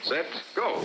set, go.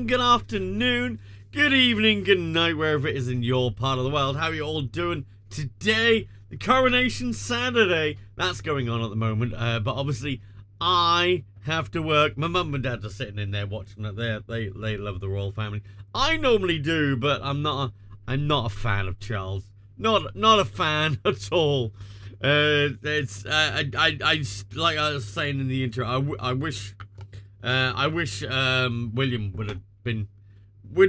Good afternoon, good evening, good night, wherever it is in your part of the world. How are you all doing today? The Coronation Saturday, that's going on at the moment, but obviously I have to work. My mum and dad are sitting in there watching it. They love the royal family. I normally do, but I'm not a fan of Charles. Not a fan at all. It's I like I was saying in the intro. I wish William would have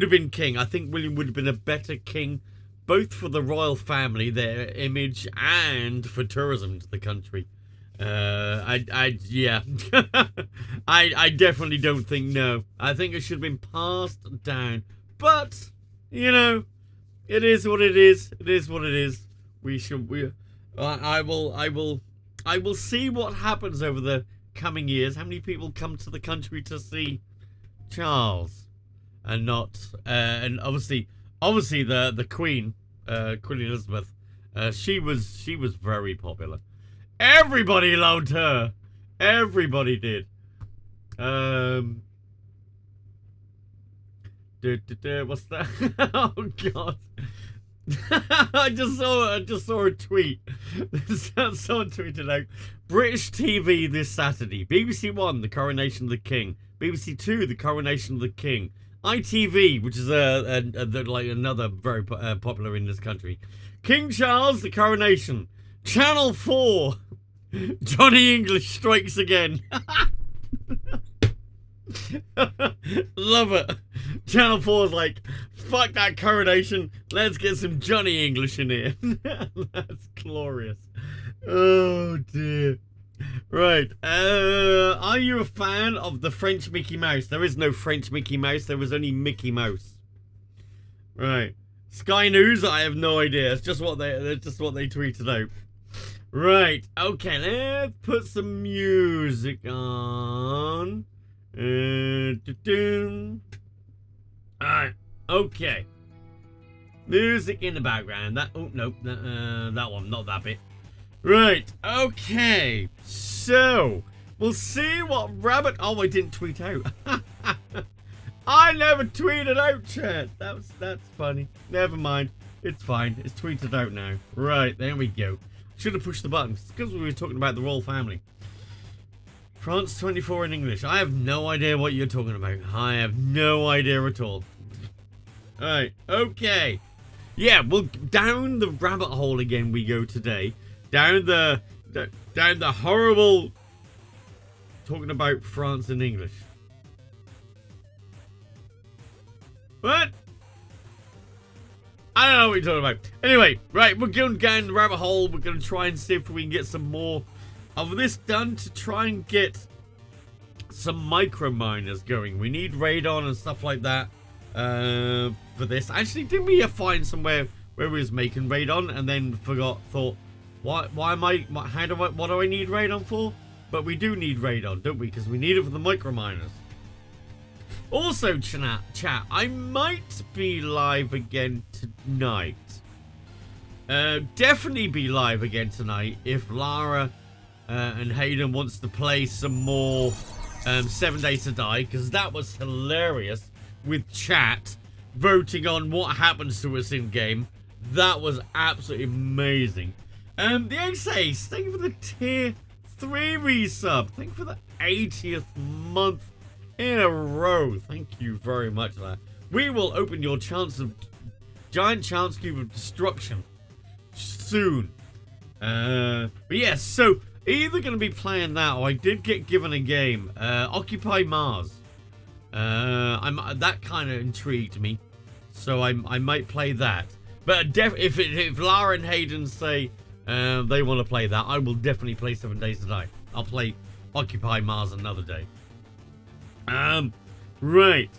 been king. I think William would have been a better king, both for the royal family, their image, and for tourism to the country. I definitely don't think no. I think it should have been passed down. But you know, it is what it is. It is what it is. I will see what happens over the coming years. How many people come to the country to see Charles, and not and obviously the Queen, Queen Elizabeth, she was very popular. Everybody loved her. Everybody did. What's that? Oh God. I just saw a tweet. Someone tweeted out, British TV this Saturday. BBC One, the Coronation of the King. BBC Two, the Coronation of the King. ITV, which is like another very popular in this country. King Charles, the Coronation. Channel 4, Johnny English strikes again. Love it. Channel 4's like, fuck that coronation, let's get some Johnny English in here. That's glorious. Oh dear. Right, are you a fan of the French Mickey Mouse? There is no French Mickey Mouse, there was only Mickey Mouse. Right, Sky News, I have no idea. It's just what they tweeted out. Right, okay, let's put some music on. Alright, okay. Music in the background. That one, not that bit. Right, okay. So, we'll see what rabbit... Oh, I didn't tweet out. I never tweeted out, chat. That's funny. Never mind. It's fine. It's tweeted out now. Right, there we go. Should have pushed the button. It's because we were talking about the royal family. France 24 in English. I have no idea what you're talking about. I have no idea at all. Alright, okay. Yeah, well, down the rabbit hole again we go today. Down the horrible... Talking about France in English. What? I don't know what you're talking about. Anyway, right, we're going down the rabbit hole. We're going to try and see if we can get some more of this done to try and get some micro miners going. We need radon and stuff like that for this. Actually, didn't we find somewhere where we was making radon and then thought, what do I need radon for? But we do need radon, don't we? Because we need it for the micro miners. Also, chat, I might be live again tonight. Definitely be live again tonight if Lara and Hayden wants to play some more 7 Days to Die, because that was hilarious with chat voting on what happens to us in game. That was absolutely amazing. The Ace, thank you for the tier 3 resub. Thank you for the 80th month in a row. Thank you very much for that. We will open your giant chance cube of destruction soon. But yes, so either going to be playing that, or I did get given a game, Occupy Mars. That kind of intrigued me, so I might play that. But if Lara and Hayden say they want to play that, I will definitely play 7 Days to Die. I'll play Occupy Mars another day. Right.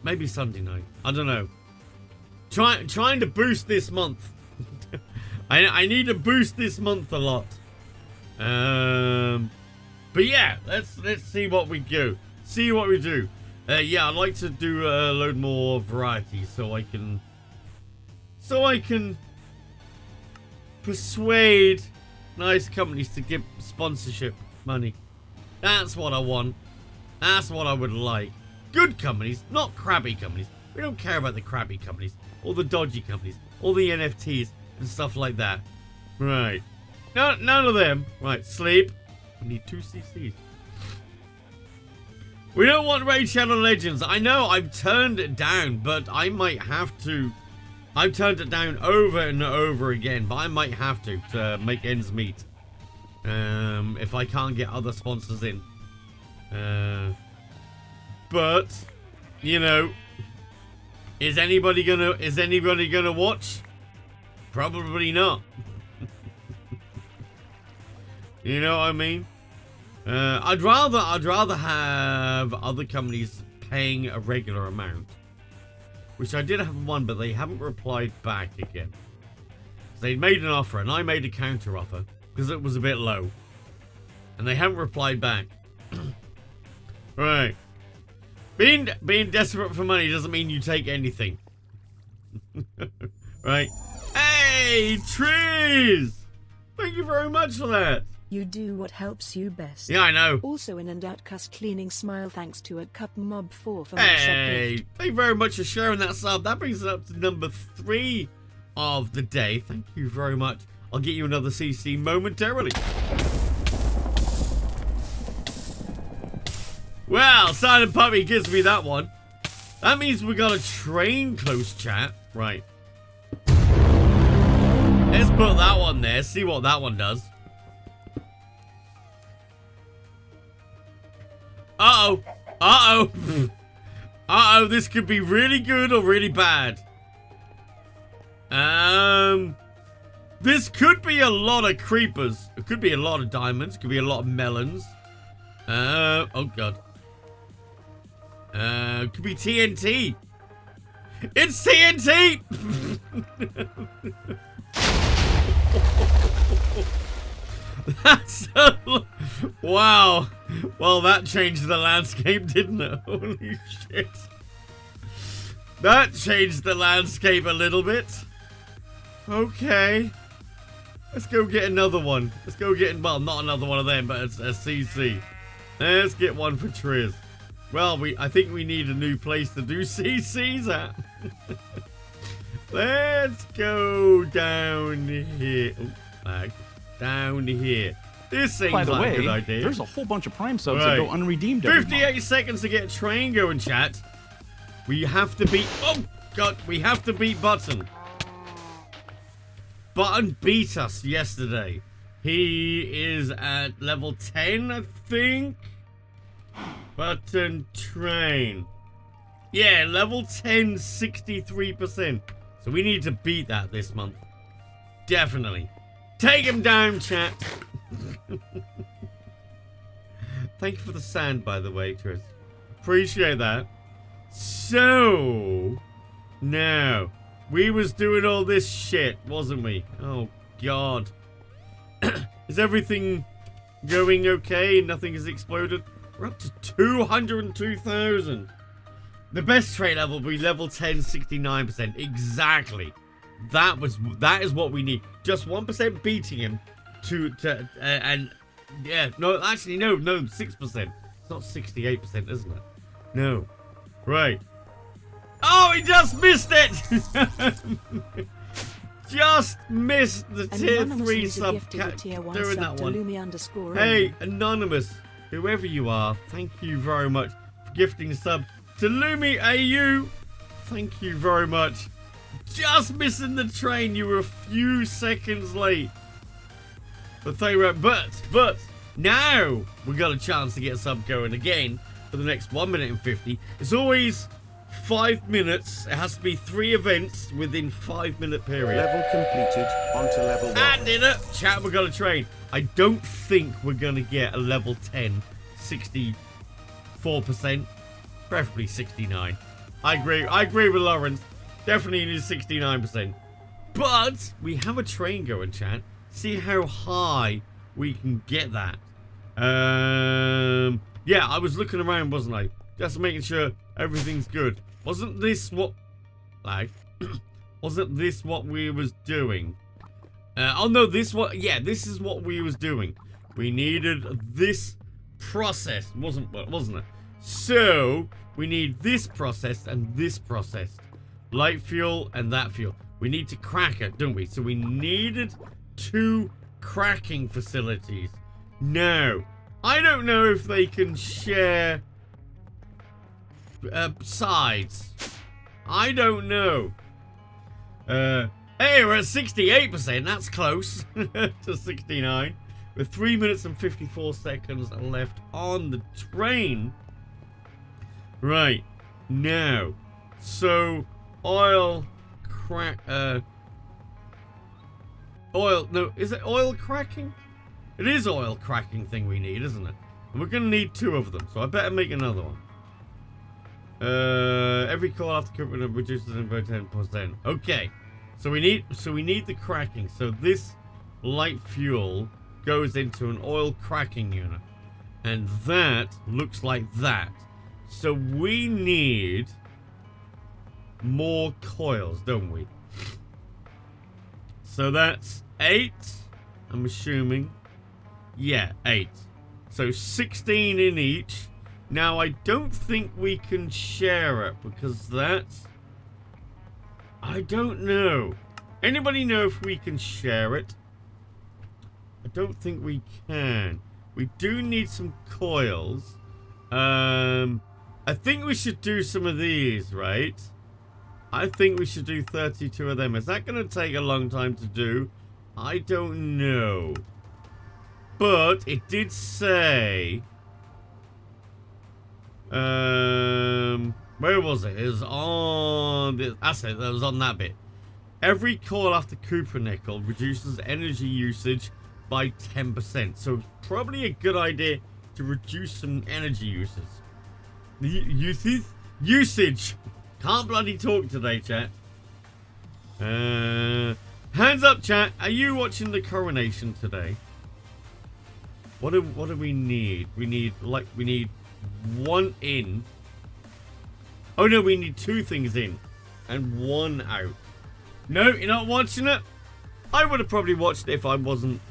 Maybe Sunday night. I don't know. Trying to boost this month. I need to boost this month a lot. But yeah, let's see what we do. See what we do. Yeah, I'd like to do a load more variety so I can persuade nice companies to give sponsorship money. That's what I want. That's what I would like. Good companies, not crabby companies. We don't care about the crabby companies, or the dodgy companies, or the NFTs and stuff like that. Right. No, none of them. Right, sleep. We need 2 CCs. We don't want Raid Shadow Legends. I know I've turned it down, but I might have to. I've turned it down over and over again, but I might have to make ends meet. If I can't get other sponsors in. But you know, is anybody gonna watch? Probably not. You know what I mean? I'd rather have other companies paying a regular amount, which I did have one, but they haven't replied back again. They made an offer and I made a counter offer because it was a bit low, and they haven't replied back. Right. Being desperate for money doesn't mean you take anything. Right. Hey, Trees! Thank you very much for that. You do what helps you best. Yeah, I know. Also in and out cuss cleaning smile, thanks to a cup mob 4 for hey, thank you very much for sharing that sub. That brings it up to number 3 of the day. Thank you very much. I'll get you another CC momentarily. Well, Silent Puppy gives me that one. That means we got a train close, chat. Right. Let's put that one there. See what that one does. Uh-oh. Uh-oh. Uh-oh, this could be really good or really bad. This could be a lot of creepers. It could be a lot of diamonds. Could be a lot of melons. Oh god. Could be TNT. It's TNT! That's wow. Well, that changed the landscape, didn't it? Holy shit. That changed the landscape a little bit. Okay. Let's go get another one. Let's go get, well, not another one of them, but it's a CC. Let's get one for Triz. Well, I think we need a new place to do CCs at. Let's go down here. Oh, lag. down here. This seems By the like way, a good idea. there's a whole bunch of Prime subs Right. that go unredeemed every 58 month. seconds to get a train going, chat. We have to beat... Oh, God. We have to beat Button. Button beat us yesterday. He is at level 10, I think. Button train. Yeah, level 10, 63%. So we need to beat that this month. Definitely. Take him down, chat. Thank you for the sand, by the way, Chris. Appreciate that. So, now, we was doing all this shit, wasn't we? Oh, God. Is everything going okay? Nothing has exploded? We're up to 202,000. The best trait level will be level 10, 69%. Exactly. That is what we need. Just 1% beating him and yeah, no, actually no, 6%. It's not 68%, isn't it? No. Right. Oh, he just missed it. Just missed the tier 3 sub doing that one. Hey, Anonymous, whoever you are, thank you very much for gifting a sub to Lumi AU. Thank you very much. Just missing the train. You were a few seconds late. But thank you, but now we got a chance to get a sub going again for the next 1 minute and 50. It's always 5 minutes. It has to be 3 events within 5 minute period. Level completed. On to level 1. And in it, chat, we got a train. I don't think we're gonna get a level 10, 64%, preferably 69. I agree with Lawrence. Definitely need 69%. But we have a train going, chat. See how high we can get that. Yeah, I was looking around, wasn't I? Just making sure everything's good. Wasn't this what... Like... wasn't this what we was doing? Oh no, this is what we was doing. We needed this process, wasn't it? So, we need this processed and this processed. Light fuel and that fuel. We need to crack it, don't we? So we needed 2 cracking facilities. Now, I don't know if they can share sides. I don't know. Hey, we're at 68%. That's close to 69. With 3 minutes and 54 seconds left on the train. Right. Now. So, oil crack... oil... No, is it oil cracking? It is oil cracking thing we need, isn't it? And we're going to need 2 of them. So I better make another one. Every call after equipment reduces in by 10%. Okay. So we need the cracking. So this light fuel goes into an oil cracking unit. And that looks like that. So we need more coils, don't we? So that's 8, I'm assuming. Yeah, 8. So 16 in each. Now, I don't think we can share it because that's... I don't know. Anybody know if we can share it? I don't think we can. We do need some coils. I think we should do some of these, right? I think we should do 32 of them. Is that going to take a long time to do? I don't know. But it did say... where was it? It was on... That's it. That was on that bit. Every call after Coopernickel reduces energy usage by 10%. So it's probably a good idea to reduce some energy usage. Usage. Can't bloody talk today, chat. Hands up, chat. Are you watching the coronation today? What do we need? We need 1 in. Oh no, we need 2 things in and 1 out. No, you're not watching it? I would have probably watched it if I wasn't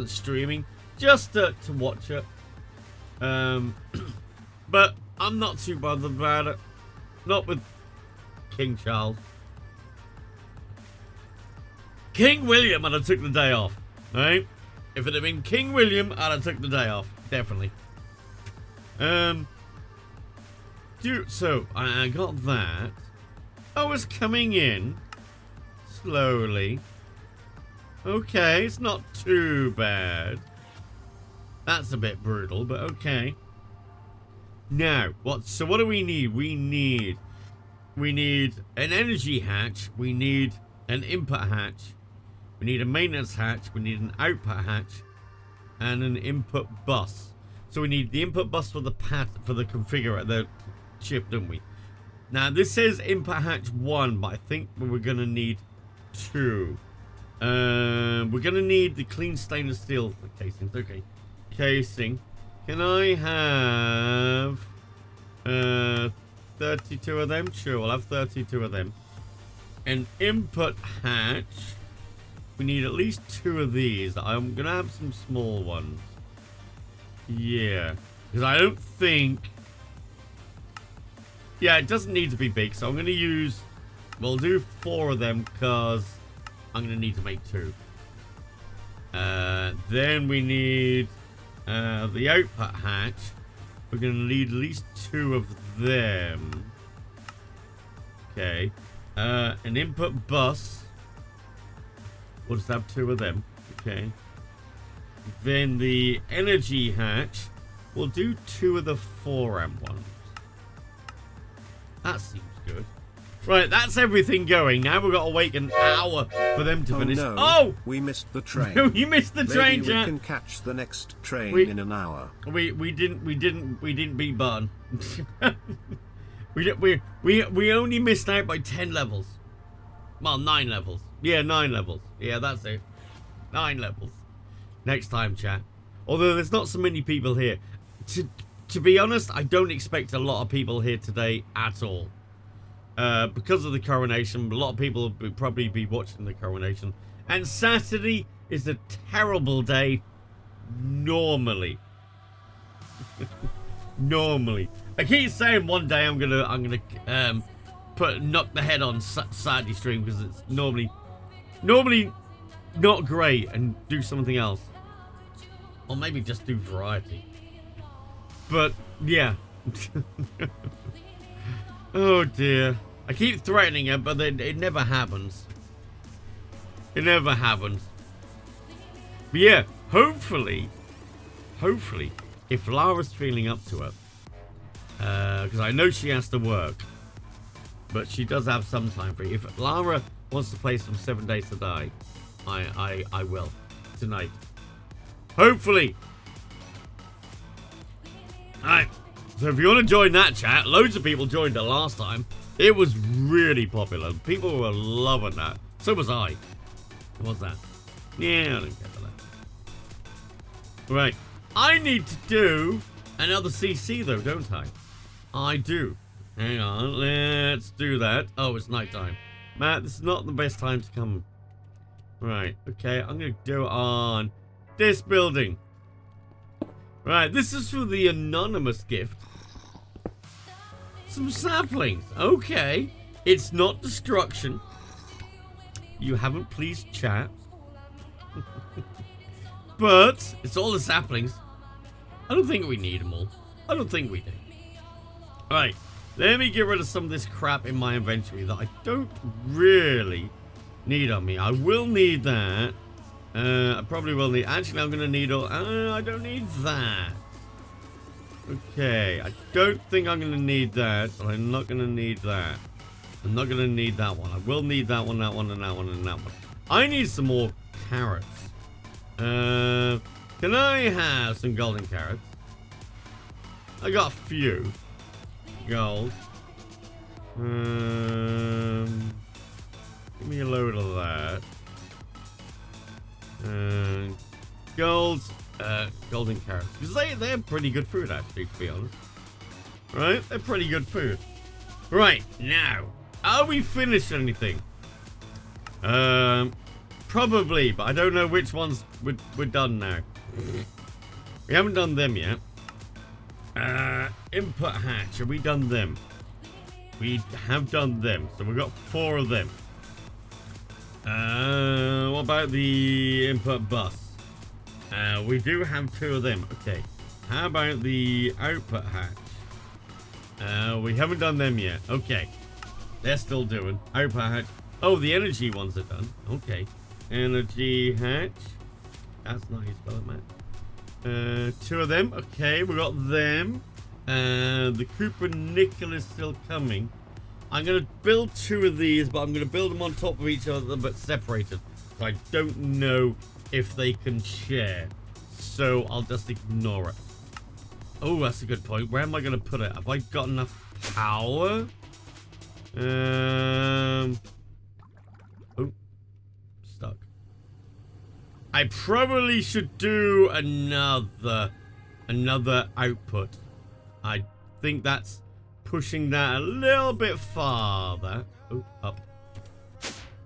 streaming, just to watch it. But I'm not too bothered about it. Not with King Charles. King William, I'd have took the day off. Right? If it had been King William, I'd have took the day off. Definitely. So, I got that. I was coming in. Slowly. Okay, it's not too bad. That's a bit brutal, but okay. Now, what do we need? We need an energy hatch. We need an input hatch. We need a maintenance hatch. We need an output hatch, and an input bus. So we need the input bus for the configurator, the chip, don't we? Now this says input hatch 1, but I think we're gonna need 2. We're gonna need the clean stainless steel casings. Okay, casing. Can I have 32 of them? Sure, we'll have 32 of them. An input hatch. We need at least 2 of these. I'm gonna have some small ones. Yeah, because I don't think. Yeah, it doesn't need to be big, so I'm gonna use. We'll do 4 of them because I'm gonna need to make 2. Then we need the output hatch. We're gonna need at least 2 of them. Okay. An input bus. We'll just have 2 of them. Okay. Then the energy hatch. We'll do 2 of the 4-amp ones. That seems good. Right, that's everything going. Now we've got to wait an hour for them to finish. No, Oh! We missed the train. No, you missed the train, Maybe Jack. we can catch the next train We- in an hour. We didn't beat Button. we only missed out by 10 levels. Well, 9 levels. Yeah, 9 levels. Yeah, that's it. 9 levels. Next time, chat. Although there's not so many people here. To be honest, I don't expect a lot of people here today at all. Because of the coronation, a lot of people will probably be watching the coronation. And Saturday is a terrible day normally. Normally. I keep saying one day I'm gonna knock the head on Saturday stream because it's normally not great, and do something else. Or maybe just do variety. But yeah. Oh dear. I keep threatening it, but it never happens. It never happens. But yeah, hopefully, if Lara's feeling up to it, because I know she has to work, but she does have some time for it. If Lara wants to play some 7 Days to Die, I will tonight. Hopefully. Alright. So if you want to join that chat, loads of people joined it last time. It was really popular. People were loving that. So was I. What's that? Yeah, I don't care for that. Right. I need to do another CC though, don't I? I do. Hang on. Let's do that. Oh, it's nighttime. Matt, this is not the best time to come. Right. Okay, I'm going to do it on this building. Right, this is for the anonymous gift. Some saplings. Okay. It's not destruction. You haven't pleased chat. But it's all the saplings. I don't think we need them all. I don't think we do. Alright. Let me get rid of some of this crap in my inventory that I don't really need on me. I will need that. I probably will need... Actually, I'm going to need all... I don't need that. Okay. I don't think I'm going to need that. But I'm not going to need that. I'm not going to need that one. I will need that one, that one, and that one, and that one. I need some more carrots. Can I have some golden carrots? I got a few. Gold. Give me a load of that. Golden carrots. Because they're pretty good food, actually, to be honest. Right? They're pretty good food. Right, now. Are we finished anything? Probably, but I don't know which ones we're done now. We haven't done them yet. Input hatch. Have we done them? We have done them. So we've got 4 of them. What about the input bus? We do have 2 of them. Okay. How about the output hatch? We haven't done them yet. Okay. They're still doing. Output hatch. Oh, the energy ones are done. Okay. Energy hatch. That's not how you spell it, man. 2 of them. Okay, we got them. The Cooper Nickel is still coming. I'm going to build 2 of these, but I'm going to build them on top of each other, but separated. So I don't know if they can share. So I'll just ignore it. Oh, that's a good point. Where am I going to put it? Have I got enough power? Oh, stuck. I probably should do another output. I think that's pushing that a little bit farther. Oh, up.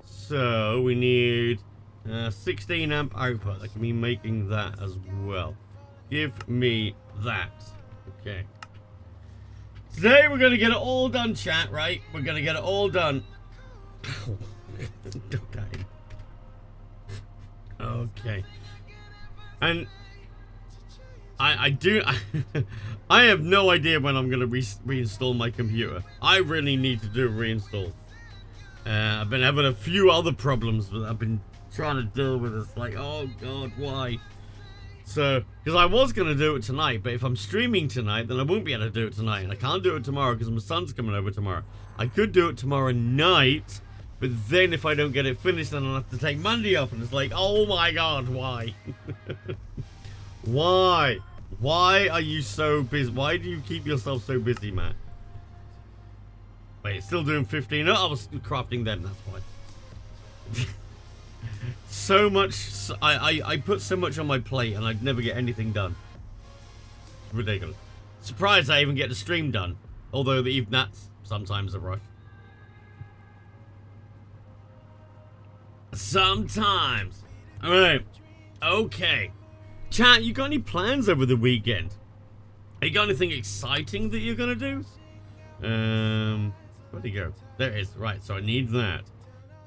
So we need 16 amp output. I can be making that as well. Give me that. Okay. Today we're gonna get it all done, chat. Right? We're gonna get it all done. Don't die. Okay. And I have no idea when I'm gonna reinstall my computer. I really need to do a reinstall. I've been having a few other problems that I've been trying to deal with. It's like, oh god, why? So, because I was going to do it tonight, but if I'm streaming tonight, then I won't be able to do it tonight. And I can't do it tomorrow because my son's coming over tomorrow. I could do it tomorrow night, but then if I don't get it finished, then I'll have to take Monday off. And it's like, oh my god, why? Why? Why are you so busy? Why do you keep yourself so busy, Matt? Wait, still doing 15? Oh, I was crafting them, that's why. So much, I put so much on my plate and I'd never get anything done. It's ridiculous. Surprised I even get the stream done. Although even that's sometimes a rush. Sometimes. Alright. Okay. Chat, you got any plans over the weekend? You got anything exciting that you're gonna do? Where'd he go? There it is. Right, so I need that.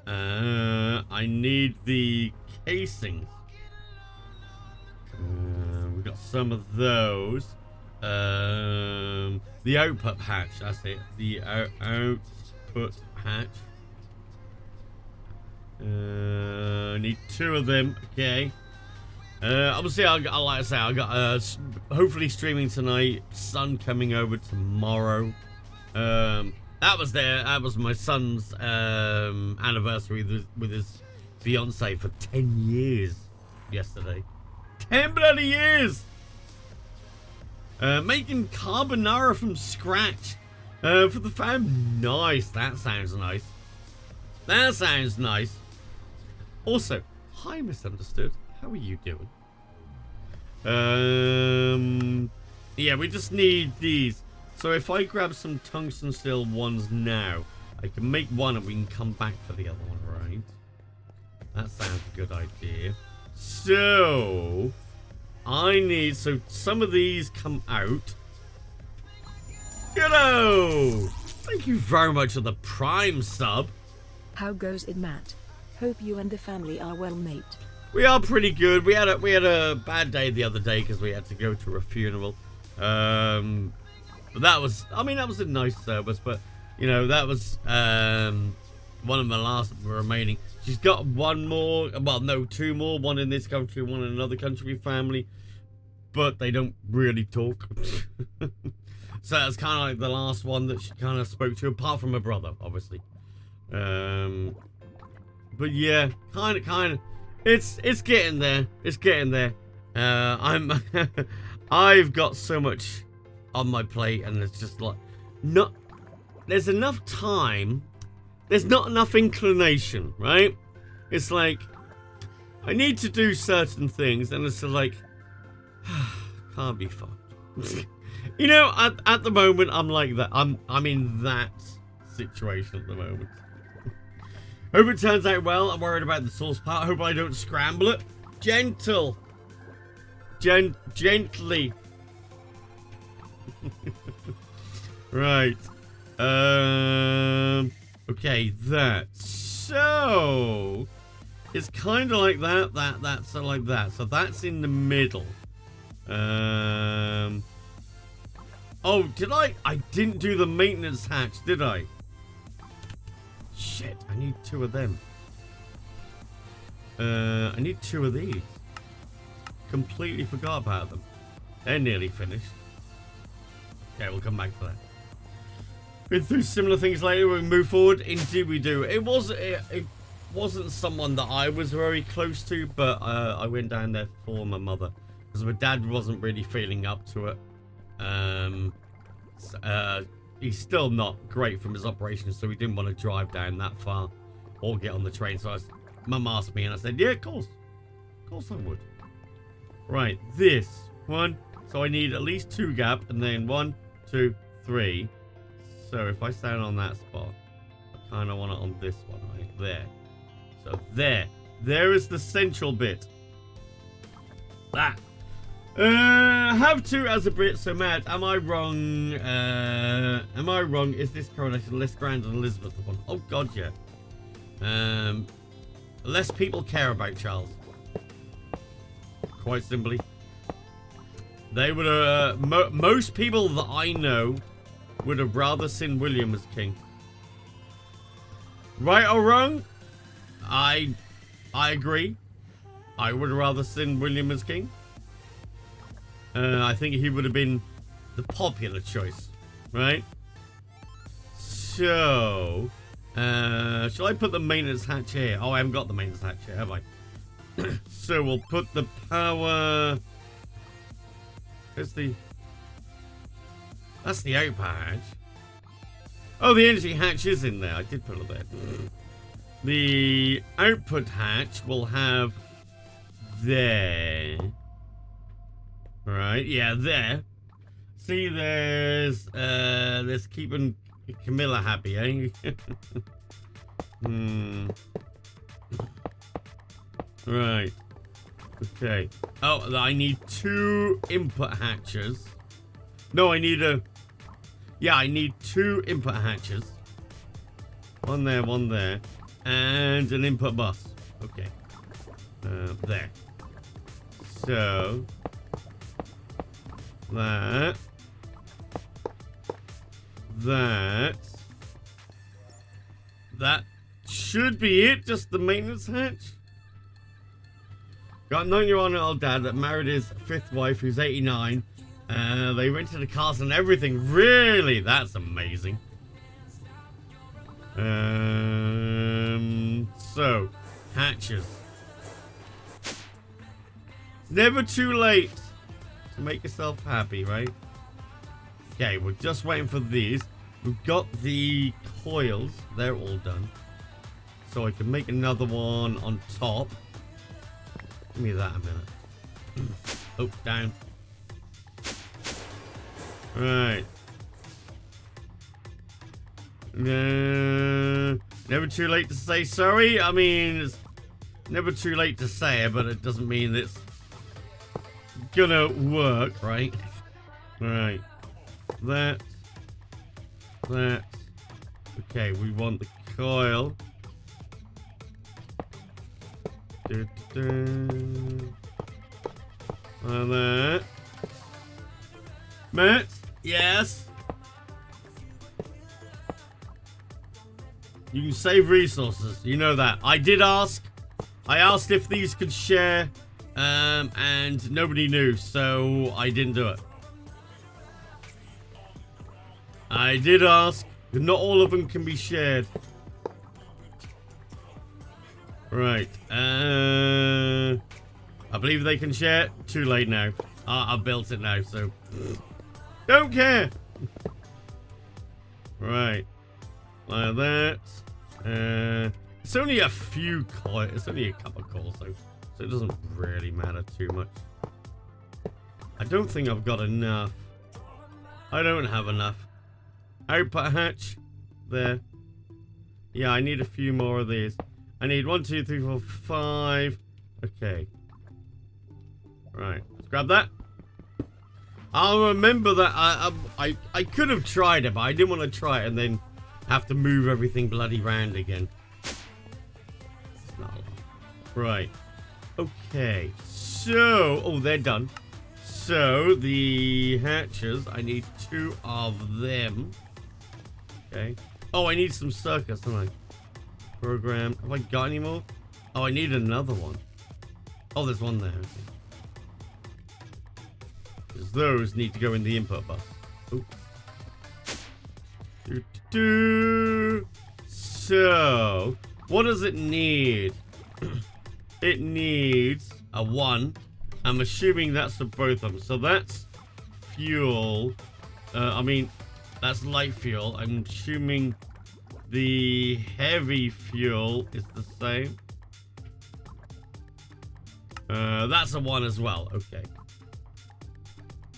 I need the casings. We got some of those. The output hatch. That's it. The output hatch. I need 2 of them. Okay. Obviously, like I say, I got hopefully streaming tonight. Son coming over tomorrow. That was my son's anniversary with his fiance for 10 years yesterday. 10 bloody years! Making carbonara from scratch for the fam. Nice, that sounds nice. That sounds nice. Also, hi Misunderstood. How are you doing? Yeah, we just need these. So if I grab some tungsten steel ones now, I can make one and we can come back for the other one, right? That sounds a good idea. So, so some of these come out. Hello! Thank you very much for the Prime sub. How goes it, Matt? Hope you and the family are well, mate. We are pretty good. We had a bad day the other day because we had to go to a funeral. But that was a nice service, but, you know, that was, one of the last remaining. She's got one more, well, no, 2 more, one in this country, one in another country family, but they don't really talk. So that's kind of like the last one that she kind of spoke to, apart from her brother, obviously. But yeah, kind of, it's getting there, I've got so much on my plate, and it's just like there's enough time, there's not enough inclination, right? It's like I need to do certain things, and it's like can't be fucked. You know, at the moment I'm like that. I'm in that situation at the moment. Hope it turns out well. I'm worried about the sauce part. Hope I don't scramble it. Gently. Right. Okay, that. So It's kind of like that, so like that. So that's in the middle. Oh, did I? I didn't do the maintenance hatch, did I? Shit, I need 2 of them. I need 2 of these. Completely forgot about them. They're nearly finished. Okay, we'll come back to that. Been through similar things later. We move forward. Indeed, we do. It wasn't someone that I was very close to, but I went down there for my mother because my dad wasn't really feeling up to it. He's still not great from his operations, so we didn't want to drive down that far or get on the train. So Mum asked me, and I said, "Yeah, of course I would." Right, this one. So I need at least 2 gap, and then 1, 2, 3. So if I stand on that spot, I kind of want it on this one right there. So there is the central bit. That. Have 2 as a bit. So Matt, am I wrong? Is this correlation less grand than Elizabeth one? Oh God, yeah. Less people care about Charles. Quite simply. They would most people that I know would have rather seen William as king. Right or wrong? I agree. I would have rather seen William as king. I think he would have been the popular choice, right? So, shall I put the maintenance hatch here? Oh, I haven't got the maintenance hatch here, have I? So we'll put the power. That's the outpower hatch. Oh, the energy hatch is in there. I did put it there. The output hatch will have there. Right, yeah, there. See, there's keeping Camilla happy, eh? Right. Okay. Oh, I need 2 input hatches. No, I need 2 input hatches. One there, and an input bus. Okay. There. So that should be it. Just the maintenance hatch. Got a 9-year-old dad that married his 5th wife, who's 89. They rented a castle and everything. Really, that's amazing. So hatches. Never too late to make yourself happy, right? Okay, we're just waiting for these. We've got the coils. They're all done. So I can make another one on top. Give me that a minute. Oh, down. Right. Never too late to say sorry. I mean, it's never too late to say it, but it doesn't mean it's gonna work, right? Right. That. Okay, we want the coil. And that. Matt? Yes? You can save resources. You know that. I did ask. I asked if these could share. And nobody knew. So I didn't do it. I did ask. Not all of them can be shared. Right. I believe they can share. Too late now. I've built it now, so don't care. Right. Like that. It's only a few coils. It's only a couple of coils, though. So it doesn't really matter too much. I don't think I've got enough. I don't have enough. Output hatch. There. Yeah, I need a few more of these. I need 1, 2, 3, 4, 5. Okay. Right. Let's grab that. I'll remember that. I could have tried it, but I didn't want to try it and then have to move everything bloody round again. It's not a lot. Right. Okay. So, oh, they're done. So, the hatches, I need 2 of them. Okay. Oh, I need some circuits, don't I? Program. Have I got any more? Oh, I need another one. Oh, there's one there. Okay. Because those need to go in the input bus. Oh. So, what does it need? It needs a 1. I'm assuming that's for both of them. So that's fuel. That's light fuel. I'm assuming the heavy fuel is the same. That's a 1 as well. Okay.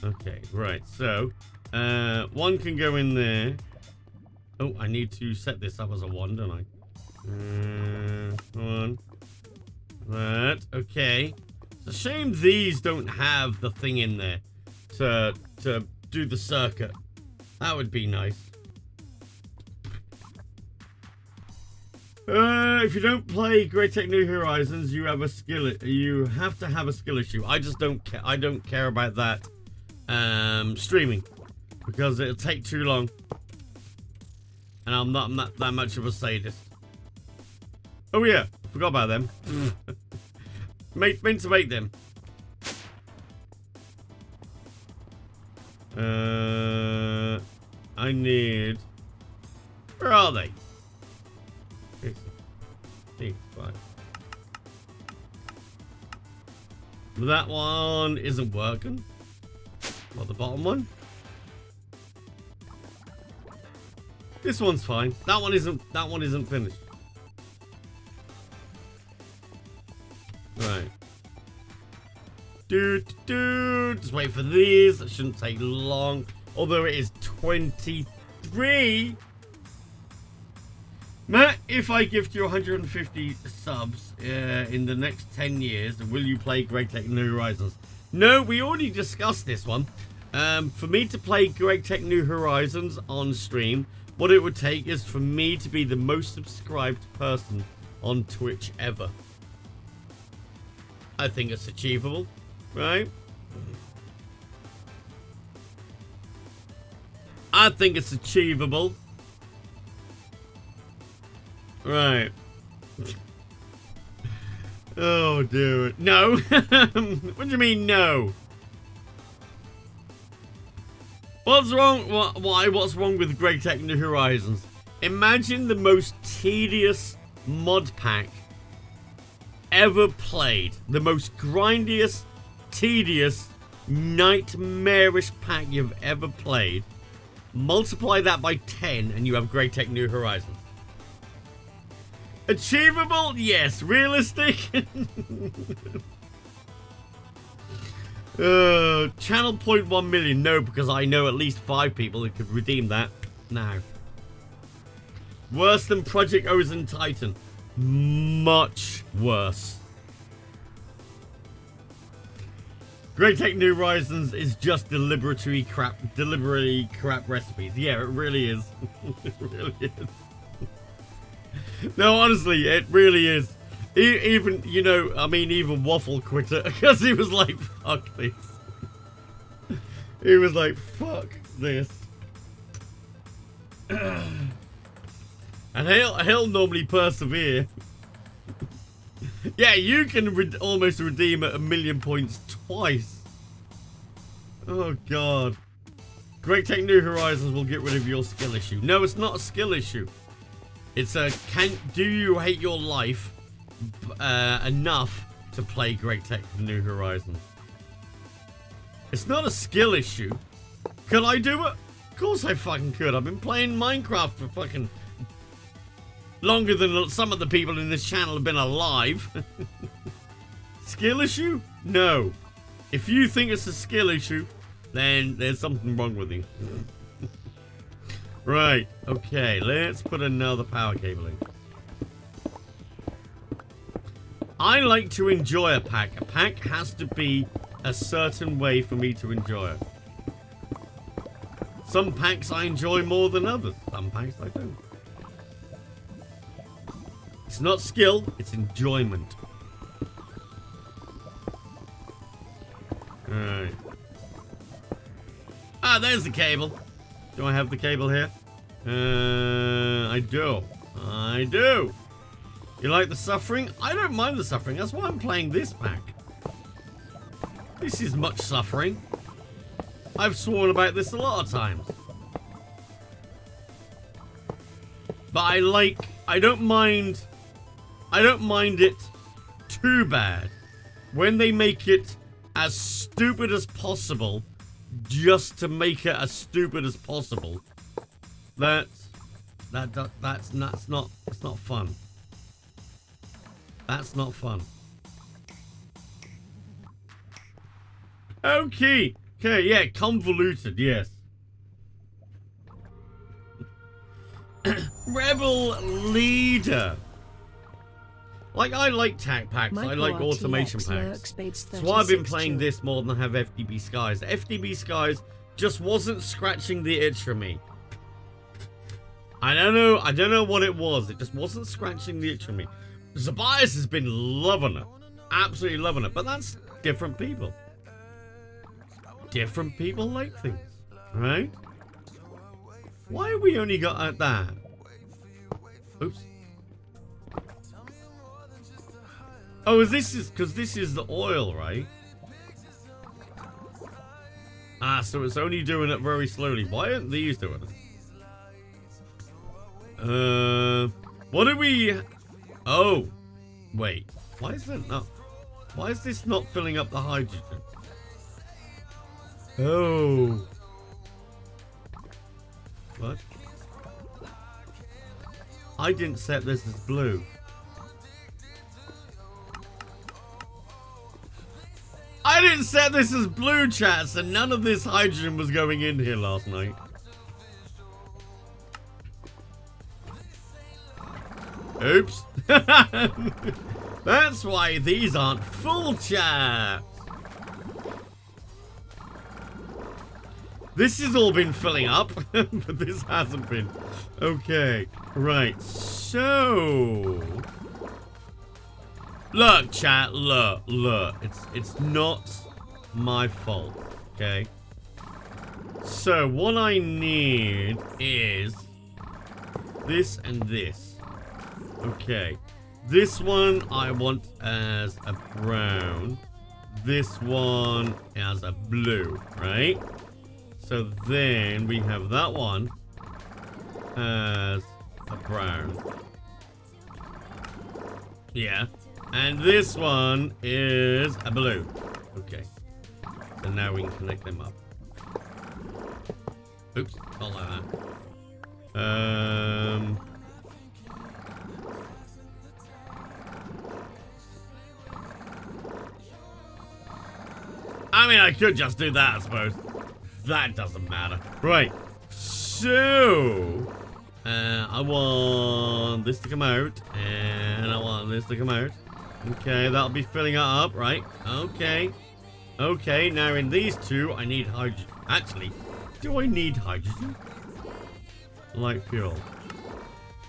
Okay, right. So, 1 can go in there. Oh, I need to set this up as a 1, don't I? 1. That. Okay. It's a shame these don't have the thing in there to do the circuit. That would be nice. If you don't play Great Tech New Horizons, you have to have a skill issue. I just don't care. I don't care about that streaming because it'll take too long, and I'm not that much of a sadist. Oh yeah, forgot about them. Meant to make them. I need. Where are they? 5. That one isn't working. Well, the bottom one. This one's fine. That one isn't finished. Right. Just wait for these. It shouldn't take long. Although it is 23. Matt, if I gift you 150 subs in the next 10 years, will you play Great Tech New Horizons? No, we already discussed this one. For me to play Great Tech New Horizons on stream, what it would take is for me to be the most subscribed person on Twitch ever. I think it's achievable, right? I think it's achievable. Right. Oh, dude. No. What do you mean, no? What's wrong? Why? What's wrong with Great Tech New Horizons? Imagine the most tedious mod pack ever played. The most grindiest, tedious, nightmarish pack you've ever played. Multiply that by 10 and you have Great Tech New Horizons. Achievable? Yes. Realistic? Channel 0.1 million. No, because I know at least 5 people that could redeem that now. Worse than Project Ozen Titan. Much worse. Great Tech New Horizons is just deliberately crap recipes. Yeah, it really is. It really is. No, honestly, it really is. Even, you know, I mean, even Waffle quit it because he was like, fuck this. He was like, fuck this. And he'll normally persevere. Yeah, you can almost redeem at 1,000,000 points twice. Oh, God. Great Tech New Horizons will get rid of your skill issue. No, it's not a skill issue. It's a, do you hate your life enough to play Great Tech New Horizons? It's not a skill issue. Could I do it? Of course I fucking could. I've been playing Minecraft for fucking longer than some of the people in this channel have been alive. Skill issue? No. If you think it's a skill issue, then there's something wrong with you. Right, okay, let's put another power cable in. I like to enjoy a pack. A pack has to be a certain way for me to enjoy it. Some packs I enjoy more than others. Some packs I don't. It's not skill, it's enjoyment. Alright. Ah, there's the cable. Do I have the cable here? I do. I do. You like the suffering? I don't mind the suffering. That's why I'm playing this pack. This is much suffering. I've sworn about this a lot of times. But I don't mind it too bad when they make it as stupid as possible just to make it as stupid as possible. That's not fun. That's not fun. Okay. Okay, yeah, convoluted, yes. Rebel leader. Like, I like tac packs. I like automation packs. That's why I've been playing this more than I have FDB Skies. FDB Skies just wasn't scratching the itch for me. I don't know what it was. It just wasn't scratching the itch for me. Zabias has been loving it. Absolutely loving it. But that's different people. Different people like things. Right? Why have we only got at that? Oops. Oh, this is because this is the oil, right? Ah, so it's only doing it very slowly. Why aren't these doing it? What do we... Oh, wait. Why is that not... Why is this not filling up the hydrogen? Oh. What? I didn't set this as blue. I didn't set this as blue, chat, so none of this hydrogen was going in here last night. Oops. That's why these aren't full, chat. This has all been filling up, but this hasn't been. Okay, right, so... Look, chat, look. It's not my fault, okay? So, what I need is this and this. Okay. This one I want as a brown. This one as a blue, right? So then we have that one as a brown. Yeah. And this one is a blue. Okay. So now we can connect them up. Oops, not like that. I mean, I could just do that, I suppose. That doesn't matter. Right. So, I want this to come out, and I want this to come out. Okay, that'll be filling it up, right? Okay. Okay, now in these two, I need hydrogen. Actually, do I need hydrogen? Light fuel.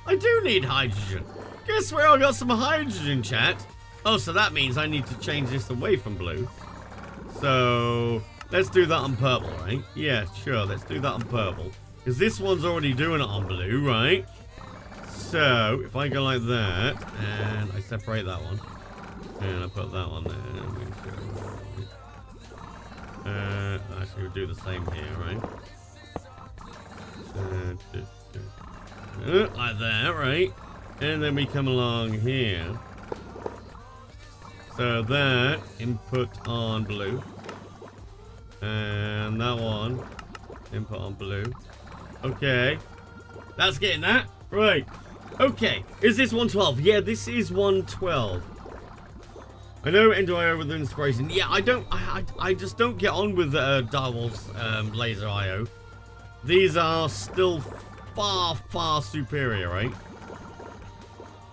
I do need hydrogen. Guess where I got some hydrogen, chat? Oh, so that means I need to change this away from blue. So, let's do that on purple, right? Yeah, sure, let's do that on purple. Because this one's already doing it on blue, right? So, if I go like that, and I separate that one, and I put that one there, actually we'll do the same here, right? Like that, right? And then we come along here. So that, input on blue. And that one, input on blue. Okay. That's getting that. Right. Okay. Is this 112? Yeah, this is 112. I know NDIO with the inspiration. Yeah, I just don't get on with Darwell's laser IO. These are still far, far superior, right?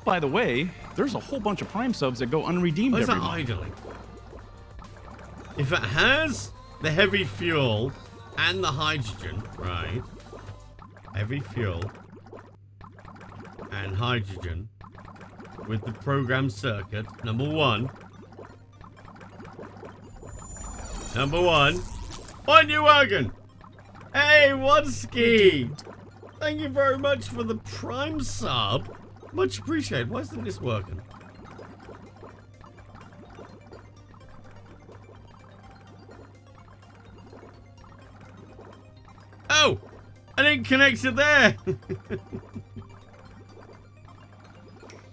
By the way, there's a whole bunch of Prime subs that go unredeemed Why is every that month. idling? If it has the heavy fuel and the hydrogen, right? Heavy fuel and hydrogen with the program circuit, number one. Number 1. On your wagon. Hey, Wodski. Thank you very much for the Prime sub. Much appreciated. Why isn't this working? Oh, I didn't connect it there.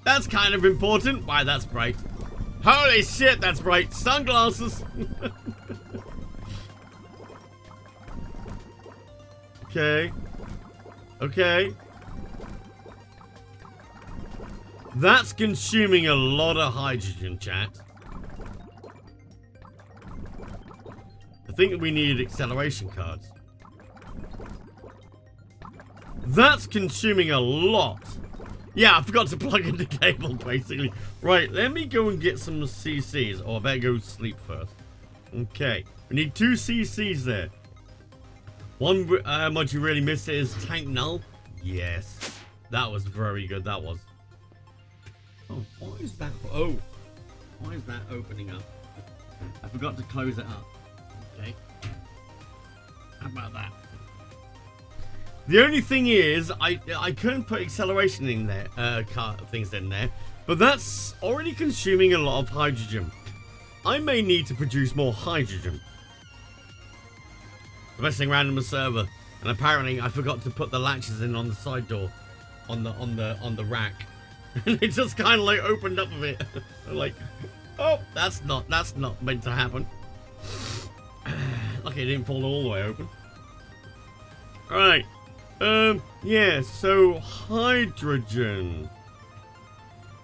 That's kind of important. Why, that's bright. Holy shit, that's bright. Sunglasses. Okay. Okay. That's consuming a lot of hydrogen, chat. I think we need acceleration cards. That's consuming a lot. Yeah, I forgot to plug in the cable, basically. Right, let me go and get some CCs. Or I better go sleep first. Okay. We need 2 CCs there. One mod you really missed is Tank Null. Yes. That was very good, that was. Oh, what is that for? Oh. Why is that opening up? I forgot to close it up. Okay. How about that? The only thing is, I couldn't put acceleration in there, things in there, but that's already consuming a lot of hydrogen. I may need to produce more hydrogen. The best thing around in the server, and apparently I forgot to put the latches in on the side door, on the rack, and it just kind of like opened up a bit. Like, oh, that's not meant to happen. Lucky it didn't fall all the way open. All right. Yeah, so hydrogen.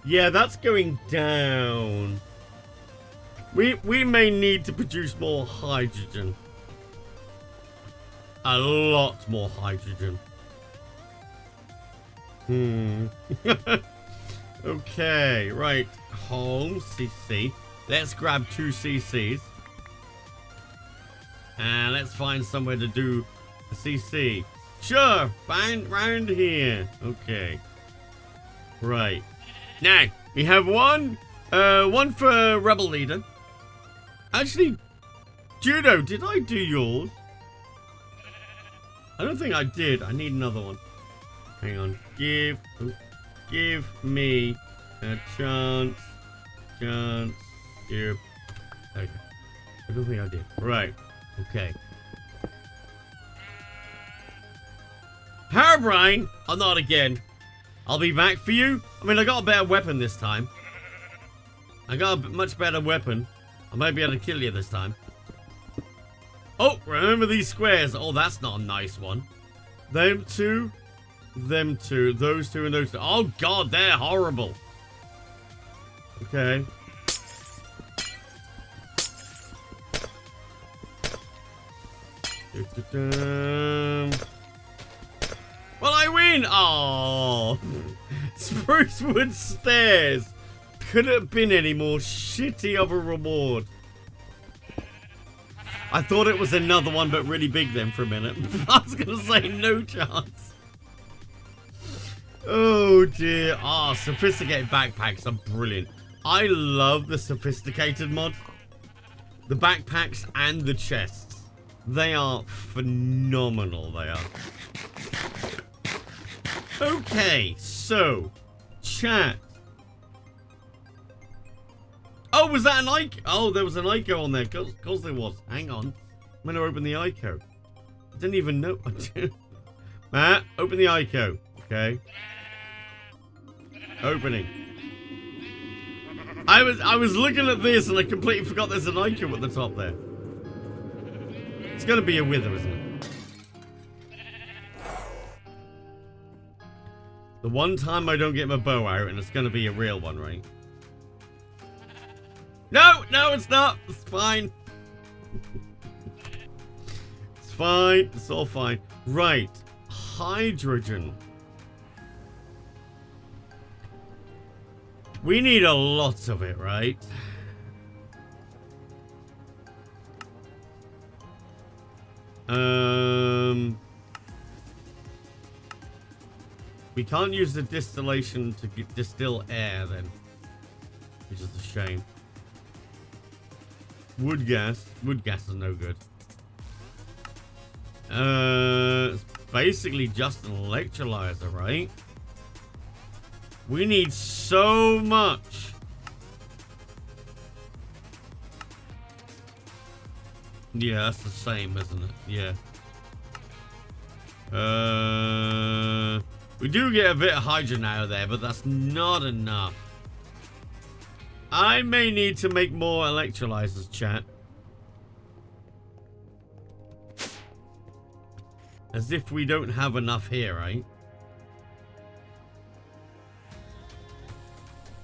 Yeah, that's going down. We may need to produce more hydrogen. A lot more hydrogen. Okay, right. Home, CC. Let's grab 2 CCs. And let's find somewhere to do the CC. Sure, find round here. Okay. Right. Now, we have one for Rebel Leader. Actually, Judo, did I do yours? I don't think I did. I need another one. Hang on. Give me a chance. Give. Okay. I don't think I did. Right. Okay. Herobrine! Oh, not again. I'll be back for you. I mean, I got a better weapon this time. I got a much better weapon. I might be able to kill you this time. Oh, remember these squares. Oh, that's not a nice one. Them two, those two, and those two. Oh, God, they're horrible. Okay. Well, I win! Oh, Sprucewood Stairs. Could have been any more shitty of a reward. I thought it was another one, but really big then for a minute. I was going to say no chance. Oh, dear. Ah, sophisticated backpacks are brilliant. I love the sophisticated mod. The backpacks and the chests. They are phenomenal, they are. Okay, so, chat. Oh, was that an ICO? Oh, there was an ICO on there. Of course there was. Hang on. I'm going to open the ICO. I didn't even know. Matt, open the ICO. Okay. Opening. I was looking at this and I completely forgot there's an ICO at the top there. It's going to be a wither, isn't it? The one time I don't get my bow out, and it's going to be a real one, right? No, it's not. It's fine. It's fine. It's all fine. Right. Hydrogen. We need a lot of it, right? We can't use the distillation to distill air then, which is a shame. Wood gas. Wood gas is no good. It's basically just an electrolyzer, right? We need so much. Yeah, that's the same, isn't it? Yeah. We do get a bit of hydrogen out of there, but that's not enough. I may need to make more electrolyzers, chat. As if we don't have enough here, right?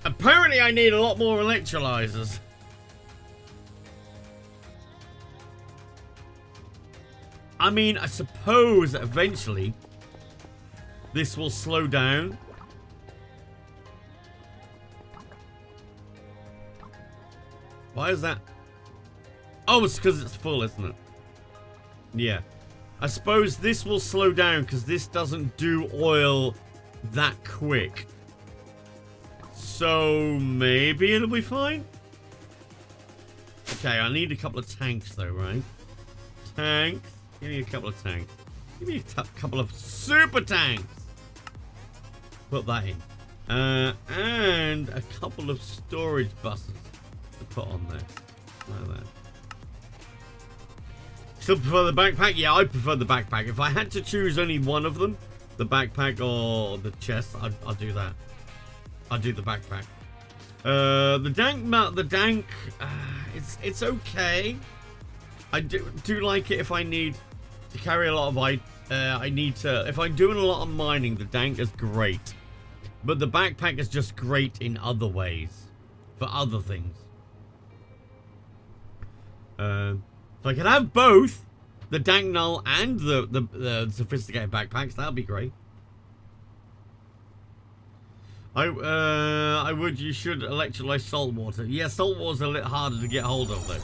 Apparently I need a lot more electrolyzers. I mean, I suppose that eventually this will slow down. Why is that? Oh, it's because it's full, isn't it? Yeah. I suppose this will slow down because this doesn't do oil that quick. So maybe it'll be fine. Okay, I need a couple of tanks though, right? Tanks. Give me a couple of tanks. Give me a couple of super tanks. Put that in. And a couple of storage buses to put on there. Like that. Still prefer the backpack? Yeah, I prefer the backpack. If I had to choose only one of them, the backpack or the chest, I'll do that. I'll do the backpack. The dank, it's okay. I do like it if I need to carry a lot of if I'm doing a lot of mining, the dank is great. But the backpack is just great in other ways. For other things. If I could have both, the dank null and the sophisticated backpacks, that'd be great. You should electrolyze salt water. Yeah, salt water's a little harder to get hold of though.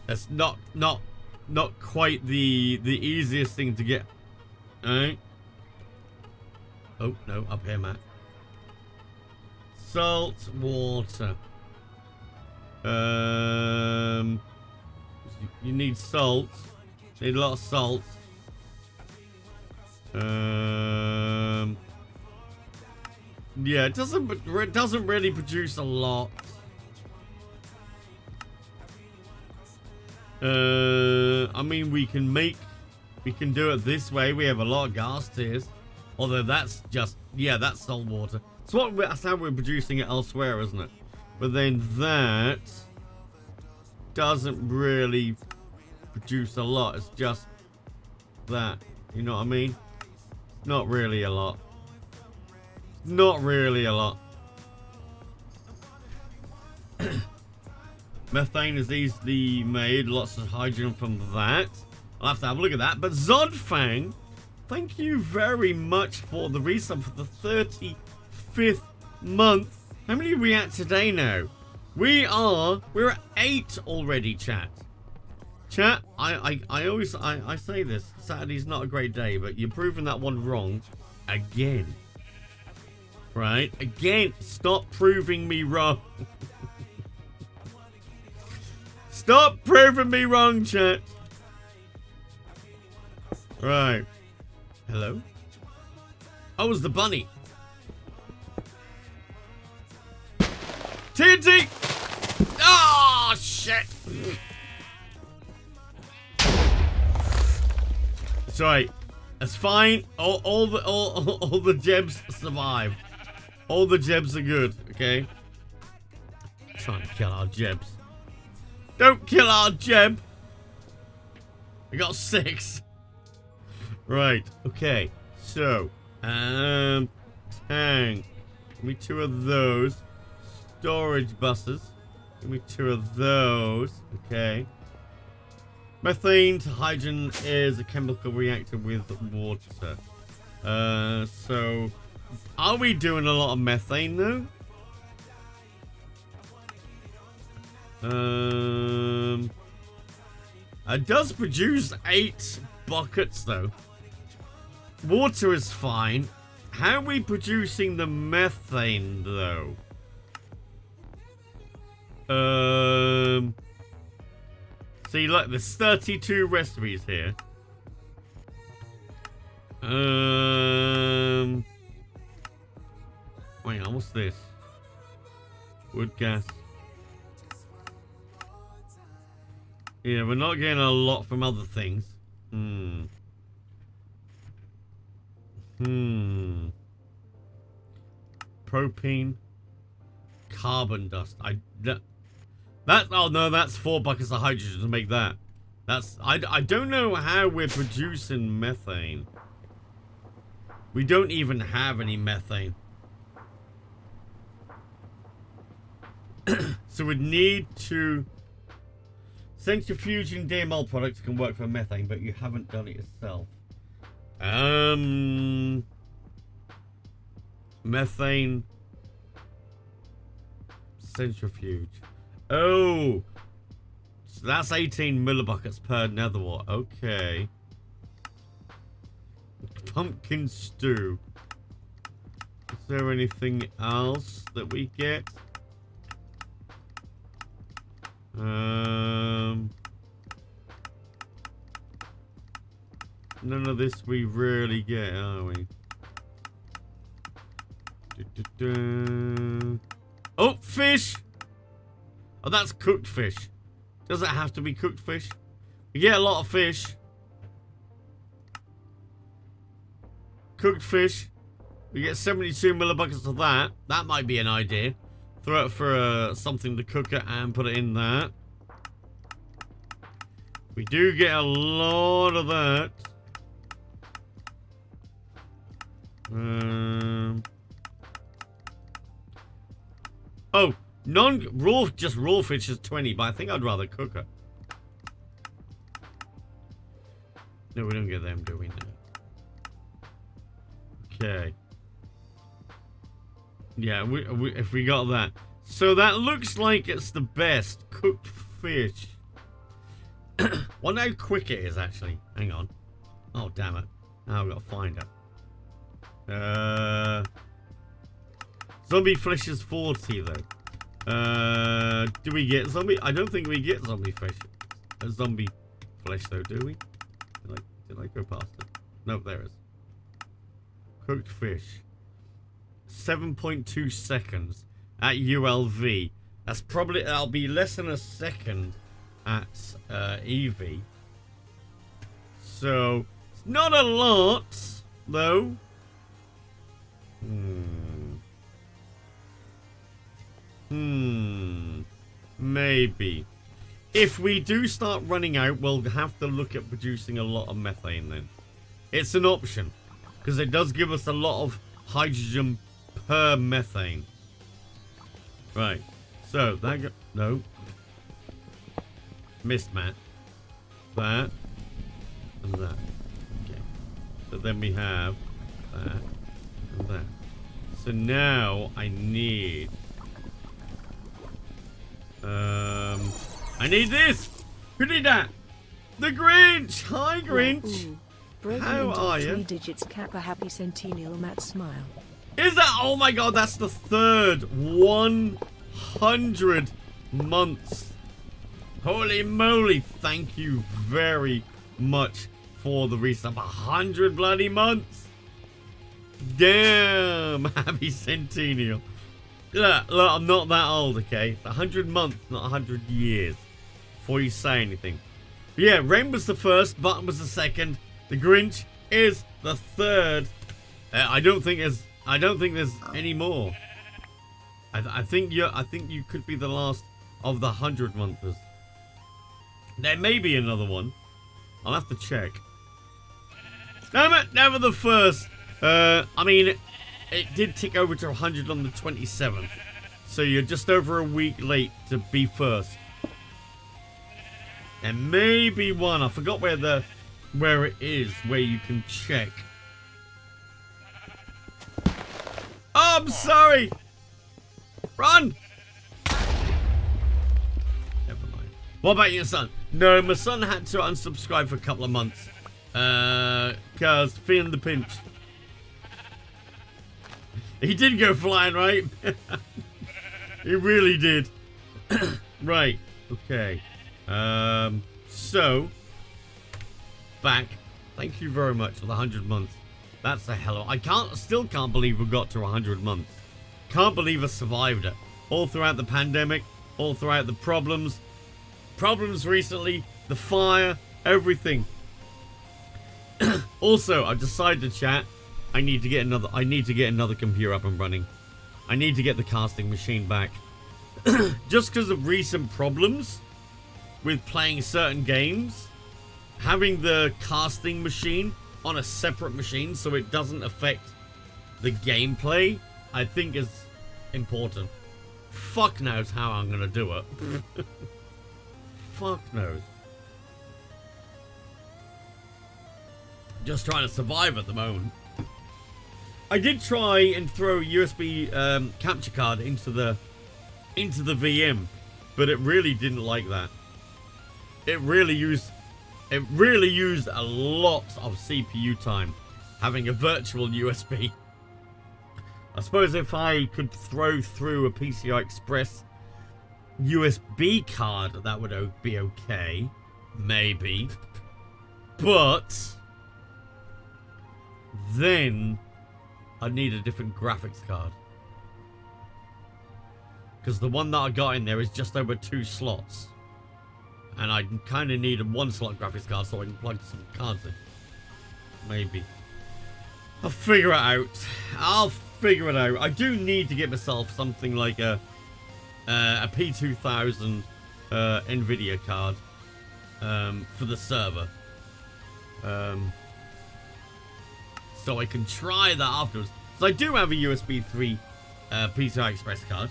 That's not quite the easiest thing to get. Alright. Oh no, up here, Matt. Salt water. You need salt. Need a lot of salt. Yeah, it doesn't really produce a lot. I mean, we can do it this way. We have a lot of gas tiers. Although that's just, yeah, that's salt water. That's how we're producing it elsewhere, isn't it? But then that doesn't really produce a lot. It's just that. You know what I mean? Not really a lot. Not really a lot. Methane is easily made. Lots of hydrogen from that. I'll have to have a look at that. But Zodfang, thank you very much for the resub for the 35th month. How many are we at today now? We're at 8 already, chat. Chat, I always say this. Saturday's not a great day, but you're proving that one wrong again. Right? Again, stop proving me wrong. Stop proving me wrong, chat. Right. Hello? Oh, it was the bunny. TNT! Oh, shit! Sorry. It's fine. All the gems survived. All the gems are good, okay? Trying to kill our gems. Don't kill our gem. I got 6. Right, okay. So, tank. Give me 2 of those. Storage buses. Give me 2 of those. Okay. Methane to hydrogen is a chemical reactor with water. So, are we doing a lot of methane though? It does produce 8 buckets though. Water is fine. How are we producing the methane though? See, look, there's 32 recipes here. Wait, what's this? Wood gas. Yeah, we're not getting a lot from other things. Propane. Carbon dust. Oh no, that's 4 buckets of hydrogen to make that. I don't know how we're producing methane. We don't even have any methane. So we'd need to... Centrifuge and DML products can work for methane, but you haven't done it yourself. Methane... Centrifuge. Oh! So that's 18 millibuckets per nether wart. Okay. Pumpkin stew. Is there anything else that we get? None of this we really get, are we? Oh, fish! Oh, that's cooked fish. Does it have to be cooked fish? We get a lot of fish. Cooked fish. We get 72 millibuckets of that. That might be an idea. Throw it for something to cook it and put it in that. We do get a lot of that. Oh, just raw fish is 20, but I think I'd rather cook it. No, we don't get them, do we? No. Okay. Yeah, if we got that. So that looks like it's the best cooked fish. Wonder how quick it is, actually. Hang on. Oh, damn it. Now I've got to find it. Zombie flesh is 40, though. Do we get zombie? I don't think we get zombie flesh. Zombie flesh, though, do we? Did I go past it? Nope, there it is. Cooked fish. 7.2 seconds at ULV. That'll be less than a second at EV. So it's not a lot, though. Maybe. If we do start running out, we'll have to look at producing a lot of methane then. It's an option. Because it does give us a lot of hydrogen per methane. Right. So, no. Missed, Matt. That. And that. Okay. So then we have that. And that. So now I need... I need this! Who did that? The Grinch! Hi, Grinch! How are you? 3 digits Kappa Happy Centennial Matt Smile. Is that? Oh my god, that's the third 100 months. Holy moly, thank you very much for the resub. 100 bloody months. Damn, happy Centennial. Look, I'm not that old, okay? It's 100 months, not 100 years. Before you say anything. But yeah, Rain was the first, Button was the second. The Grinch is the third. I don't think there's any more. I think you could be the last of the 100 monthers. There may be another one. I'll have to check. Damn it, never the first. I mean, it did tick over to 100 on the 27th. So you're just over a week late to be first. And maybe one. I forgot where it is, where you can check. Oh, I'm sorry. Run. Never mind. What about your son? No, my son had to unsubscribe for a couple of months. Cause feeling the pinch. He did go flying, right? He really did. Right. Okay. So, back. Thank you very much for the 100 months. That's a hell of... still can't believe we got to 100 months. Can't believe I survived it. All throughout the pandemic, all throughout the problems recently, the fire, everything. Also, I decided to chat. I need to get another computer up and running. I need to get the casting machine back. Just because of recent problems with playing certain games, having the casting machine on a separate machine so it doesn't affect the gameplay, I think is important. Fuck knows how I'm gonna do it. Fuck knows. Just trying to survive at the moment. I did try and throw a USB capture card into the VM, but it really didn't like that. It really used a lot of CPU time having a virtual USB. I suppose if I could throw through a PCI Express USB card, that would be okay. Maybe. But then I'd need a different graphics card. Because the one that I got in there is just over 2 slots. And I kind of need a 1-slot graphics card so I can plug some cards in. Maybe. I'll figure it out. I do need to get myself something like a P2000 NVIDIA card for the server. So I can try that afterwards. So I do have a USB 3 PCI Express card.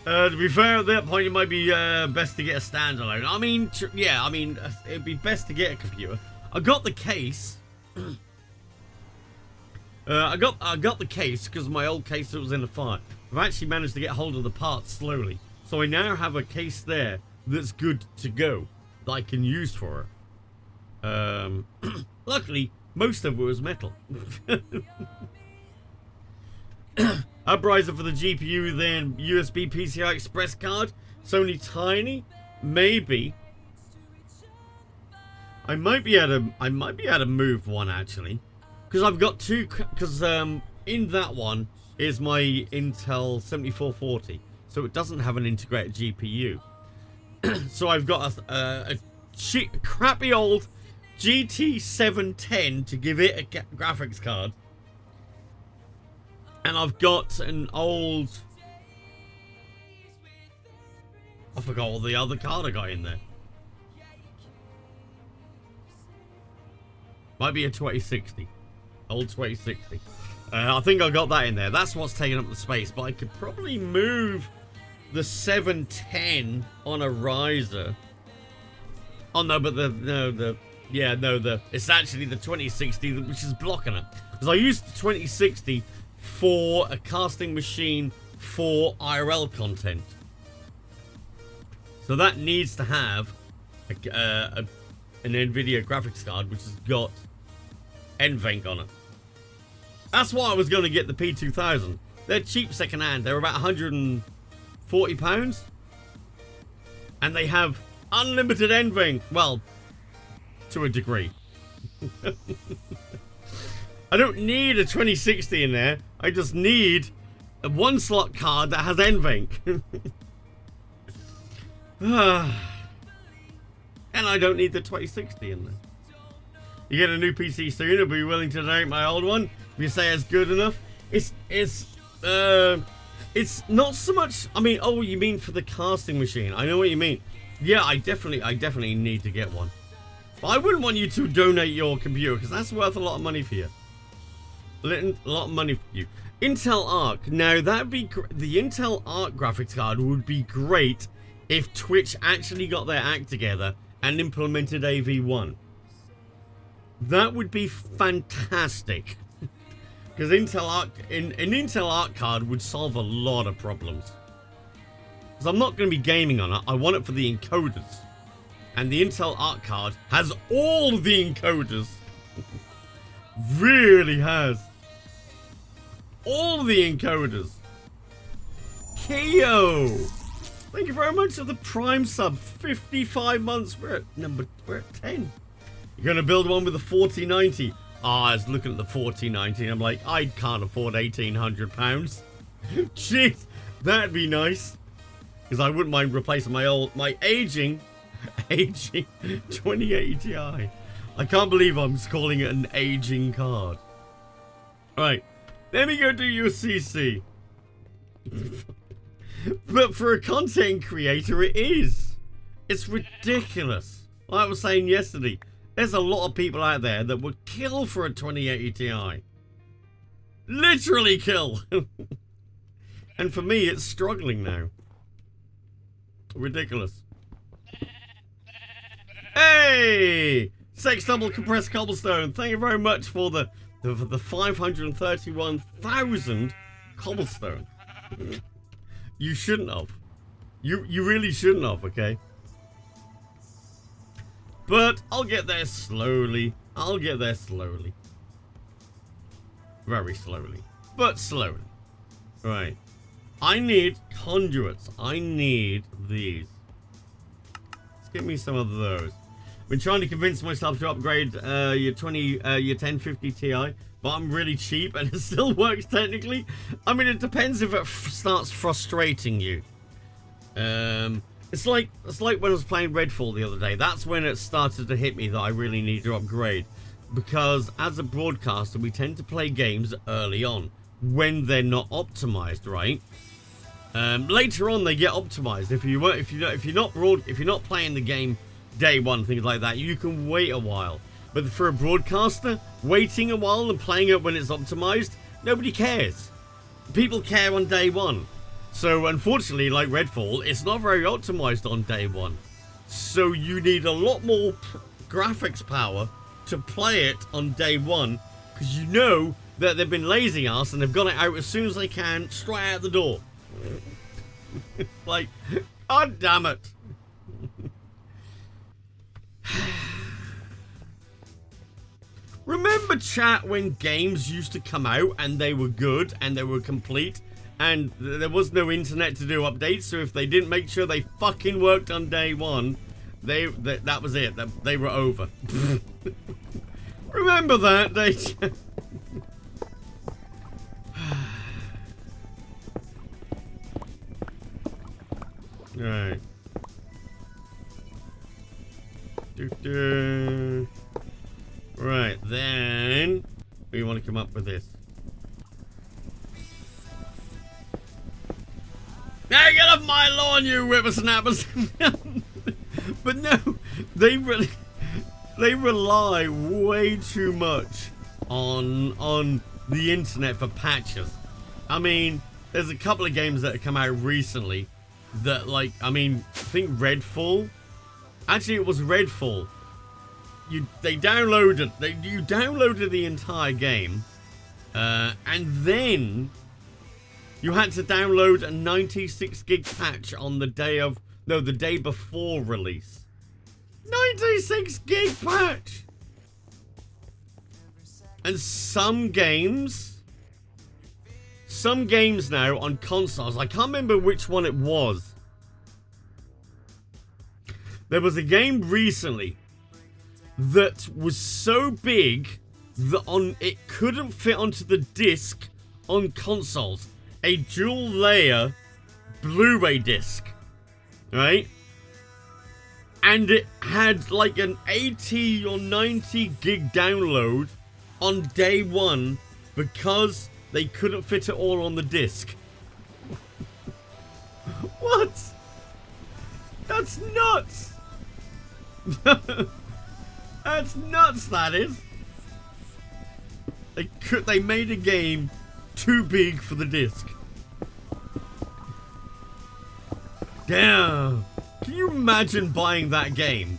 To be fair, at that point, it might be best to get a standalone. I mean, it'd be best to get a computer. I got the case. I got the case because my old case that was in the fire. I've actually managed to get hold of the parts slowly, so I now have a case there that's good to go that I can use for it. Luckily, most of it was metal. Upriser for the GPU, then USB PCI Express card. It's only tiny. Maybe. I might be able to move one actually, because I've got two. Because in that one is my Intel 7440, so it doesn't have an integrated GPU. So I've got a crappy old GT710 to give it a graphics card. And I've got an old... I forgot what the other card I got in there. Might be a 2060. Old 2060. I think I got that in there. That's what's taking up the space. But I could probably move the 710 on a riser. Oh no, but it's actually the 2060 which is blocking it. Because I used the 2060 for a casting machine for IRL content. So that needs to have an NVIDIA graphics card which has got NVENC on it. That's why I was going to get the P2000. They're cheap second hand. They're about £140. And they have unlimited NVENC. Well, to a degree. I don't need a 2060 in there. I just need a 1-slot card that has NVENC. And I don't need the 2060 in there. You get a new PC soon, I'll be willing to donate my old one. If you say it's good enough. It's not so much... I mean, oh, you mean for the casting machine. I know what you mean. Yeah, I definitely need to get one. But I wouldn't want you to donate your computer, because that's worth a lot of money for you. A lot of money for you. Intel Arc. Now, that'd be the Intel Arc graphics card would be great if Twitch actually got their act together and implemented AV1. That would be fantastic. Because Intel Arc, an Intel Arc card would solve a lot of problems. Because I'm not going to be gaming on it. I want it for the encoders. And the Intel Arc card has all the encoders. Really has. All the encoders. Keo. Thank you very much for the Prime sub. 55 months. We're at 10. You're going to build one with a 4090. I was looking at the 4090 and I'm like, I can't afford £1,800. Jeez, that'd be nice. Because I wouldn't mind replacing my aging 2080 Ti. I can't believe I'm just calling it an aging card. Right, let me go do your CC. But for a content creator, it is. It's ridiculous. Like I was saying yesterday, there's a lot of people out there that would kill for a 2080 Ti. Literally kill. And for me, it's struggling now. Ridiculous. Hey! Sex double compressed cobblestone. Thank you very much for the 531,000 cobblestone. You shouldn't have. You really shouldn't have, okay? But I'll get there slowly. I'll get there slowly. Very slowly. But slowly. Right. I need conduits. I need these. Let's get me some of those. I've been trying to convince myself to upgrade your 1050 Ti, but I'm really cheap and it still works technically. I mean, it depends if it starts frustrating you. It's like when I was playing Redfall the other day. That's when it started to hit me that I really need to upgrade, because as a broadcaster, we tend to play games early on when they're not optimized, right? Later on, they get optimized. If you're not playing the game day one, things like that, you can wait a while. But for a broadcaster, waiting a while and playing it when it's optimized, nobody cares. People care on day one. So unfortunately, like Redfall, it's not very optimized on day one. So you need a lot more graphics power to play it on day one, because you know that they've been lazy ass and they've got it out as soon as they can, straight out the door. Like, god damn it. Remember, chat, when games used to come out and they were good and they were complete and there was no internet to do updates, so if they didn't make sure they fucking worked on day one, that was it. They were over. Remember that? Alright. Right, then we want to come up with this. Now get off my lawn, you whippersnappers! But no, they rely way too much on the internet for patches. I mean, there's a couple of games that have come out recently that, like, I mean, I think Redfall. Actually, it was Redfall. You downloaded the entire game, and then you had to download a 96 gig patch on the day before release. 96 gig patch! And some games now on consoles, I can't remember which one it was. There was a game recently that was so big that it couldn't fit onto the disc on consoles. A dual layer Blu-ray disc, right? And it had like an 80 or 90 gig download on day one because they couldn't fit it all on the disc. What? That's nuts. That's nuts, that is. They made a game too big for the disc. Damn. Can you imagine buying that game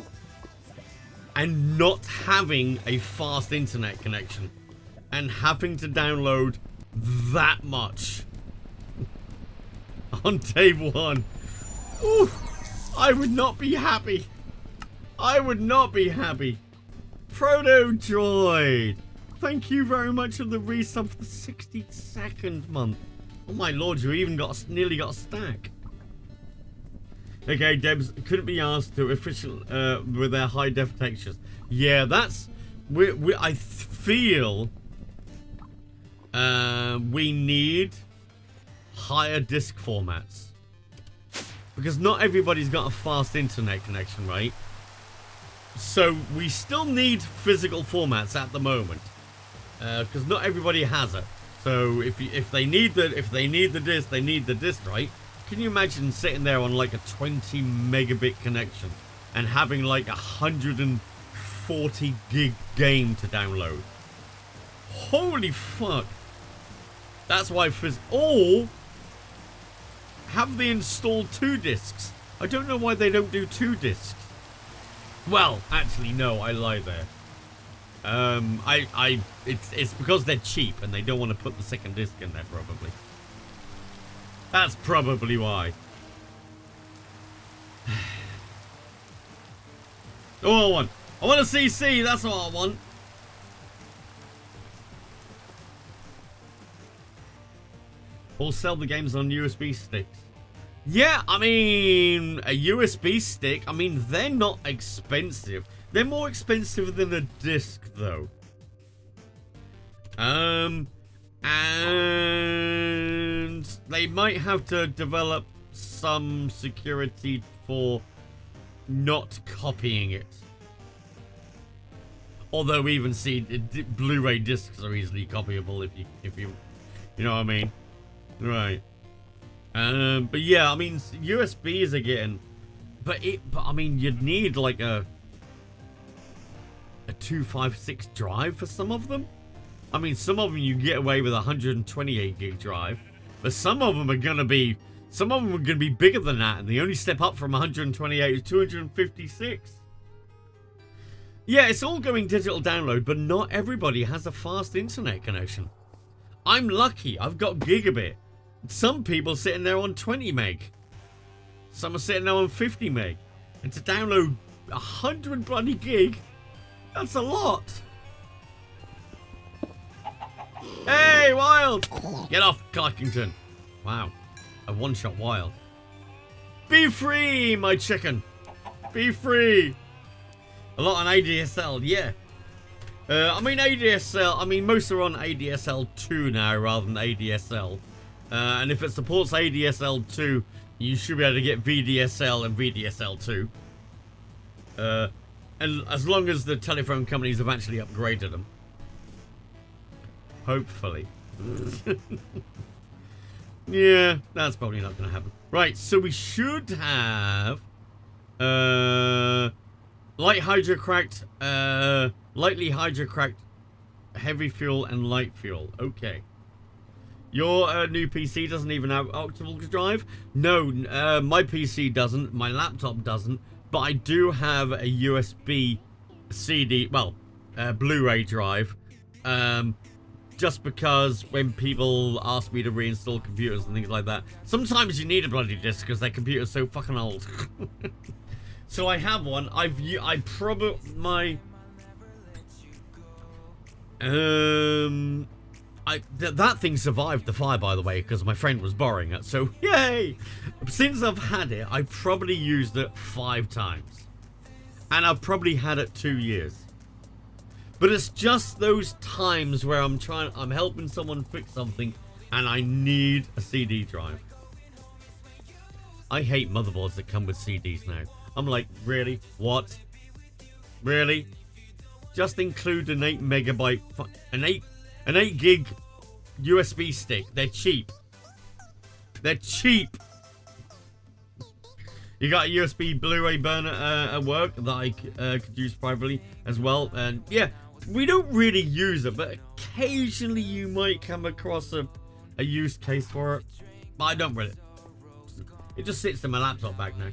and not having a fast internet connection and having to download that much on day one? Ooh, I would not be happy. I would not be happy. Proto Droid, thank you very much for the resub for the 62nd month. Oh my lord, you even nearly got a stack. Okay, Debs couldn't be asked to official with their high def textures. Yeah, that's I feel we need higher disk formats because not everybody's got a fast internet connection, right? So we still need physical formats at the moment because not everybody has it. So if they need the disc, they need the disc, right? Can you imagine sitting there on like a 20 megabit connection and having like 140 gig game to download? Holy fuck! That's why or have they installed 2 discs? I don't know why they don't do 2 discs. Well, actually, no, I lie there. It's because they're cheap and they don't want to put the second disc in there, probably. That's probably why. Oh, I want a CC, that's what I want. Or sell the games on USB sticks. Yeah, I mean, a USB stick, I mean, they're not expensive. They're more expensive than a disc, though. And they might have to develop some security for not copying it. Although even Blu-ray discs are easily copyable if you know what I mean. Right. But yeah, I mean, USBs are getting, but I mean, you'd need like a 256 drive for some of them. I mean, some of them you get away with a 128 gig drive, but some of them are gonna be bigger than that, and they only step up from 128 to 256. Yeah, it's all going digital download, but not everybody has a fast internet connection. I'm lucky, I've got gigabit. Some people sitting there on 20 meg. Some are sitting there on 50 meg. And to download 100 bloody gig, that's a lot. Hey, Wild! Get off, Clarkington. Wow, a one-shot Wild. Be free, my chicken. Be free. A lot on ADSL, yeah. I mean, ADSL, I mean, most are on ADSL 2 now rather than ADSL. And if it supports ADSL 2, you should be able to get VDSL and VDSL 2. And as long as the telephone companies have actually upgraded them. Hopefully. Yeah, that's probably not going to happen. Right, so we should have lightly hydrocracked, heavy fuel and light fuel. Okay. Your new PC doesn't even have optical drive? No, my PC doesn't. My laptop doesn't. But I do have a USB CD, well, Blu-ray drive. Just because when people ask me to reinstall computers and things like that, sometimes you need a bloody disc because their computer's so fucking old. So I have one. That thing survived the fire, by the way, because my friend was borrowing it. So, yay! Since I've had it, I've probably used it 5 times. And I've probably had it 2 years. But it's just those times where I'm helping someone fix something, and I need a CD drive. I hate motherboards that come with CDs now. I'm like, really? What? Really? Just include an 8 megabyte, an 8 gig USB stick. They're cheap. They're cheap. You got a USB Blu-ray burner at work that I could use privately as well. And yeah, we don't really use it, but occasionally you might come across a use case for it. But I don't really. It just sits in my laptop bag now.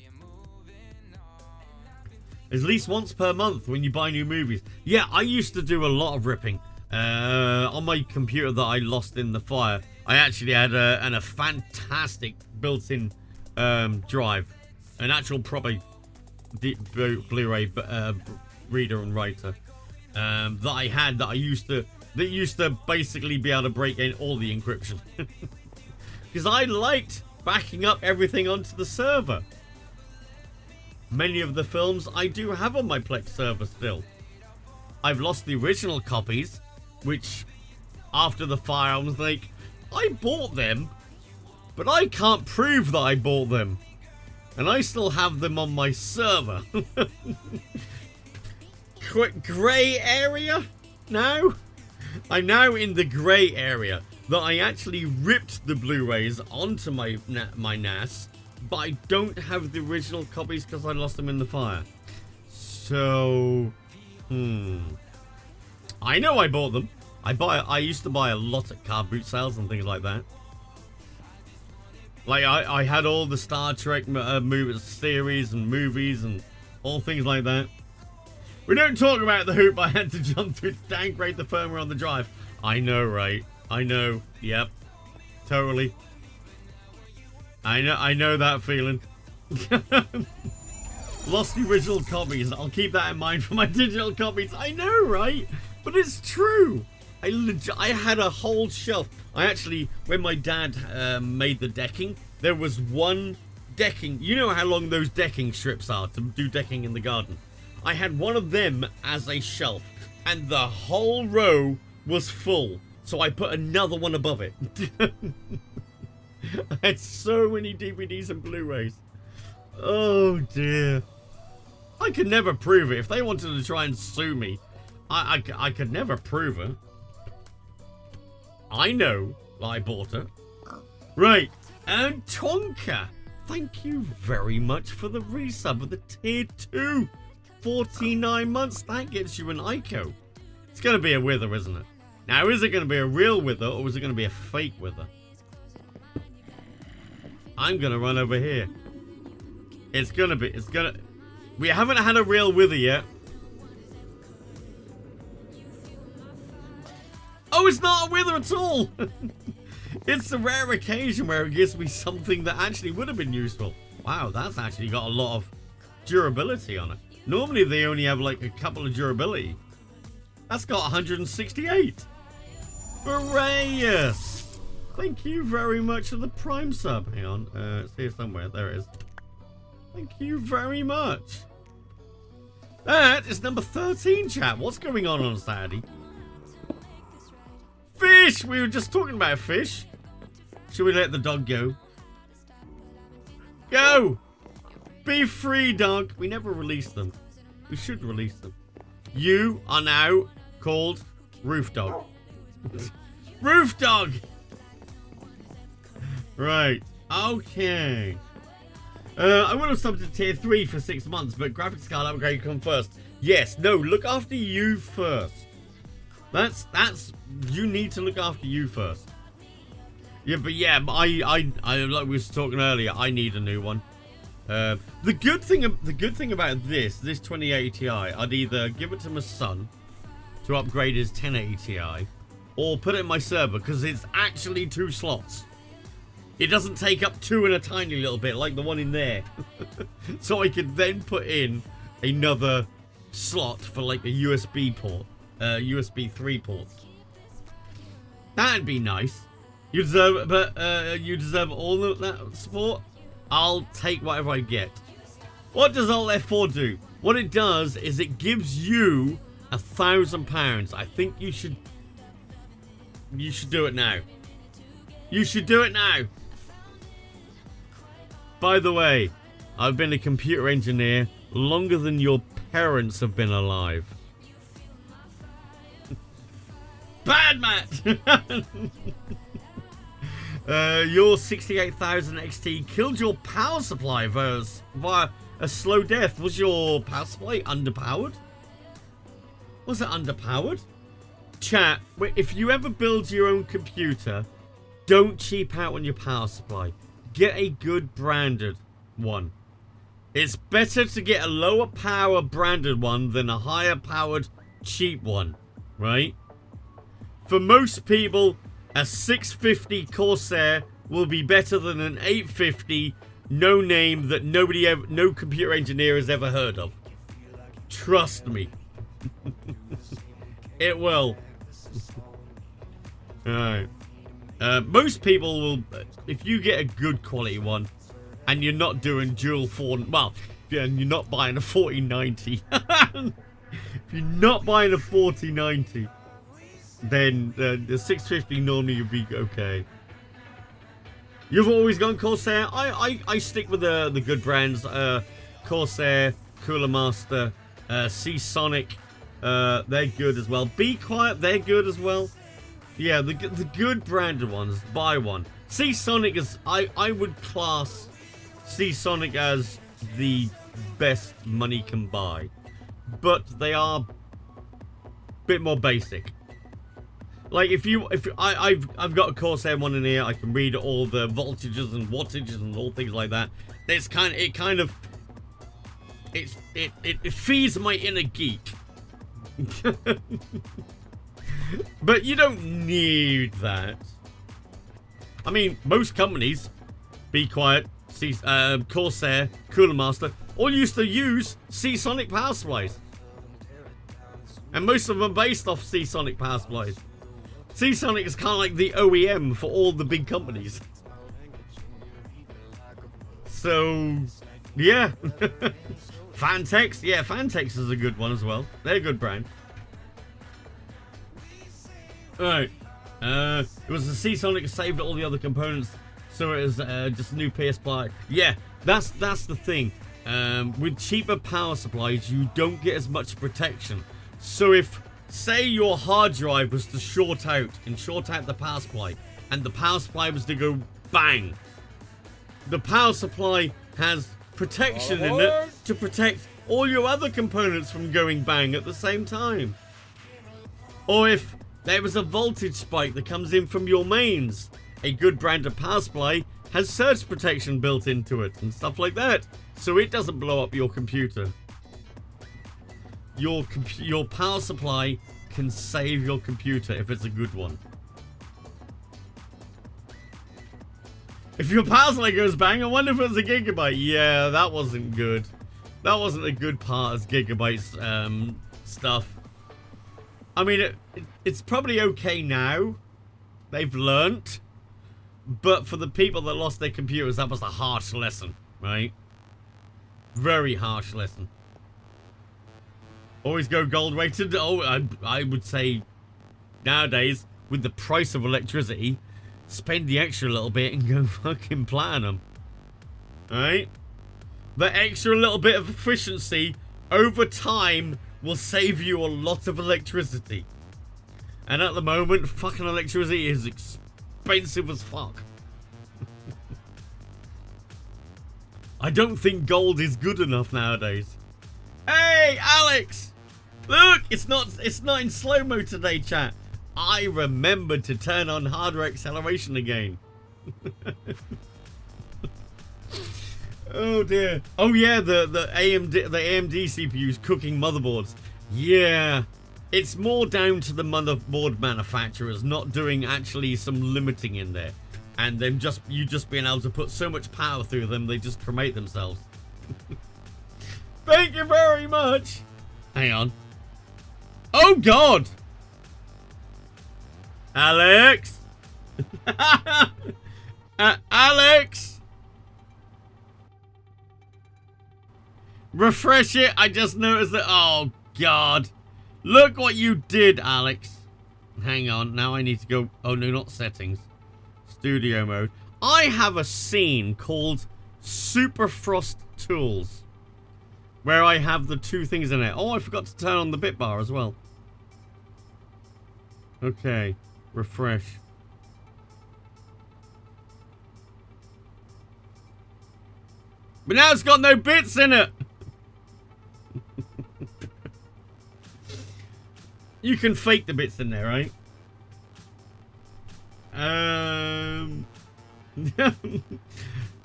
At least once per month when you buy new movies. Yeah, I used to do a lot of ripping. On my computer that I lost in the fire, I actually had a fantastic built-in drive. An actual proper Blu-ray reader and writer that used to basically be able to break in all the encryption. Because I liked backing up everything onto the server. many of the films I do have on my Plex server still. I've lost the original copies, which after the fire I was like, I bought them, but I can't prove that I bought them. And I still have them on my server. Quick grey area now? I'm now in the grey area that I actually ripped the Blu-rays onto my NAS, but I don't have the original copies because I lost them in the fire. So, I know I bought them. I used to buy a lot at car boot sales and things like that. Like, I had all the Star Trek movie series and movies and all things like that. We don't talk about the hoop I had to jump through to downgrade the firmware on the drive. I know, right? I know. Yep. Totally. I know that feeling. Lost the original copies. I'll keep that in mind for my digital copies. I know, right? But it's true. I had a whole shelf. I actually, when my dad made the decking, there was one decking. You know how long those decking strips are to do decking in the garden? I had one of them as a shelf, and the whole row was full. So I put another one above it. I had so many DVDs and Blu-rays. Oh dear. I could never prove it. If they wanted to try and sue me, I could never prove it. I know I bought it. Right. And Tonka, thank you very much for the resub of the tier 2. 49 months. That gets you an ICO. It's going to be a wither, isn't it? Now, is it going to be a real wither or is it going to be a fake wither? I'm going to run over here. We haven't had a real wither yet. Oh, it's not a wither at all. It's a rare occasion where it gives me something that actually would have been useful. Wow, that's actually got a lot of durability on it. Normally they only have like a couple of durability. That's got 168. Hooray! Thank you very much for the Prime sub. Hang on, it's here somewhere. There it is. Thank you very much. That is number 13, chat. What's going on Saturday? Fish! We were just talking about fish. Should we let the dog go? Go! Be free, dog. We never released them. We should release them. You are now called Roof Dog. Roof Dog! Right. Okay. I would have subbed to tier 3 for 6 months, but graphics card upgrade come first. Yes. No, look after you first. You need to look after you first. Yeah, but yeah, I like we were talking earlier, I need a new one. The good thing about this 2080 Ti, I'd either give it to my son to upgrade his 1080 Ti, or put it in my server because it's actually 2 slots. It doesn't take up 2 in a tiny little bit like the one in there. So I could then put in another slot for like a USB port, USB 3 port. That'd be nice. You deserve, but you deserve all of that support. I'll take whatever I get. What does Alt F4 do? What it does is it gives you £1,000. I think you should do it now. You should do it now. By the way, I've been a computer engineer longer than your parents have been alive. Bad Matt! Your 68,000 XT killed your power supply via a slow death. Was your power supply underpowered? Was it underpowered? Chat, if you ever build your own computer, don't cheap out on your power supply. Get a good branded one. It's better to get a lower power branded one than a higher powered cheap one, right? For most people, a 650 Corsair will be better than an 850 no name that no computer engineer has ever heard of. Trust me. It will. Alright. Most people will, if you get a good quality one and you're not doing dual 4, well, if and you're not buying a 4090. If you're not buying a 4090, then the 650 normally you'll be okay. You've always gone Corsair. I stick with the good brands. Corsair, Cooler Master, Seasonic. They're good as well. Be Quiet, they're good as well. Yeah, the good branded ones. Buy one. Seasonic is, I would class Seasonic as the best money can buy, but they are a bit more basic. Like I've got a Corsair one in here. I can read all the voltages and wattages and all things like that. It feeds my inner geek. But you don't need that. I mean, most companies, Be Quiet, Corsair, Cooler Master, all used to use Seasonic power supplies. And most of them are based off Seasonic power supplies. Seasonic is kind of like the OEM for all the big companies. So, yeah. Fantex, yeah, Fantex is a good one as well. They're a good brand. Alright. It was the Seasonic saved all the other components, so it was just a new PS supply. Yeah, that's the thing. With cheaper power supplies, you don't get as much protection. So if, say, your hard drive was to short out the power supply, and the power supply was to go bang, the power supply has protection in it to protect all your other components from going bang at the same time. Or if there was a voltage spike that comes in from your mains, a good brand of power supply has surge protection built into it and stuff like that, so it doesn't blow up your computer. Your power supply can save your computer if it's a good one. If your power supply goes bang, I wonder if it's a gigabyte. Yeah, that wasn't good. That wasn't a good part of Gigabyte's stuff. I mean, it's probably okay now. They've learnt. But for the people that lost their computers, that was a harsh lesson, right? Very harsh lesson. Always go gold rated. Oh, I would say nowadays, with the price of electricity, spend the extra little bit and go fucking platinum. Alright? The extra little bit of efficiency over time will save you a lot of electricity. And at the moment, fucking electricity is expensive as fuck. I don't think gold is good enough nowadays. Hey, Alex! Look, it's not in slow-mo today, chat. I remembered to turn on hardware acceleration again. Oh dear. Oh yeah, the AMD CPUs cooking motherboards. Yeah. It's more down to the motherboard manufacturers not doing actually some limiting in there. And them you just being able to put so much power through them, they just cremate themselves. Thank you very much. Hang on. Oh god. Alex. Alex. Refresh it. I just noticed that. Oh god. Look what you did, Alex. Hang on. Now I need to go. Oh no, not settings. Studio mode. I have a scene called Super Frost Tools, where I have the two things in it. Oh, I forgot to turn on the bit bar as well. Okay, refresh. But now it's got no bits in it. You can fake the bits in there, right?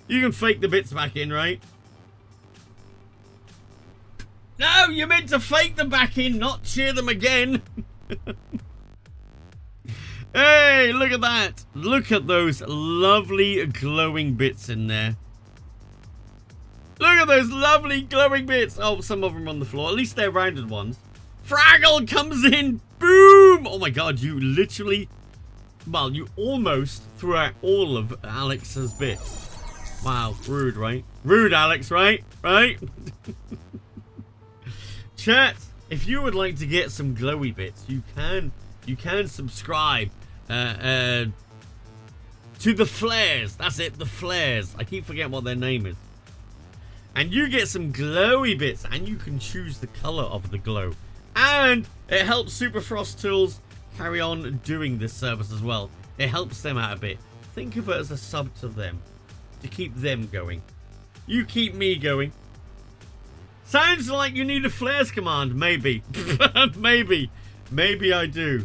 You can fake the bits back in, right? No, you meant to fake them back in, not cheer them again. Hey, look at that. Look at those lovely glowing bits in there. Look at those lovely glowing bits. Oh, some of them on the floor. At least they're rounded ones. Fraggle comes in. Boom. Oh my god, you literally... Well, you almost threw out all of Alex's bits. Wow, rude, right? Rude, Alex, right? Right? Chat, if you would like to get some glowy bits, you can subscribe to the Flares. That's it, the Flares. I keep forgetting what their name is. And you get some glowy bits, and you can choose the color of the glow. And it helps Super Frost Tools carry on doing this service as well. It helps them out a bit. Think of it as a sub to them, to keep them going. You keep me going. Sounds like you need a flares command. Maybe. Maybe I do.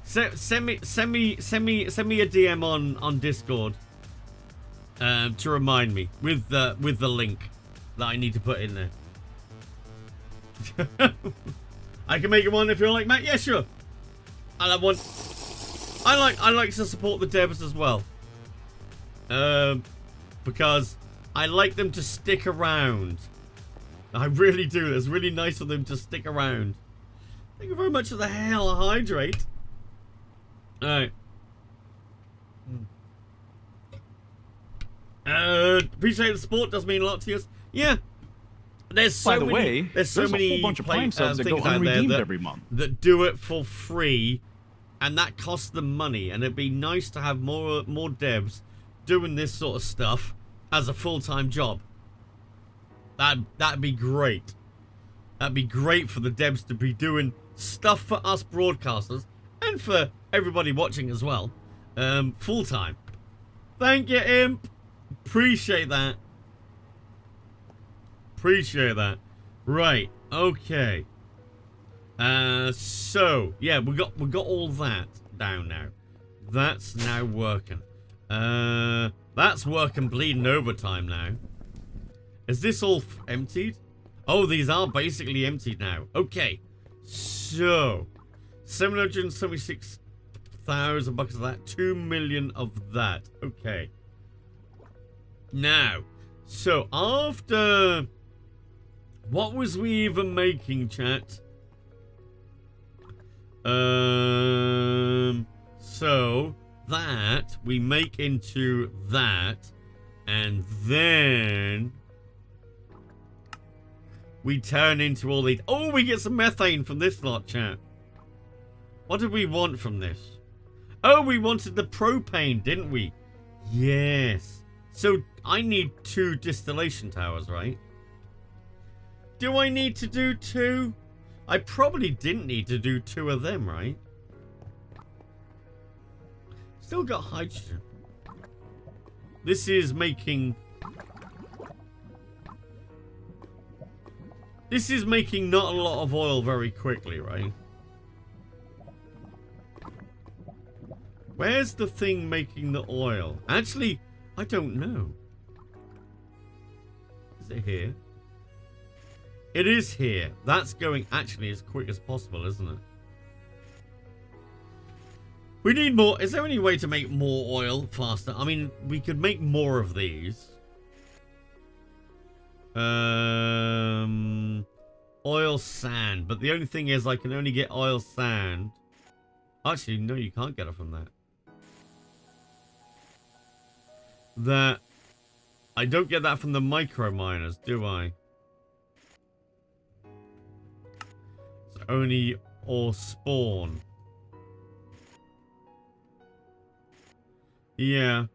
Send me a DM on Discord to remind me with the link that I need to put in there. I can make it one if you're like Matt. Yeah, sure. I'll have one. I like to support the devs as well. Because I like them to stick around. I really do. It's really nice of them to stick around. Thank you very much for the hell hydrate. Alright. Appreciate the support. Does mean a lot to us. Yeah. There's so many. There's so many a whole bunch of Prime subs that go things out unredeemed there every month that do it for free, and that costs them money. And it'd be nice to have more devs doing this sort of stuff as a full-time job. That'd be great. That'd be great for the devs to be doing stuff for us broadcasters and for everybody watching as well, full-time. Thank you, Imp. Appreciate that. Appreciate that. Right. Okay. So yeah, we got all that down now. That's now working. That's working bleeding overtime now. Is this all emptied? Oh, these are basically emptied now. Okay. So 776,000 bucks of that. 2 million of that. Okay. Now, so after, what was we even making, chat? So that we make into that, and then we turn into all these. Oh, we get some methane from this lot, chat. What did we want from this? Oh, we wanted the propane, didn't we? Yes. So I need 2 distillation towers, right? Do I need to do 2? I probably didn't need to do 2 of them, right? Still got hydrogen. This is making... This is making not a lot of oil very quickly, right? Where's the thing making the oil? Actually, I don't know. Is it here? It is here. That's going actually as quick as possible, isn't it? We need more. Is there any way to make more oil faster? I mean, we could make more of these. Oil sand. But the only thing is I can only get oil sand. Actually, no, you can't get it from that. That I don't get that from the micro miners, do I? It's only or spawn. Yeah.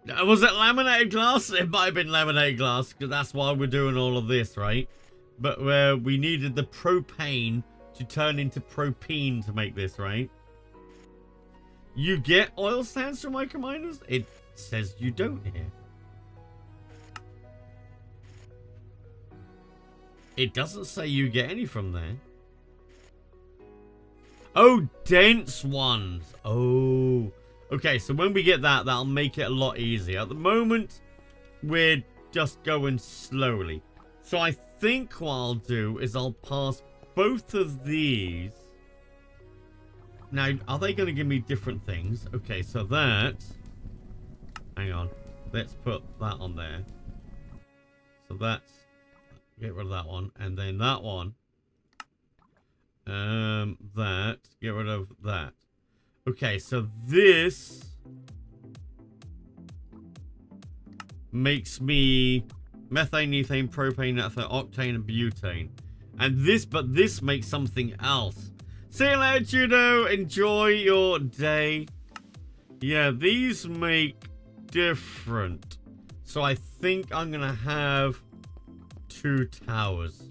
Was it laminated glass? It might have been laminated glass, because that's why we're doing all of this, right? But where we needed the propane to turn into propene to make this, right? You get oil sands from microminers? It says you don't here. It doesn't say you get any from there. Oh, dense ones. Oh. Okay, so when we get that, that'll make it a lot easier. At the moment, we're just going slowly. So I think what I'll do is I'll pass both of these. Now, are they going to give me different things? Okay, so that... Hang on. Let's put that on there. So that's... Get rid of that one. And then that one. That. Get rid of that. Okay, so this... makes me methane, ethane, propane, ethane, octane, and butane. And this makes something else. See you later, Judo. Enjoy your day. Yeah, these make different. So I think I'm gonna have 2 towers.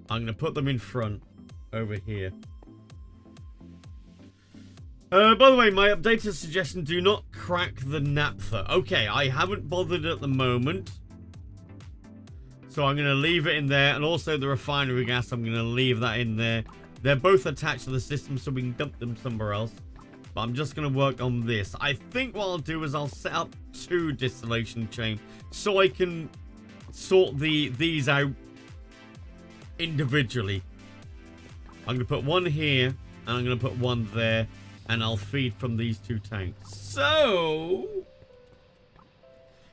I'm gonna put them in front over here. By the way, my updated suggestion, do not crack the naphtha. Okay, I haven't bothered at the moment. So I'm going to leave it in there. And also the refinery gas, I'm going to leave that in there. They're both attached to the system, so we can dump them somewhere else. But I'm just going to work on this. I think what I'll do is I'll set up 2 distillation chains so I can sort these out individually. I'm going to put one here, and I'm going to put one there. And I'll feed from these 2 tanks. So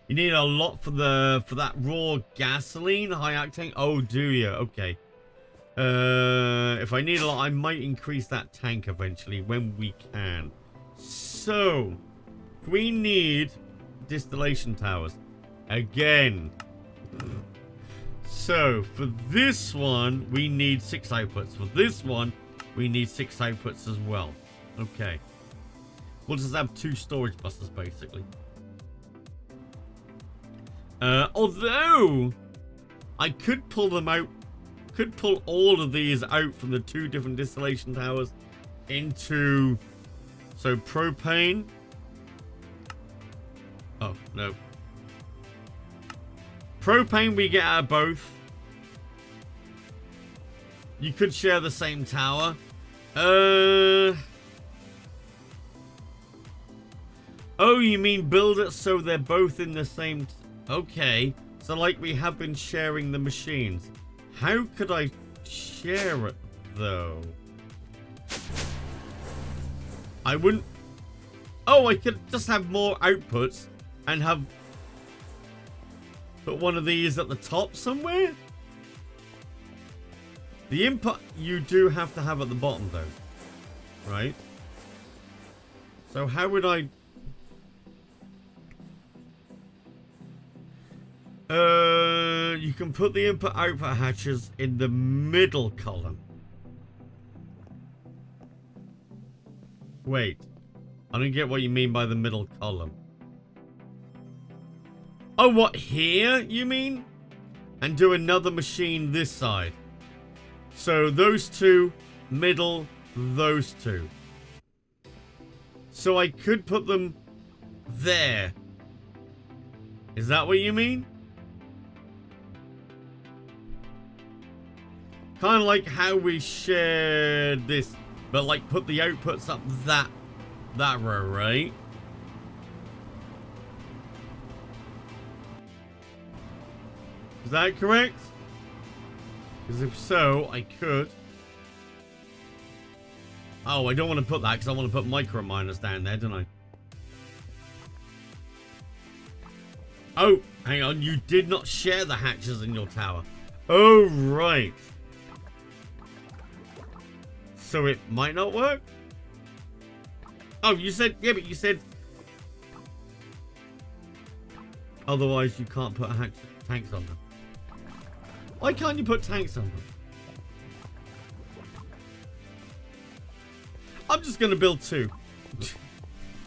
you need a lot for that raw gasoline, high octane. Oh, do you? Okay. If I need a lot, I might increase that tank eventually when we can. So we need distillation towers again. So for this one, we need 6 outputs. For this one, we need 6 outputs as well. Okay. We'll just have 2 storage buses, basically. Although I could pull them out, could pull all of these out from the 2 different distillation towers into, so propane. Oh, no. Propane we get out of both. You could share the same tower. Oh, you mean build it so they're both in the same... Okay. So like we have been sharing the machines. How could I share it, though? I wouldn't... Oh, I could just have more outputs and have... Put one of these at the top somewhere? The input you do have to have at the bottom, though. Right? So how would I... You can put the input-output hatches in the middle column. Wait. I don't get what you mean by the middle column. Oh, what, here, you mean? And do another machine this side. So those 2, middle, those 2. So I could put them there. Is that what you mean? Kind of like how we shared this, but like put the outputs up that row, right? Is that correct? Because if so, I could. Oh, I don't want to put that because I want to put micro miners down there, don't I? Oh, hang on. You did not share the hatches in your tower. Oh, right. So it might not work? Oh, you said... Yeah, but you said... Otherwise, you can't put tanks on them. Why can't you put tanks on them? I'm just going to build 2.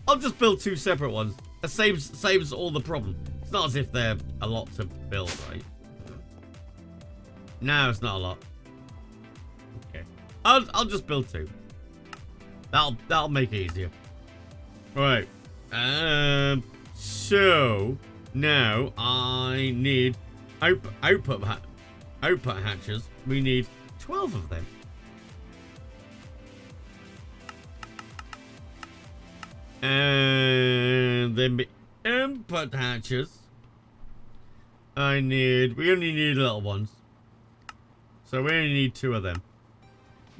I'll just build 2 separate ones. That saves all the problem. It's not as if they're a lot to build, right? No, it's not a lot. Okay. I'll just build 2. That'll make it easier. Right. So now I need output hatches. We need 12 of them. And then the input hatches. We only need little ones. So we only need 2 of them.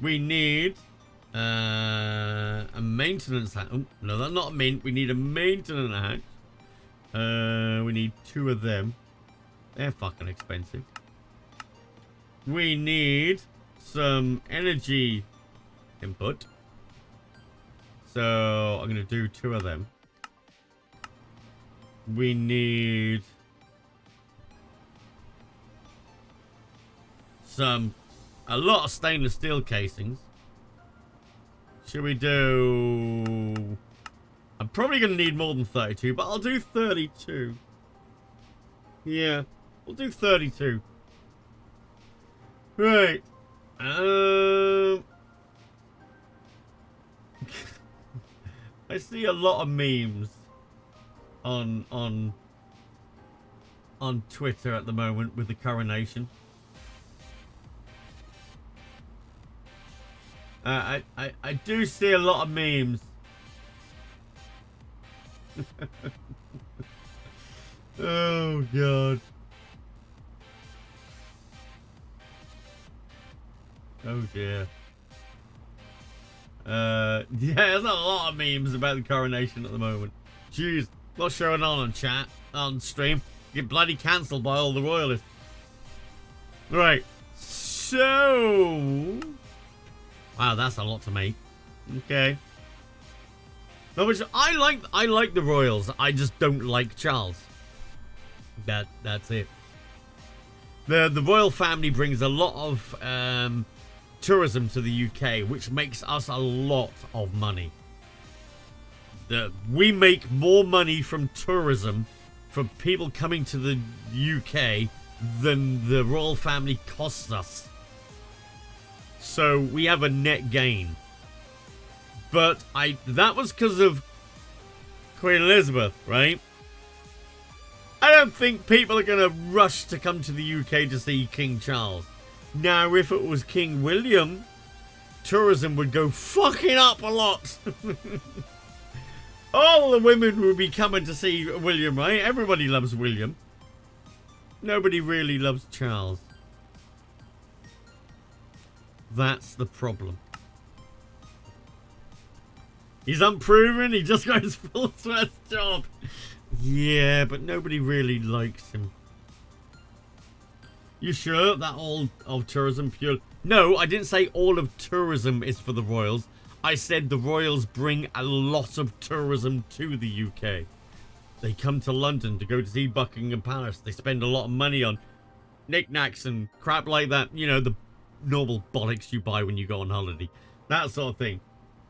We need a maintenance hatch. Oh, no, that's not a mint. We need a maintenance hatch. We need 2 of them. They're fucking expensive. We need some energy input. So I'm going to do 2 of them. We need a lot of stainless steel casings. Should we do... I'm probably going to need more than 32, but I'll do 32. Yeah, we'll do 32. Right. I see a lot of memes on Twitter at the moment with the coronation. I do see a lot of memes. Oh god. Oh dear. Yeah, there's a lot of memes about the coronation at the moment. Jeez, not showing on chat, on stream. Get bloody cancelled by all the royalists. Right, so... Wow, that's a lot to make. Okay. No, which I like the royals. I just don't like Charles. That's it. The royal family brings a lot of tourism to the UK, which makes us a lot of money. We make more money from tourism, from people coming to the UK, than the royal family costs us. So we have a net gain. But that was because of Queen Elizabeth, right? I don't think people are going to rush to come to the UK to see King Charles. Now, if it was King William, tourism would go fucking up a lot. All the women would be coming to see William, right? Everybody loves William. Nobody really loves Charles. That's the problem. He's unproven. He just got his first job. Yeah, but nobody really likes him. You sure that all of tourism pure? No, I didn't say all of tourism is for the royals. I said the royals bring a lot of tourism to the UK. They come to London to go to see Buckingham Palace. They spend a lot of money on knickknacks and crap like that. You know, the normal bollocks you buy when you go on holiday. That sort of thing.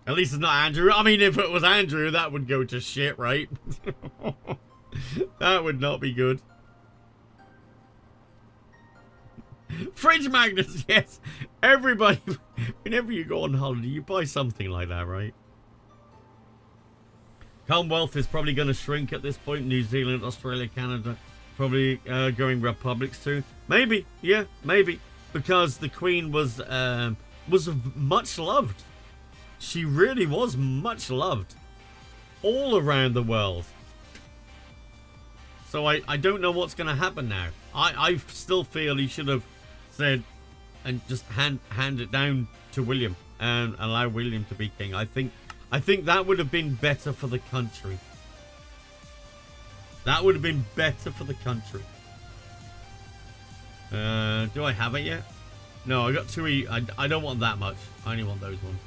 At least it's not Andrew. I mean, if it was Andrew, that would go to shit, right? That would not be good. Fridge magnets, yes. Everybody, whenever you go on holiday, you buy something like that, right? Commonwealth is probably going to shrink at this point. New Zealand, Australia, Canada, probably going republics too. Maybe, yeah, maybe. Because the Queen was much loved. She really was much loved all around the world. So I don't know what's going to happen now. I still feel he should have said and just hand it down to William and allow William to be king. I think that would have been better for the country. That would have been better for the country. Do I have it yet? No, I got 2 I don't want that much. I only want those ones.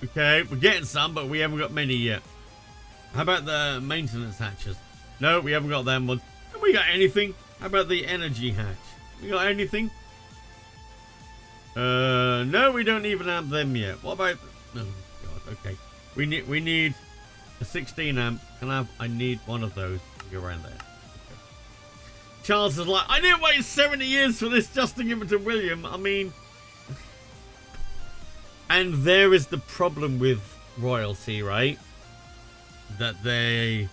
Okay, we're getting some, but we haven't got many yet. How about the maintenance hatches? No, we haven't got them ones. Have we got anything? How about the energy hatch? We got anything? No, we don't even have them yet. What about... Oh, God, okay. We need a 16 amp. I need one of those to go around there. Okay. Charles is like, I didn't wait 70 years for this just to give it to William. I mean... And there is the problem with royalty, right? That they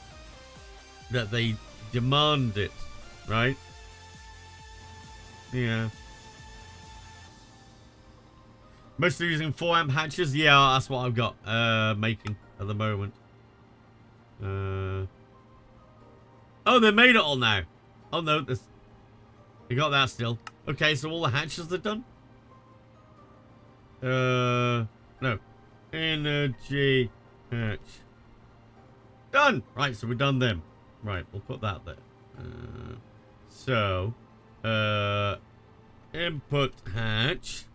demand it, right? Yeah. Mostly using 4 amp hatches. Yeah, that's what I've got making at the moment. Oh, they made it all now. Oh no, you got that still. Okay, so all the hatches are done. No. Energy hatch. Done! Right, so we've done them. Right, we'll put that there. Input hatch.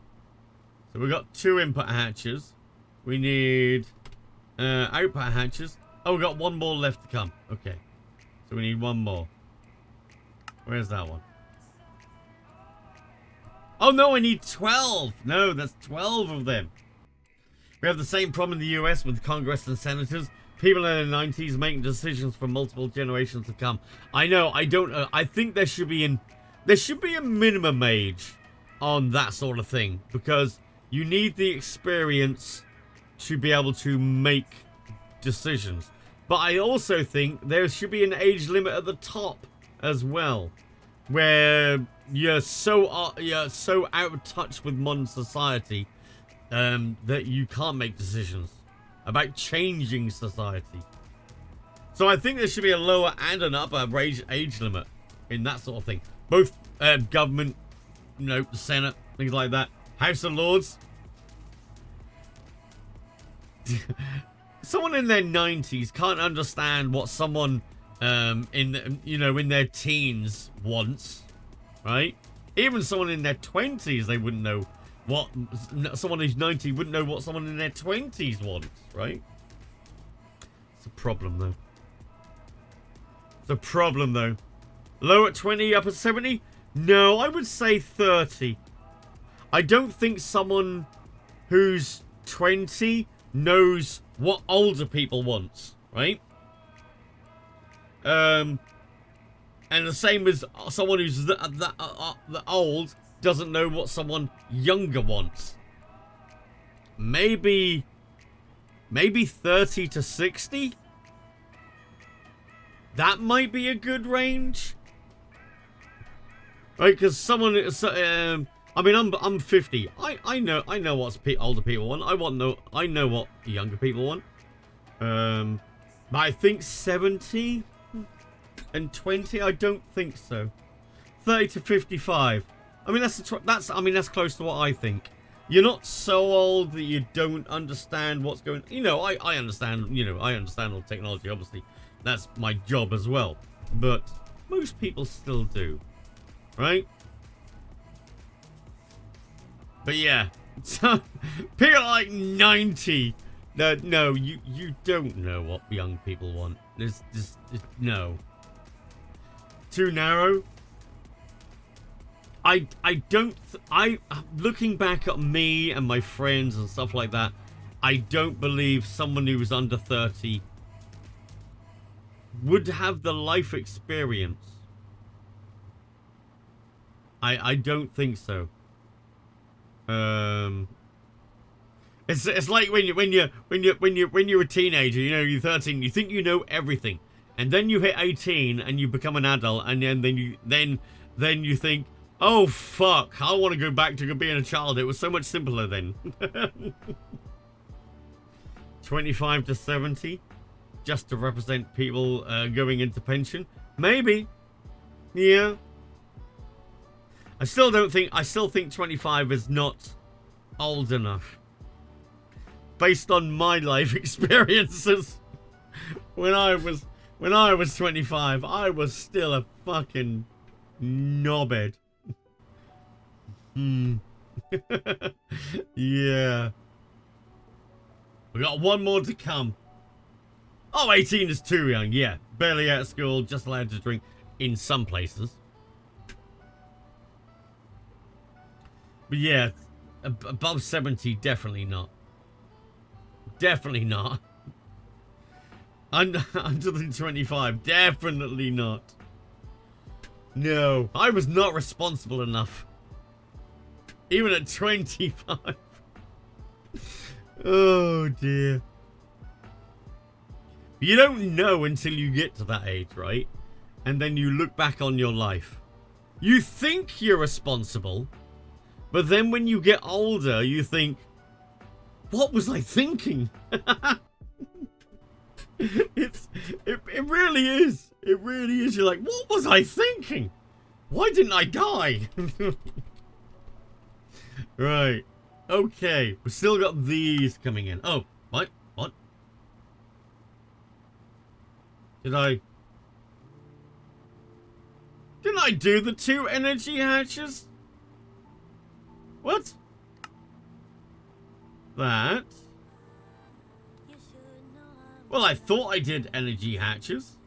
So we've got 2 input hatches. We need Output hatches. Oh, we got one more left to come. Okay. So we need one more. Where's that one? Oh, no, I need 12. No, that's 12 of them. We have the same problem in the US with Congress and senators. People in their 90s making decisions for multiple generations to come. I know, I don't know. I think there should be a minimum age on that sort of thing. Because you need the experience to be able to make decisions. But I also think there should be an age limit at the top as well. Where you're so out of touch with modern society that you can't make decisions about changing society. So I think there should be a lower and an upper age limit in that sort of thing. Both government, you know, the Senate, things like that. House of Lords. Someone in their 90s can't understand what someone in their teens wants, right? Even someone in their 20s, they wouldn't know what someone who's 90 wouldn't know what someone in their 20s wants, right? It's a problem though. It's a problem though. Low at 20, up at 70? No, I would say 30. I don't think someone who's 20 knows what older people want, right? And the same as someone who's the old doesn't know what someone younger wants. Maybe 30 to 60? That might be a good range. Right, because someone I mean, I'm 50. I know what older people want. I know what younger people want. But I think 70 and 20. I don't think so. 30 to 55. I mean, that's close to what I think. You're not so old that you don't understand what's going. You know, I understand. You know, I understand all technology. Obviously, that's my job as well. But most people still do, right? But yeah, so people like 90. No, you don't know what young people want. There's just no. Too narrow. Looking back at me and my friends and stuff like that, I don't believe someone who was under 30 would have the life experience. I don't think so. It's like when you're a teenager, you know, you're 13, you think you know everything, and then you hit 18 and you become an adult, and then you think, oh fuck, I want to go back to being a child. It was so much simpler then. 25 to 70, just to represent people going into pension, maybe, yeah. I still think 25 is not old enough. Based on my life experiences. When I was 25, I was still a fucking knobhead. Yeah. We got one more to come. Oh, 18 is too young, yeah. Barely out of school, just allowed to drink in some places. But yeah, above 70, definitely not. Definitely not. Under than 25, definitely not. No, I was not responsible enough. Even at 25. Oh dear. You don't know until you get to that age, right? And then you look back on your life. You think you're responsible. But then when you get older, you think, what was I thinking? It really is. It really is. You're like, what was I thinking? Why didn't I die? Right. Okay. We've still got these coming in. Oh, what? What? Didn't I do the 2 energy hatches? What? That. Well, I thought I did energy hatches.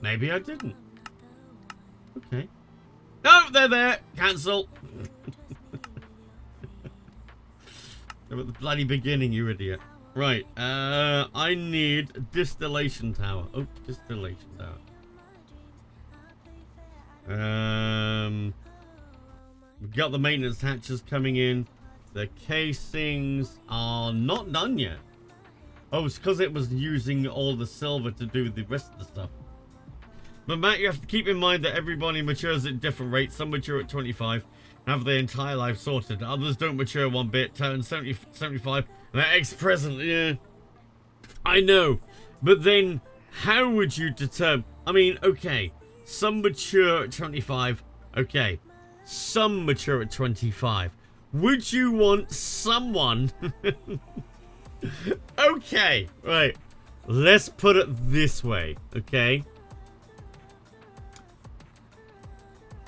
Maybe I didn't. Okay. No, they're there. Cancel. They're at the bloody beginning, you idiot. Right. I need a distillation tower. Oh, distillation tower. We've got the maintenance hatches coming in. The casings are not done yet. Oh, it's because it was using all the silver to do the rest of the stuff. But Matt, you have to keep in mind that everybody matures at different rates. Some mature at 25 and have their entire life sorted. Others don't mature one bit, turn 70, 75, and they're ex-present. Yeah, I know. But then, how would you determine? I mean, okay, some mature at 25. Okay, some mature at 25. Would you want someone... Okay, right. Let's put it this way, okay?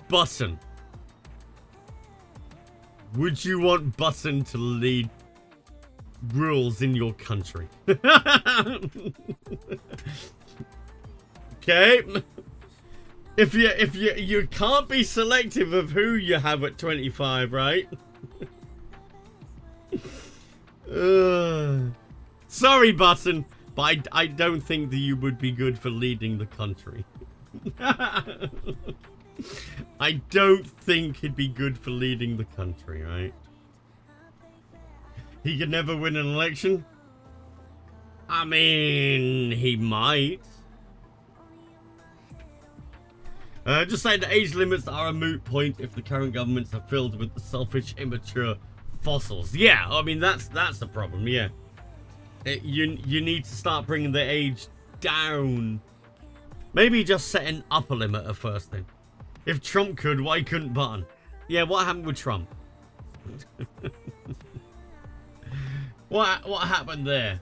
Button. Would you want Button to lead rules in your country? Okay? If you can't be selective of who you have at 25, right? Sorry, Button, but I don't think that you would be good for leading the country. I don't think he'd be good for leading the country, right? He could never win an election? I mean, he might. Just saying the age limits are a moot point if the current governments are filled with the selfish, immature fossils. Yeah, I mean, that's the problem, yeah. You need to start bringing the age down. Maybe just set an upper limit at first then. If Trump could, why couldn't Button? Yeah, what happened with Trump? What happened there?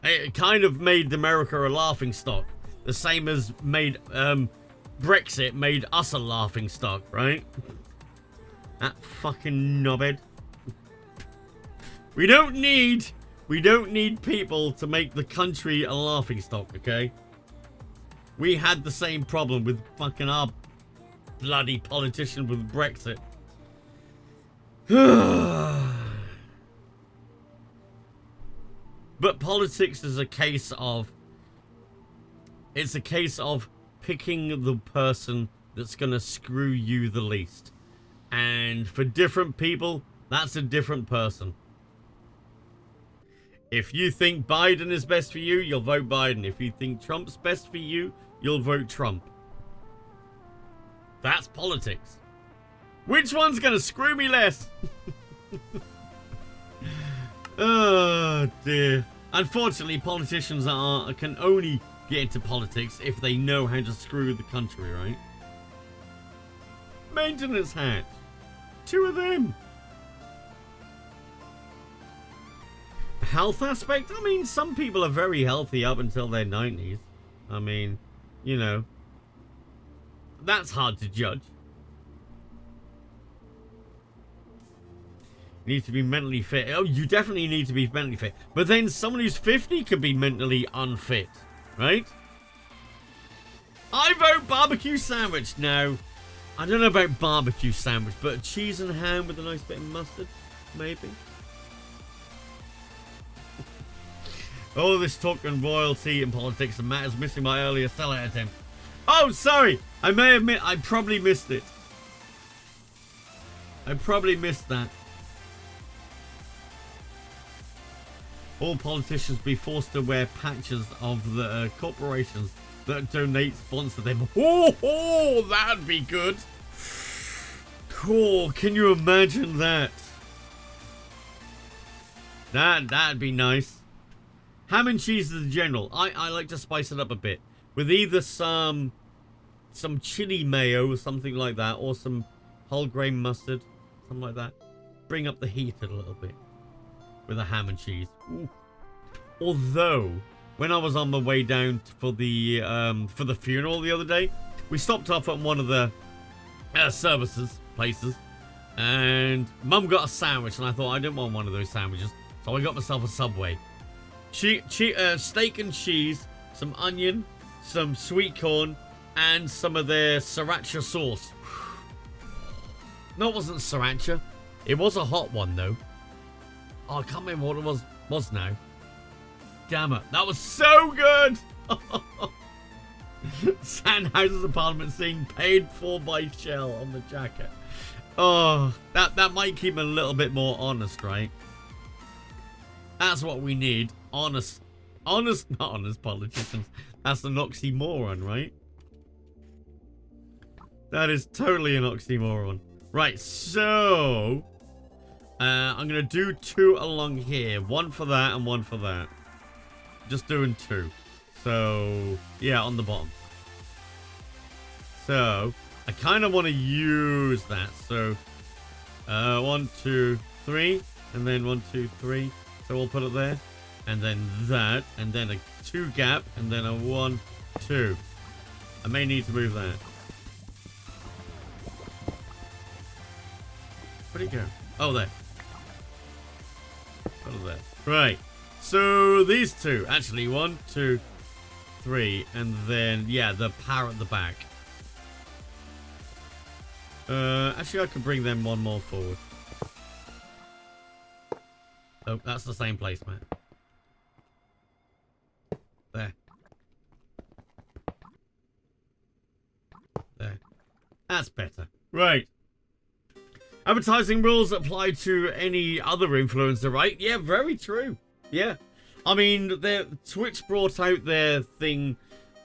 It kind of made America a laughing stock. The same as made Brexit made us a laughing stock, right? That fucking knobhead. We don't need people to make the country a laughing stock, okay? We had the same problem with fucking our bloody politician with Brexit. But politics is a case of... It's a case of picking the person that's gonna screw you the least. And for different people, that's a different person. If you think Biden is best for you, you'll vote Biden. If you think Trump's best for you, you'll vote Trump. That's politics. Which one's gonna screw me less? Oh dear. Unfortunately, politicians can only get into politics if they know how to screw the country, right? Maintenance hatch. 2 of them. Health aspect? I mean, some people are very healthy up until their 90s. I mean, you know, that's hard to judge. You need to be mentally fit. Oh, you definitely need to be mentally fit. But then someone who's 50 could be mentally unfit, right? I vote barbecue sandwich. Now, I don't know about barbecue sandwich, but cheese and ham with a nice bit of mustard, maybe. All this talk on royalty and politics and matters missing my earlier sellout attempt. Oh, sorry. I probably missed it. I probably missed that. All politicians be forced to wear patches of the corporations that donate sponsor them. Oh, that'd be good. Cool. Can you imagine that? That'd be nice. Ham and cheese is general. I like to spice it up a bit with either some chili mayo or something like that, or some whole grain mustard, something like that. Bring up the heat a little bit with a ham and cheese. Ooh. Although, when I was on my way down for the funeral the other day, we stopped off at one of the places, and Mum got a sandwich, and I thought I didn't want one of those sandwiches, so I got myself a Subway. steak and cheese, some onion, some sweet corn, and some of their sriracha sauce. No, it wasn't sriracha. It was a hot one, though. Oh, I can't remember what it was now. Damn it. That was so good! Sandhouse's apartment scene paid for by Shell on the jacket. Oh, that might keep him a little bit more honest, right? That's what we need. Not honest politicians. That's an oxymoron, right? That is totally an oxymoron. Right, so I'm gonna do 2 along here. 1 for that and 1 for that. Just doing 2. So yeah, on the bottom. So I kind of want to use that. So 1, 2, 3, and then 1, 2, 3. So we'll put it there, and then that, and then a 2 gap, and then a 1, 2. I may need to move that. Where'd it go? Oh, there. Put it there. Right. So these 2, actually 1, 2, 3, and then yeah, the power at the back. Actually, I could bring them 1 more forward. Oh, that's the same place, man. There. There. That's better. Right. Advertising rules apply to any other influencer, right? Yeah, very true. Yeah. I mean, Twitch brought out their thing,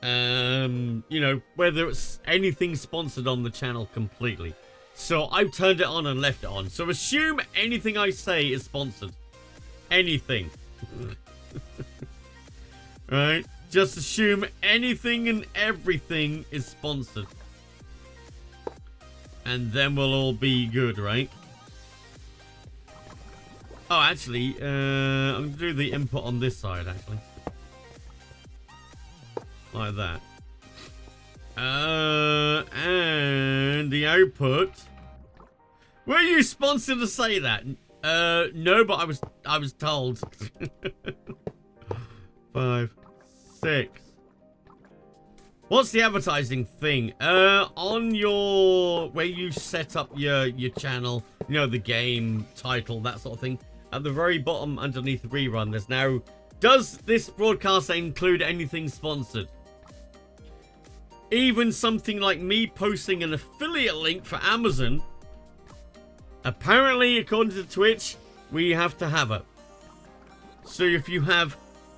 you know, whether it's anything sponsored on the channel completely. So I've turned it on and left it on. So assume anything I say is sponsored. Anything. Right? Just assume anything and everything is sponsored. And then we'll all be good, right? Oh, actually, I'm going to do the input on this side, actually. Like that. And the output. Were you sponsored to say that? No, but I was told. 5, 6. What's the advertising thing? On your where you set up your channel, you know, the game title, that sort of thing. At the very bottom underneath the rerun, there's now, does this broadcast include anything sponsored? Even something like me posting an affiliate link for Amazon. Apparently, according to Twitch, we have to have it. So if you have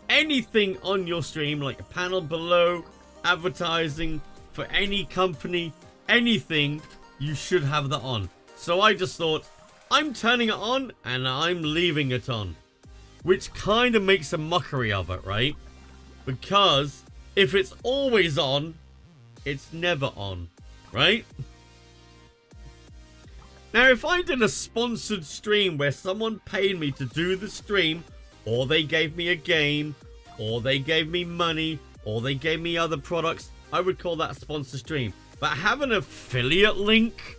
anything on your stream, like a panel below, advertising for any company, anything, you should have that on. So I just thought, I'm turning it on and I'm leaving it on. Which kind of makes a mockery of it, right? Because if it's always on, it's never on, right? Now, if I did a sponsored stream where someone paid me to do the stream, or they gave me a game, or they gave me money, or they gave me other products, I would call that a sponsored stream. But have an affiliate link?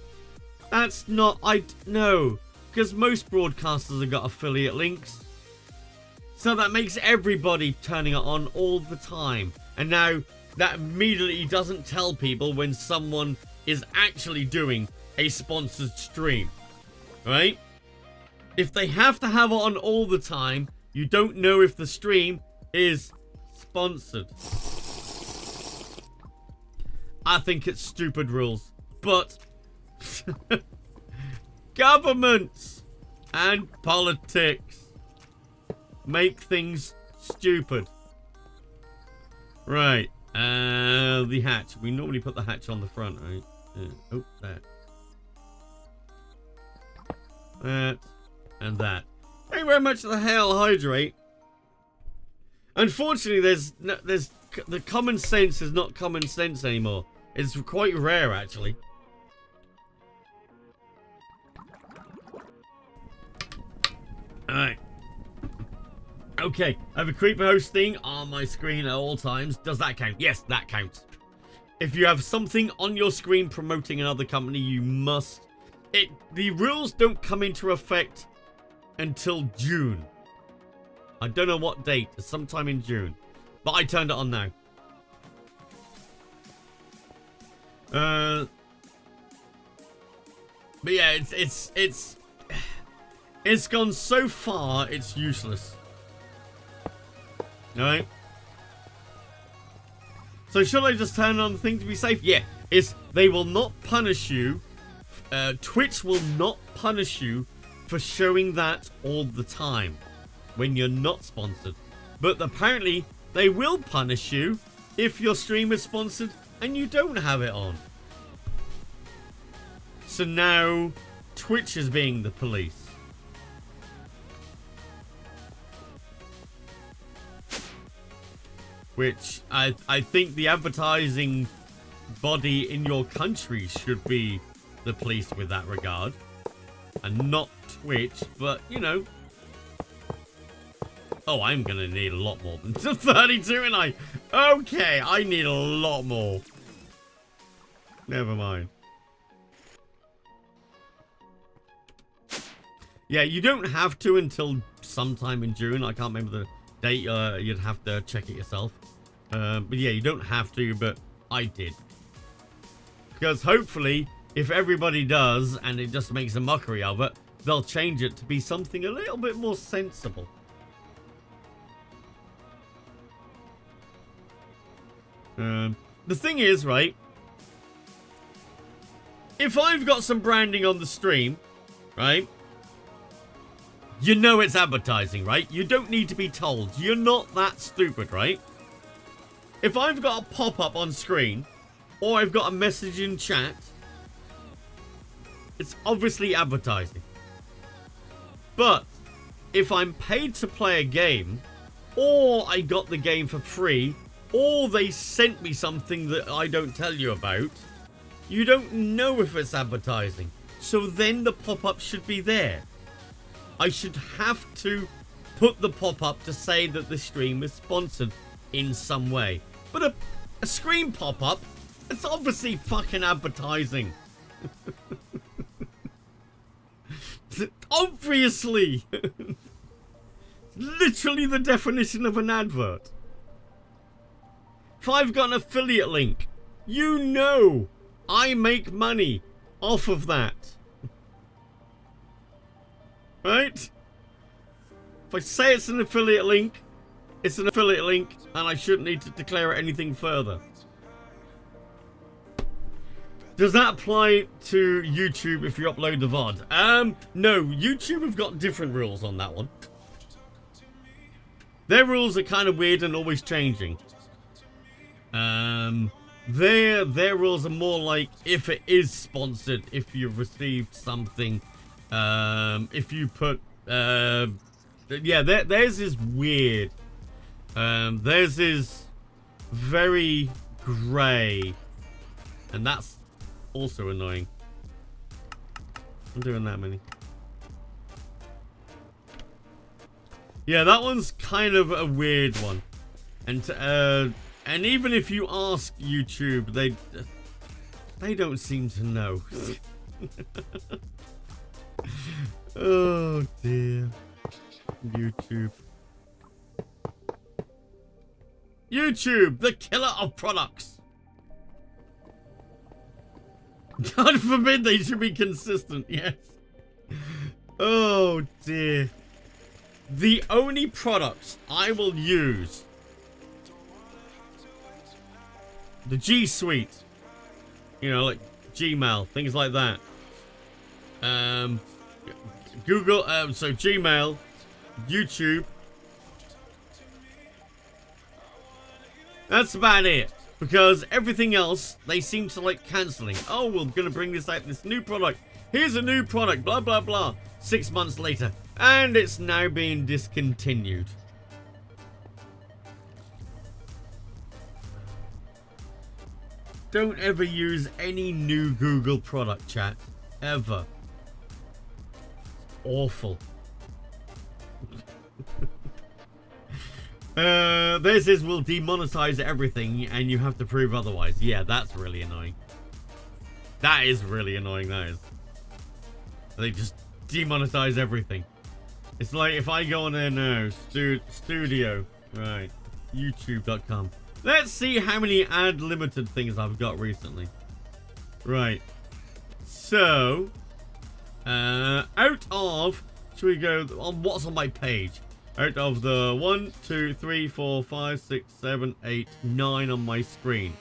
That's not, no. Because most broadcasters have got affiliate links. So that makes everybody turning it on all the time. And now, that immediately doesn't tell people when someone is actually doing a sponsored stream. Right? If they have to have it on all the time, you don't know if the stream is sponsored. I think it's stupid rules. But governments and politics make things stupid. Right. The hatch. We normally put the hatch on the front, right? Oh, that. That. And that. Thank you very much for the Hail Hydrate. Unfortunately, there's the common sense is not common sense anymore. It's quite rare, actually. Alright. Okay, I have a creeper host thing on my screen at all times. Does that count? Yes, that counts. If you have something on your screen promoting another company, you must... The rules don't come into effect until June. I don't know what date. It's sometime in June. But I turned it on now. But yeah, it's gone so far, it's useless. Alright? So should I just turn on the thing to be safe? Yeah. They will not punish you. Twitch will not punish you for showing that all the time when you're not sponsored. But apparently they will punish you if your stream is sponsored and you don't have it on. So now Twitch is being the police. Which I think the advertising body in your country should be the police with that regard. And not Twitch, but you know. Oh, I'm gonna need a lot more than 32, and okay, I need a lot more. Never mind. Yeah, you don't have to until sometime in June. I can't remember the date. You'd have to check it yourself. But yeah, you don't have to, but I did. Because hopefully, if everybody does, and it just makes a mockery of it, they'll change it to be something a little bit more sensible. The thing is, right, if I've got some branding on the stream, right, you know it's advertising, right? You don't need to be told. You're not that stupid, right? If I've got a pop-up on screen, or I've got a message in chat, it's obviously advertising. But if I'm paid to play a game, or I got the game for free, or they sent me something that I don't tell you about, you don't know if it's advertising. So then the pop-up should be there. I should have to put the pop-up to say that the stream is sponsored in some way. But a screen pop-up, it's obviously fucking advertising. Obviously. Literally the definition of an advert. If I've got an affiliate link, you know I make money off of that. Right? If I say it's an affiliate link, it's an affiliate link, and I shouldn't need to declare it anything further. Does that apply to YouTube if you upload the VOD? No, YouTube have got different rules on that one. Their rules are kind of weird and always changing. Their rules are more like if it is sponsored, if you've received something, if you put, yeah, theirs is weird. Theirs is very grey, and that's also annoying. I'm doing that many. Yeah, that one's kind of a weird one, and even if you ask YouTube, they don't seem to know. Oh dear. YouTube, the killer of products. God forbid they should be consistent, yes. Oh dear. The only products I will use, the G Suite, you know, like Gmail, things like that. Google, so Gmail, YouTube. That's about it. Because everything else, they seem to like cancelling. Oh, we're going to bring this out, this new product. Here's a new product, blah, blah, blah. 6 months later. And it's now being discontinued. Don't ever use any new Google product, chat. Ever. Awful. This is will demonetize everything and you have to prove otherwise. Yeah, that's really annoying. That is really annoying, that is. They just demonetize everything. It's like if I go on there now, studio, right, youtube.com. Let's see how many ad limited things I've got recently. Right. So, out of, should we go on what's on my page? Out of the 1, 2, 3, 4, 5, 6, 7, 8, 9 on my screen,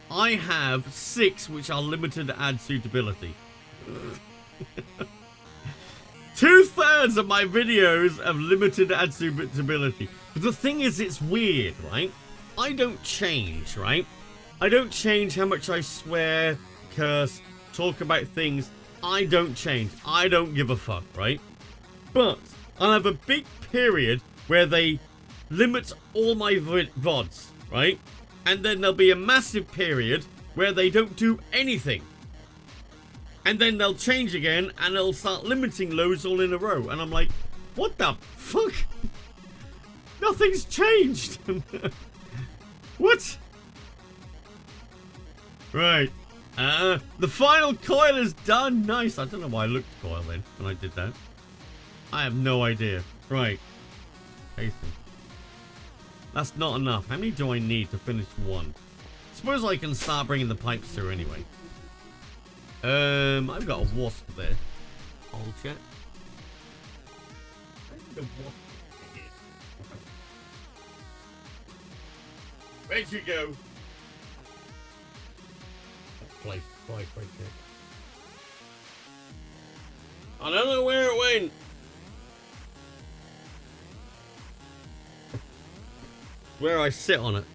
I have 6 which are limited ad suitability. 2/3 of my videos have limited ad suitability. But the thing is, it's weird, right? I don't change, right? I don't change how much I swear, curse, talk about things. I don't change. I don't give a fuck, right? But I'll have a big period where they limit all my VODs, right? And then there'll be a massive period where they don't do anything. And then they'll change again and they'll start limiting loads all in a row. And I'm like, what the fuck? Nothing's changed. What? Right. The final coil is done. Nice. I don't know why I looked at coil then when I did that. I have no idea. Right. Pacing. That's not enough. How many do I need to finish one? Suppose I can start bringing the pipes through anyway. I've got a wasp there. I'll check. Where'd you go? Place right there. I don't know where it went. Where I sit on it.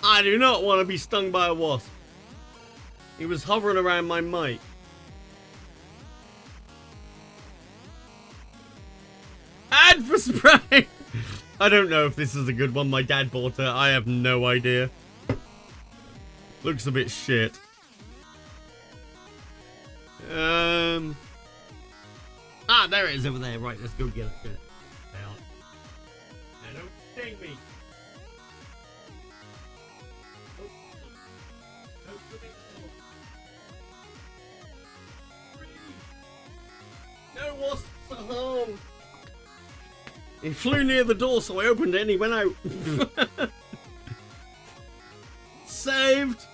I do not want to be stung by a wasp. He was hovering around my mic. Ad for spray! I don't know if this is a good one. My dad bought it. I have no idea. Looks a bit shit. Ah, there it is over there. Right, let's go get it. Get it. Down. Now, don't sting me. No wasps at home. He flew near the door, so I opened it and he went out. Saved.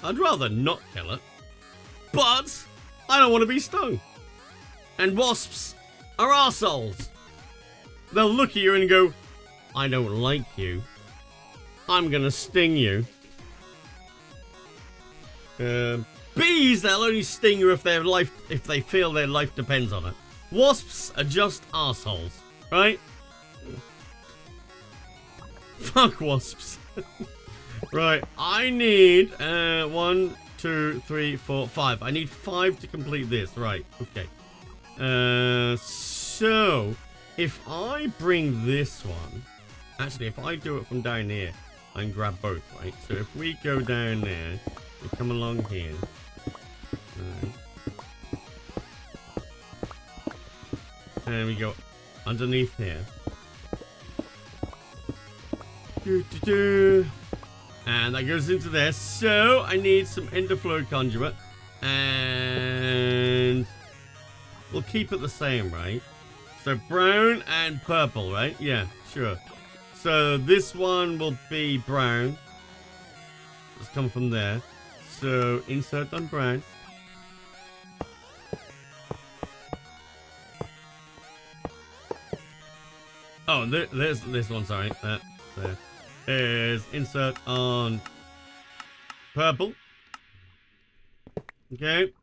I'd rather not kill it, but I don't want to be stung. And wasps are arseholes. They'll look at you and go, I don't like you. I'm gonna sting you. Bees, they'll only sting you if they feel their life depends on it. Wasps are just arseholes, right? Fuck wasps. Right, I need 1, 2, 3, 4, 5. I need 5 to complete this. Right, okay. So if I bring this one, actually, if I do it from down here, I can grab both, right? So if we go down there, we come along here. And we go underneath here. And that goes into this. So I need some interflow conduit. And we'll keep it the same, right? So brown and purple, right? Yeah, sure. So this one will be brown. Let's come from there. So insert on brown. Oh, there's this one, sorry. There is insert on purple. Okay.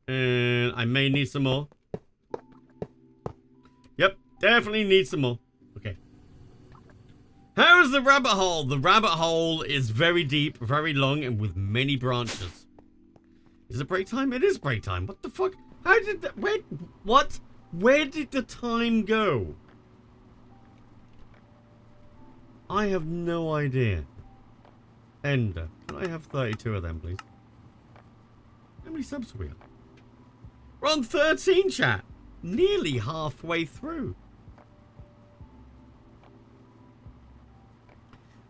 And I may need some more. Yep, definitely need some more. Okay. How is the rabbit hole? The rabbit hole is very deep, very long, and with many branches. Is it break time? It is break time. What the fuck? How did that... What? Where did the time go? I have no idea. Ender. Can I have 32 of them, please? How many subs are we on? We're on 13, chat. Nearly halfway through.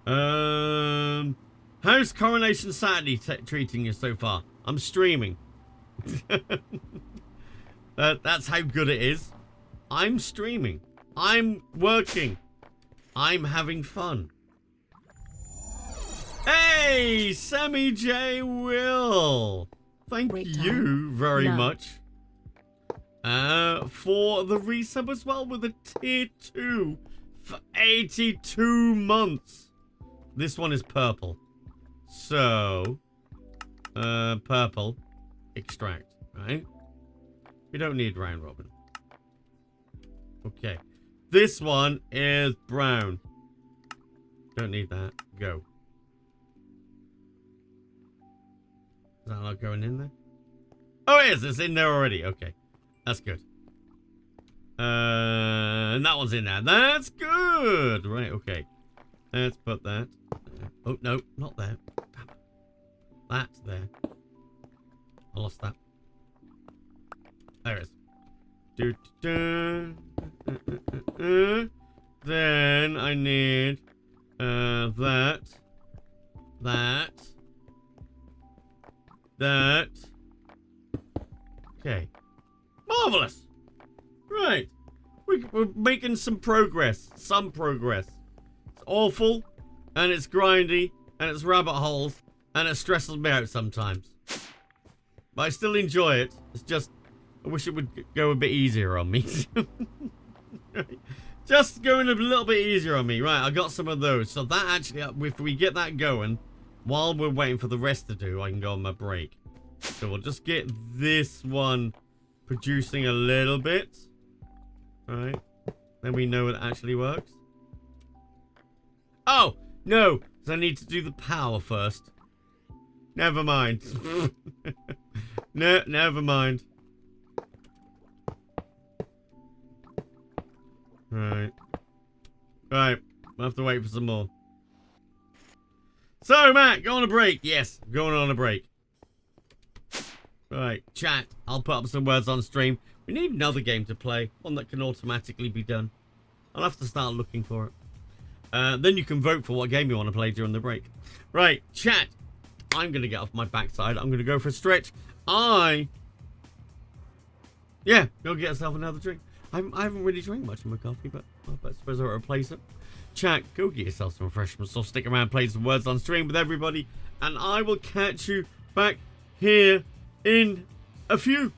How's Coronation Saturday treating you so far? I'm streaming. That's how good it is. I'm streaming. I'm working. I'm having fun. Hey, Sammy J. Will. Thank Wait you time. very No. much. For the resub as well with a tier 2 for 82 months. This one is purple. So, purple, extract, right? We don't need round robin. Okay. This one is brown. Don't need that. Go. Is that not going in there? Oh, it is. It's in there already. Okay. That's good. And that one's in there. That's good. Right, okay. Let's put that. Oh, no. Not there. Damn it. That's there. I lost that. There it is. Then I need that. Okay. Marvelous. Right. We're making some progress. Some progress. It's awful, and it's grindy, and it's rabbit holes, and it stresses me out sometimes. But I still enjoy it. It's just, I wish it would go a bit easier on me. Just going a little bit easier on me. Right, I got some of those. So that actually, if we get that going, while we're waiting for the rest to do, I can go on my break. So we'll just get this one producing a little bit. Right. Then we know it actually works. Oh, no. Because I need to do the power first. Never mind. No, never mind. Right. Right. We'll have to wait for some more. So, Matt, go on a break. Yes, going on a break. Right, chat. I'll put up some words on stream. We need another game to play. One that can automatically be done. I'll have to start looking for it. Then you can vote for what game you want to play during the break. Right, chat. I'm going to get off my backside. I'm going to go for a stretch. Yeah, go get yourself another drink. I haven't really drank much of my coffee, but I suppose I'll replace it. Chat, go get yourself some refreshments. So stick around, play some words on stream with everybody. And I will catch you back here in a few.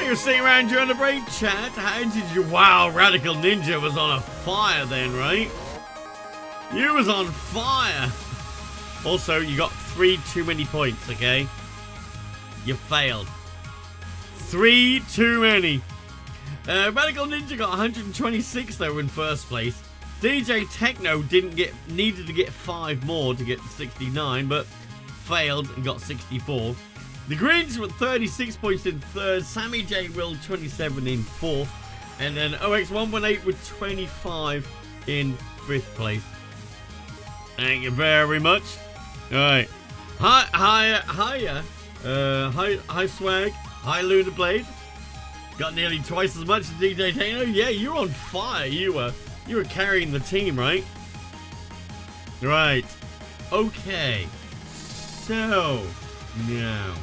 You were sitting around during the break, chat. How did you... Wow, Radical Ninja was on a fire then, right? You was on fire. Also, you got 3 too many points, okay? You failed. 3 too many. Radical Ninja got 126 though in first place. DJ Techno needed to get 5 more to get to 69, but failed and got 64. The Greens were 36 points in third. Sammy J Will 27 in fourth, and then OX118 with 25 in fifth place. Thank you very much. All right. Hi Swag. Hi Lunar Blade. Got nearly twice as much as DJ Techno. Yeah, you're on fire. You were carrying the team, right? Right. Okay. So now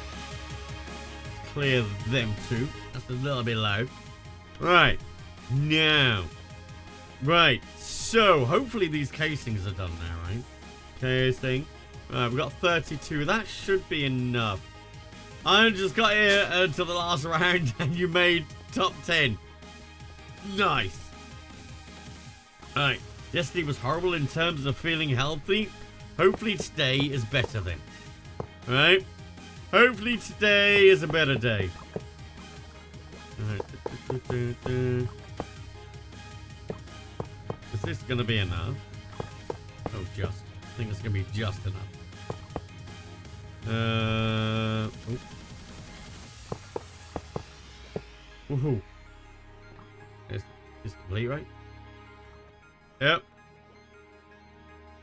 clear them two. That's a little bit loud. Right. Now. Right. So hopefully these casings are done now, right? Casing. Right, we've got 32. That should be enough. I just got here until the last round and you made top 10. Nice. Alright. Yesterday was horrible in terms of feeling healthy. Hopefully today is better then. Alright. Hopefully today is a better day. Alright. Is this going to be enough? Oh, just. I think it's going to be just enough. Woohoo. It's complete, right? Yep.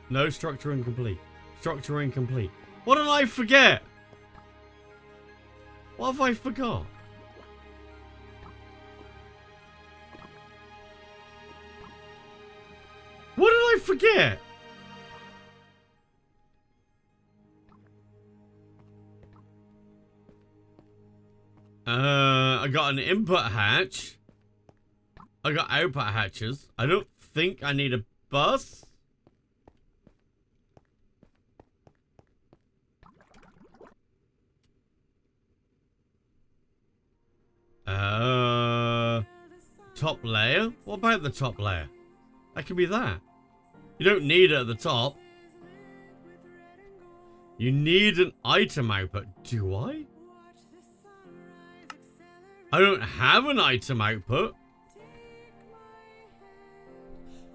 No, structure incomplete. Structure incomplete. What did I forget? What have I forgot? What did I forget? I got an input hatch. I got output hatches. I don't think I need a bus. Top layer? What about the top layer? That could be that. You don't need it at the top. You need an item output. Do I? I don't have an item output.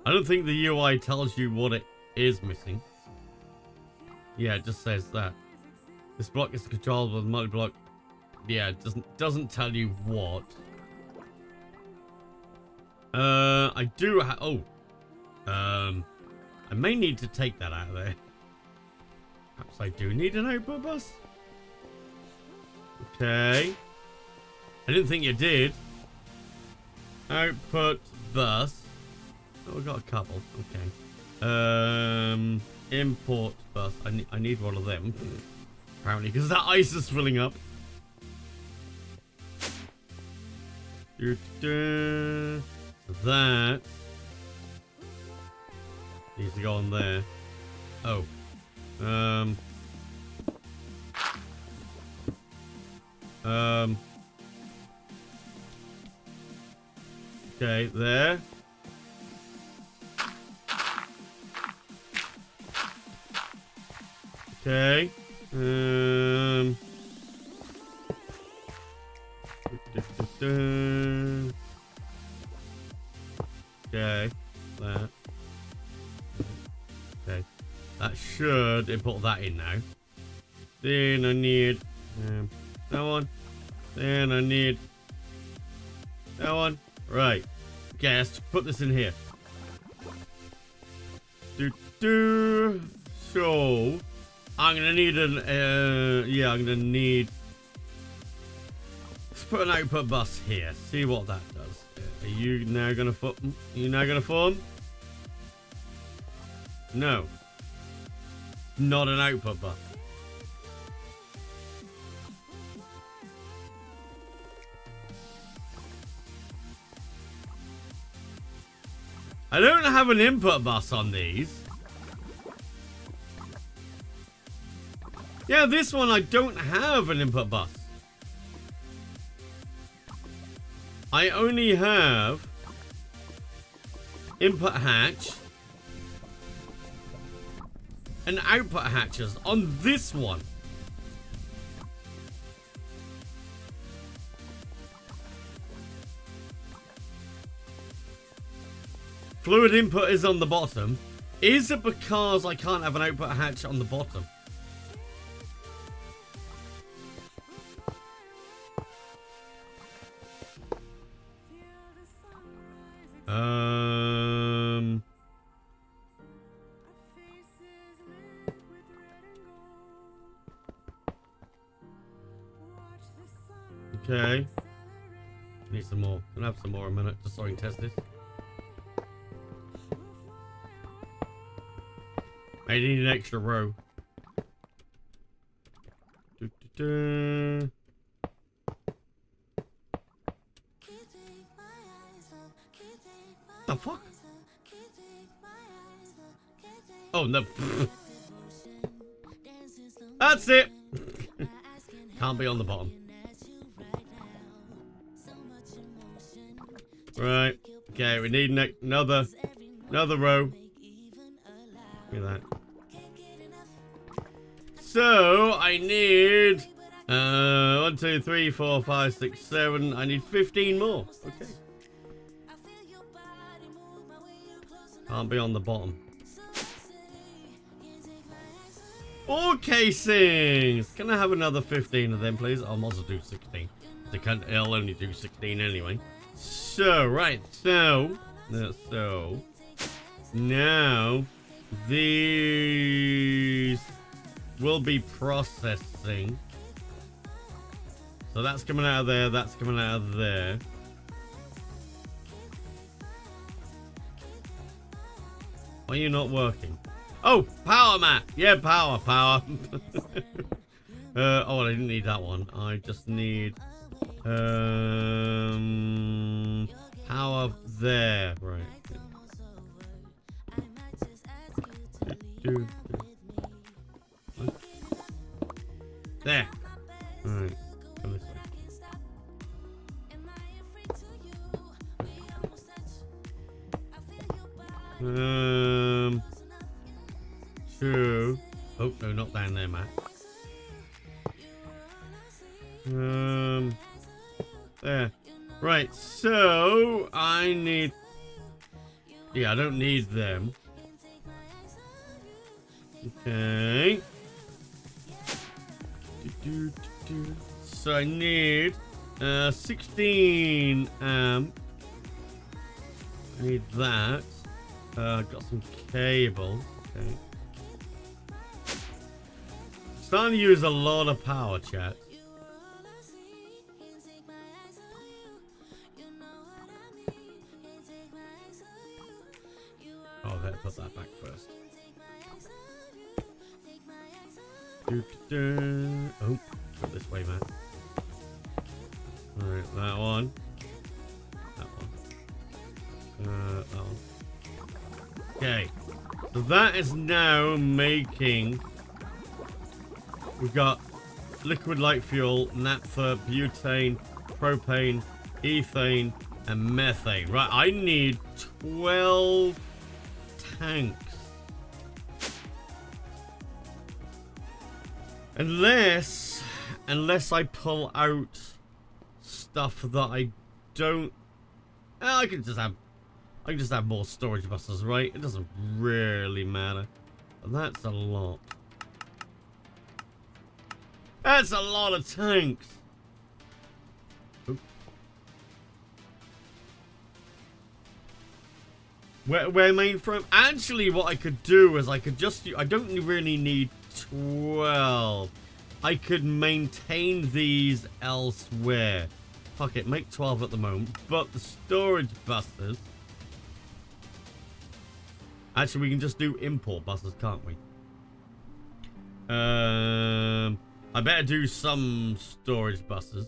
I don't think the UI tells you what it is missing. Yeah, it just says that. This block is controlled with multi-block. Yeah, it doesn't tell you what. I do have... Oh. I may need to take that out of there. Perhaps I do need an output bus. Okay. I didn't think you did. Output bus. Oh, we got a couple. Okay. Import bus. I need one of them. Apparently, because that ice is filling up. That needs to go on there. Oh. Okay, there. Okay. Okay. That. Okay. That should import that in now. Then I need that one. Then I need that one. Right. Okay, let's put this in here. So I'm gonna need an yeah, I'm gonna need. Let's put an output bus here. See what that does. Are you now gonna form? You now gonna form? No. Not an output bus. I don't have an input bus on these. Yeah, this one I don't have an input bus. I only have input hatch and output hatches on this one. Fluid input is on the bottom. Is it because I can't have an output hatch on the bottom? Okay. Need some more. Can I have some more a minute just so I can test this? I need an extra row. The fuck? Oh no. That's it. Can't be on the bottom. Right. Okay, we need another row. Look at that. So I need 1, 2, 3, 4, 5, 6, 7. I need 15 more. Okay. Can't be on the bottom. Ore casings. Can I have another 15 of them, please? I'll also do 16. I'll only do 16 anyway. So right. So now these will be processing. So that's coming out of there. That's coming out of there. Why are you not working? Oh, power mat. Yeah, power. Oh, I didn't need that one. I just need power there. Right. There. Alright. Come this way. Two. Oh, no, not down there, Matt. There. Right, so I need... Yeah, I don't need them. Okay. So I need 16 amp. I need that. Got some cable. Okay. Starting to use a lot of power, chat. Oh, I better put that back first. Oh, go this way, man. Alright, that one. That one. That one. Okay. So that is now making... We've got liquid light fuel, naphtha, butane, propane, ethane, and methane. Right, I need 12 tanks. Unless I pull out stuff that I don't... I can just have more storage buses, right? It doesn't really matter. But that's a lot. That's a lot of tanks. Oop. Where main from? Actually, what I could do is I could just... I don't really need 12. I could maintain these elsewhere. Fuck it, make 12 at the moment. But the storage buses... Actually, we can just do import buses, can't we? I better do some storage buses.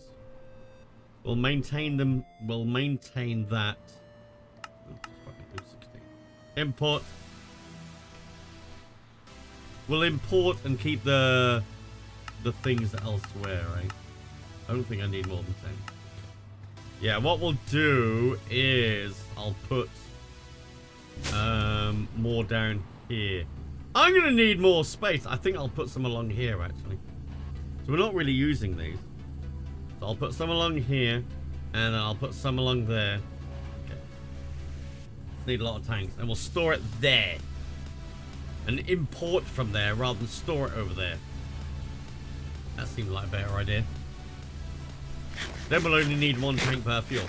We'll maintain them. We'll maintain that. Fucking do 16. Import. We'll import and keep the things elsewhere, right? I don't think I need more than Yeah, what we'll do is I'll put more down here. I'm gonna need more space. I think I'll put some along here actually. So we're not really using these. So I'll put some along here, and then I'll put some along there. Okay. Need a lot of tanks, and we'll store it there, and import from there rather than store it over there. That seemed like a better idea. Then we'll only need 1 tank per fuel.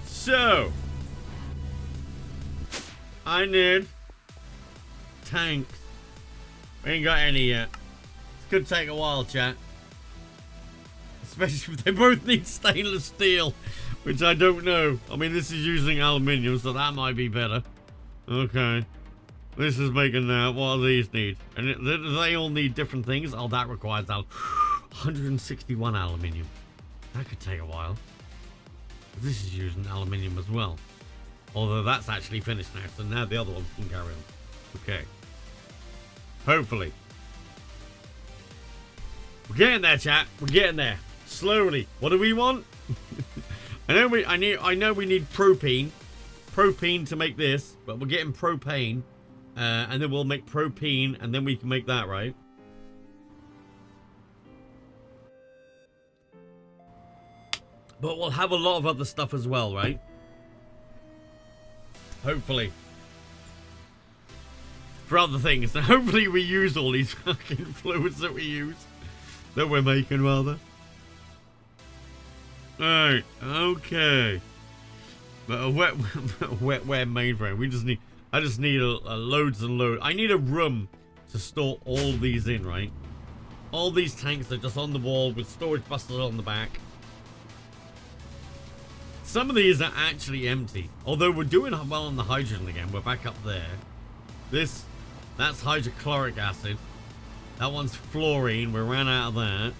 So I need tanks. We ain't got any yet. It's gonna take a while, chat. Especially if they both need stainless steel, which I don't know. I mean, this is using aluminium, so that might be better. Okay. This is making that. What do these need? And they all need different things. Oh, that requires 161 aluminium. That could take a while. This is using aluminium as well. Although that's actually finished now, so now the other ones can carry on. Okay. Hopefully. We're getting there, chat. We're getting there. Slowly. What do we want? I know we need propane. Propane to make this, but we're getting propane. And then we'll make propane, and then we can make that, right? But we'll have a lot of other stuff as well, right? Hopefully. For other things. And hopefully we use all these fucking fluids that we use. That we're making, rather. Alright, okay. But a wet mainframe. We just need... I just need a loads and loads. I need a room to store all these in, right? All these tanks are just on the wall with storage buses on the back. Some of these are actually empty. Although we're doing well on the hydrogen again. We're back up there. That's hydrochloric acid. That one's fluorine. We ran out of that.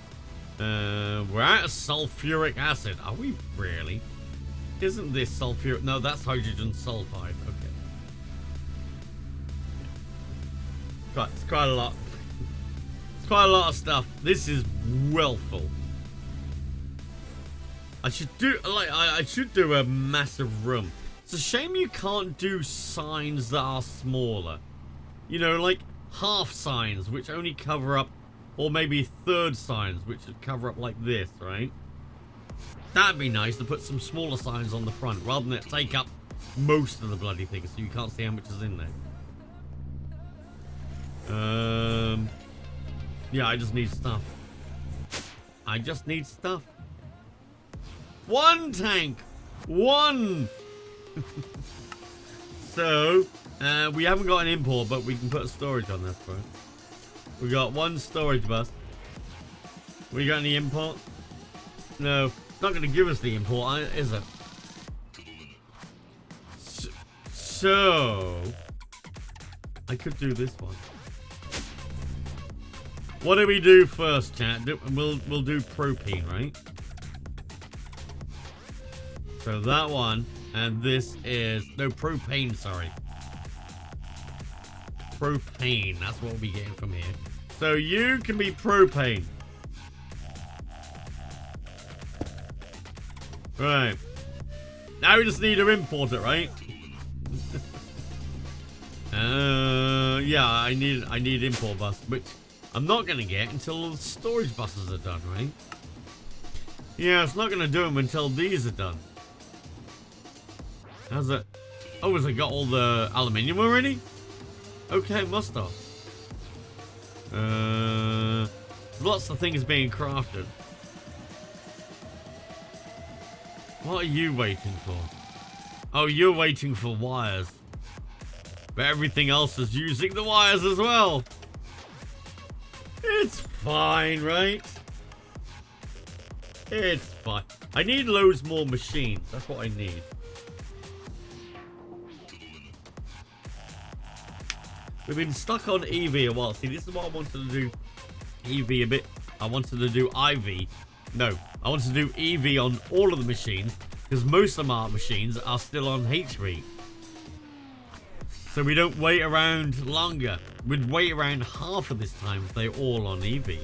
We're out of sulfuric acid. Are we really? Isn't this sulfuric? No, that's hydrogen sulfide. Okay. God, it's quite a lot. It's quite a lot of stuff. This is well full. I should do I should do a massive room. It's a shame you can't do signs that are smaller. You know, like half signs which only cover up, or maybe third signs which would cover up like this, right? That'd be nice to put some smaller signs on the front rather than it take up most of the bloody thing so you can't see how much is in there. Yeah, I just need stuff. I just need stuff. 1 tank! 1! So, we haven't got an import, but we can put a storage on this, bro. We got 1 storage bus. We got any import? No, it's not going to give us the import, is it? So, I could do this one. What do we do first, chat? We'll do propane, right? So that one, and this is no propane. Sorry, propane. That's what we'll be getting from here. So you can be propane, right? Now we just need to import it, right? Yeah, I need import bus, which I'm not gonna get until the storage buses are done, right? Yeah, it's not gonna do them until these are done. How's it? Oh, has it got all the aluminium already? Okay, must have. Lots of things being crafted. What are you waiting for? Oh, you're waiting for wires. But everything else is using the wires as well. It's fine, right? It's fine. I need loads more machines. That's what I need. We've been stuck on EV a while. See, this is what I wanted to do. EV a bit. I wanted to do IV. No, I wanted to do EV on all of the machines because most of our machines are still on HV. So we don't wait around longer. We'd wait around half of this time if they're all on EV.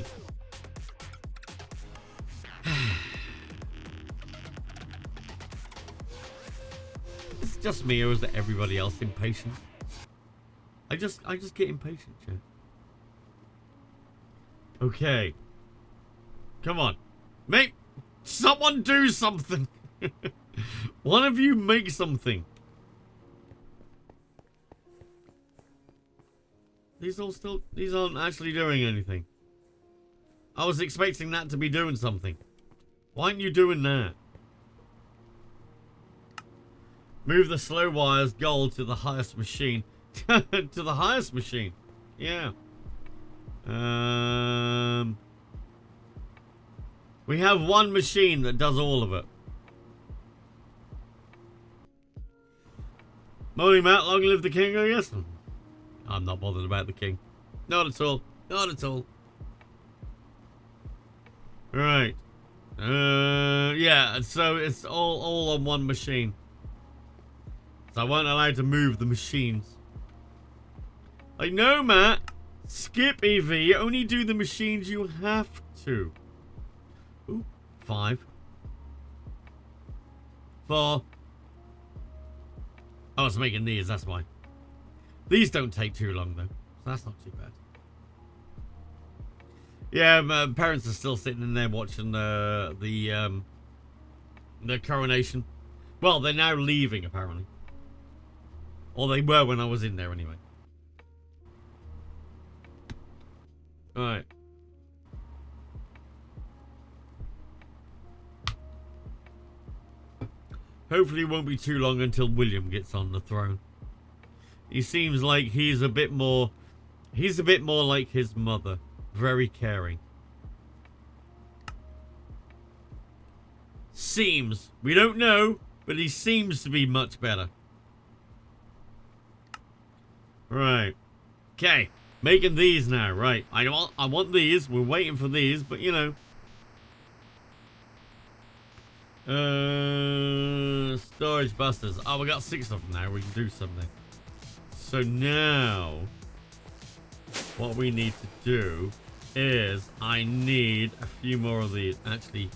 it just me, or is it everybody else impatient? I just get impatient, chat. Okay. Come on. Make someone do something. One of you make something. These aren't actually doing anything. I was expecting that to be doing something. Why aren't you doing that? Move the slow wires goal to the highest machine. To the highest machine. Yeah. We have one machine that does all of it. Morning, Matt. Long live the king, I guess. I'm not bothered about the king. Not at all. Not at all. Right. Yeah, so it's all on one machine. So I wasn't allowed to move the machines. I know, Matt. Skip EV. Only do the machines you have to. Ooh, 5. 4. I was making these, that's why. These don't take too long, though. So that's not too bad. Yeah, my parents are still sitting in there watching the coronation. Well, they're now leaving, apparently. Or they were when I was in there, anyway. Alright. Hopefully it won't be too long until William gets on the throne. He seems like he's a bit more like his mother. Very caring. Seems. We don't know, but he seems to be much better. Right. Okay. Making these now. Right. I want these. We're waiting for these, but you know. Storage busters. Oh, we got 6 of them now. We can do something. So now, what we need to do is I need a few more of these. Actually,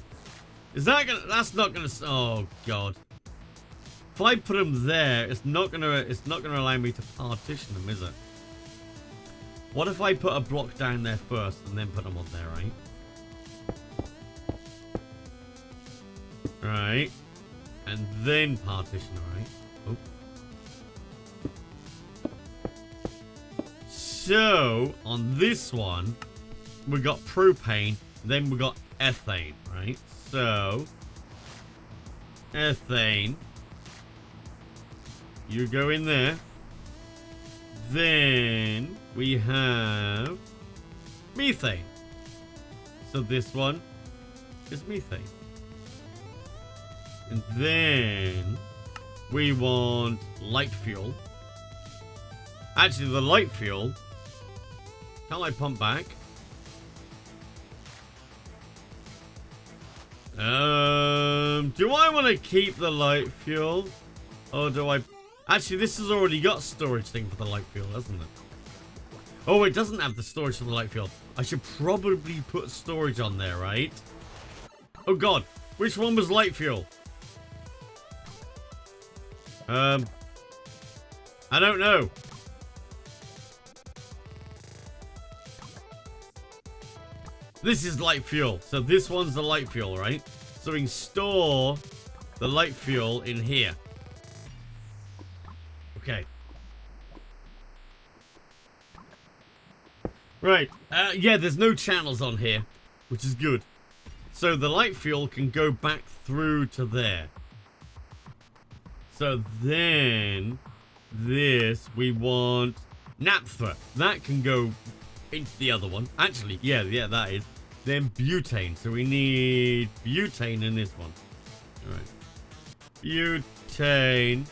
is that gonna? That's not gonna. Oh God! If I put them there, it's not gonna allow me to partition them, is it? What if I put a block down there first and then put them on there, right? Right, and then partition, right? Oh. So on this one, we got propane, then we got ethane, right? So ethane, you go in there. Then we have methane. So this one is methane. And then we want light fuel. Actually, the light fuel, can I pump back? Do I want to keep the light fuel? Or do I... Actually, this has already got storage thing for the light fuel, hasn't it? Oh, it doesn't have the storage for the light fuel. I should probably put storage on there, right? Oh God, which one was light fuel? I don't know. This is light fuel. So this one's the light fuel, right? So we can store the light fuel in here. Okay. Right. Yeah, there's no channels on here, which is good. So the light fuel can go back through to there. So then this, we want naphtha. That can go into the other one. Actually, yeah, that is. Then butane. So we need butane in this one. All right. Butane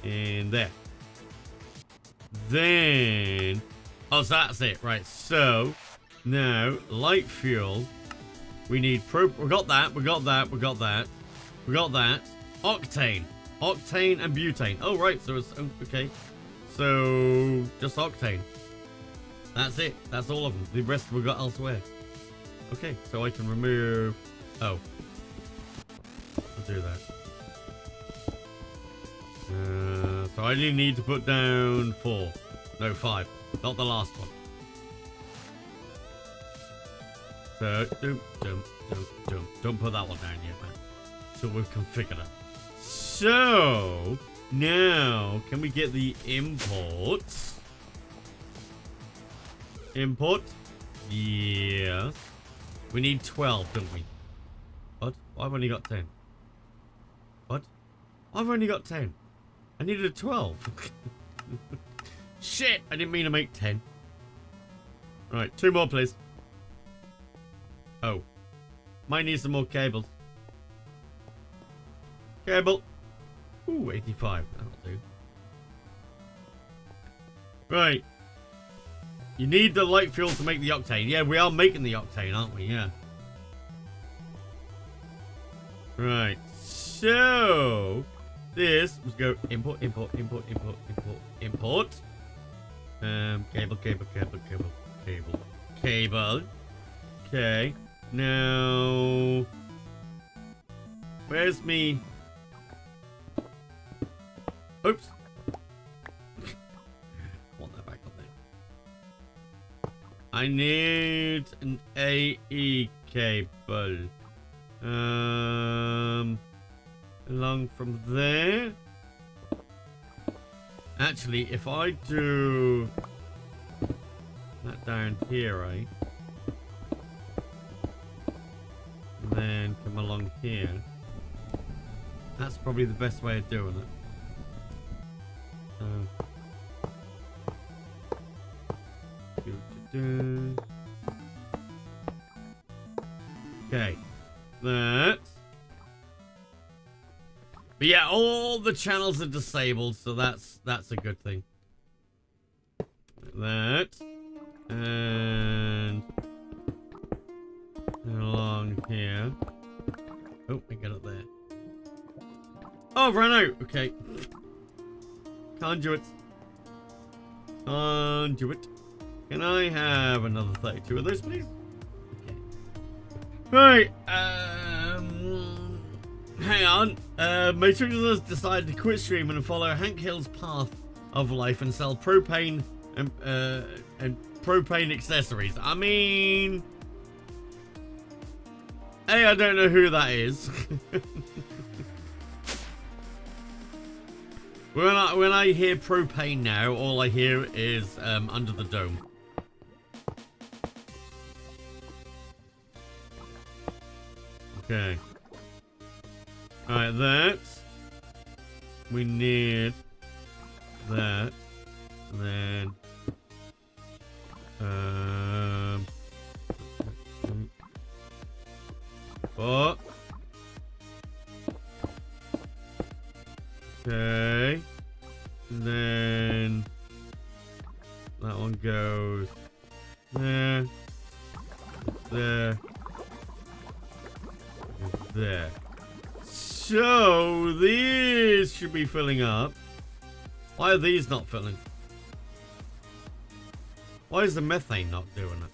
in there. Then, oh, so that's it. Right. So now light fuel. We need we got that. We got that. We got that. We got that. Octane. Octane and butane. Oh, right. So it's... Okay. So, just octane. That's it. That's all of them. The rest we got elsewhere. Okay. So I can remove... Oh. I'll do that. I only need to put down 4. No, 5. Not the last one. So, don't put that one down yet, man. So we've configured it. So, now, can we get the imports? Import? Yeah. We need 12, don't we? What? I've only got 10. What? I've only got 10. I needed 12. Shit! I didn't mean to make 10. Right, 2 more, please. Oh. Might need some more cables. Cable. Ooh, 85. That'll do. Right. You need the light fuel to make the octane. Yeah, we are making the octane, aren't we? Yeah. Right. So, this, let's go import. Cable. Okay. Now, where's me? Oops. Want that back up there. I need an AE cable. Along from there. Actually, if I do that down here, right? And then come along here. That's probably the best way of doing it. Okay. That. But yeah, all the channels are disabled, so that's a good thing. That. And along here. Oh, I got it there. Oh, ran out. Okay. Conduit. Conduit. Can I have another 32 of those, please? Okay. Right. Hang on. Matrix has decided to quit streaming and follow Hank Hill's path of life and sell propane and propane accessories. I mean, hey, I don't know who that is. When I hear propane now, all I hear is Under the Dome. Okay. Alright, that. We need that. And then oh. Okay. And then that one goes there. There. There. So these should be filling up. Why are these not filling? Why is the methane not doing it?